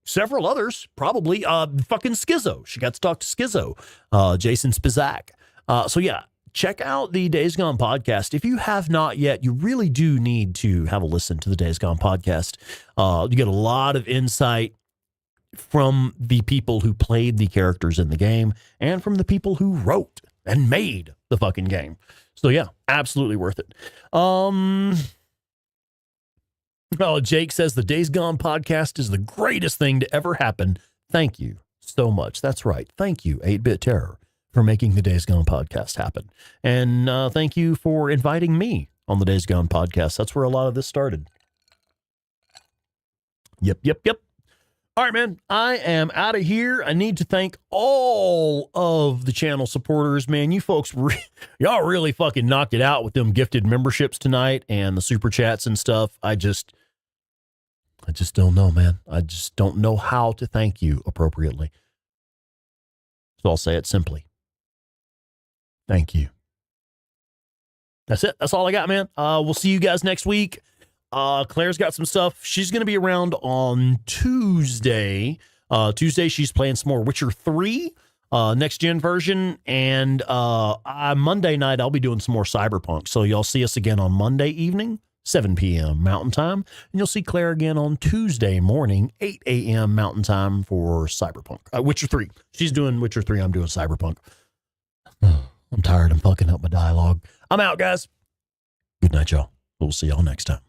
several others, probably. Fucking Schizo. She got to talk to Schizo, Jason Spizak. So yeah, check out the Days Gone podcast. If you have not yet, you really do need to have a listen to the Days Gone podcast. You get a lot of insight from the people who played the characters in the game and from the people who wrote and made the fucking game. So yeah, absolutely worth it. Oh, Jake says the Days Gone podcast is the greatest thing to ever happen. Thank you so much. That's right. Thank you, 8-Bit Terror, for making the Days Gone podcast happen. And thank you for inviting me on the Days Gone podcast. That's where a lot of this started. Yep. All right, man, I am out of here. I need to thank all of the channel supporters, man. You folks, y'all really fucking knocked it out with them gifted memberships tonight and the super chats and stuff. I just don't know, man. I just don't know how to thank you appropriately. So I'll say it simply. Thank you. That's it. That's all I got, man. We'll see you guys next week. Claire's got some stuff. She's going to be around on Tuesday. Tuesday, she's playing some more Witcher 3, next gen version. And Monday night, I'll be doing some more Cyberpunk. So y'all see us again on Monday evening, 7 p.m. Mountain Time. And you'll see Claire again on Tuesday morning, 8 a.m. Mountain Time for Cyberpunk. Witcher 3. She's doing Witcher 3. I'm doing Cyberpunk. I'm tired. I'm fucking up my dialogue. I'm out, guys. Good night, y'all. We'll see y'all next time.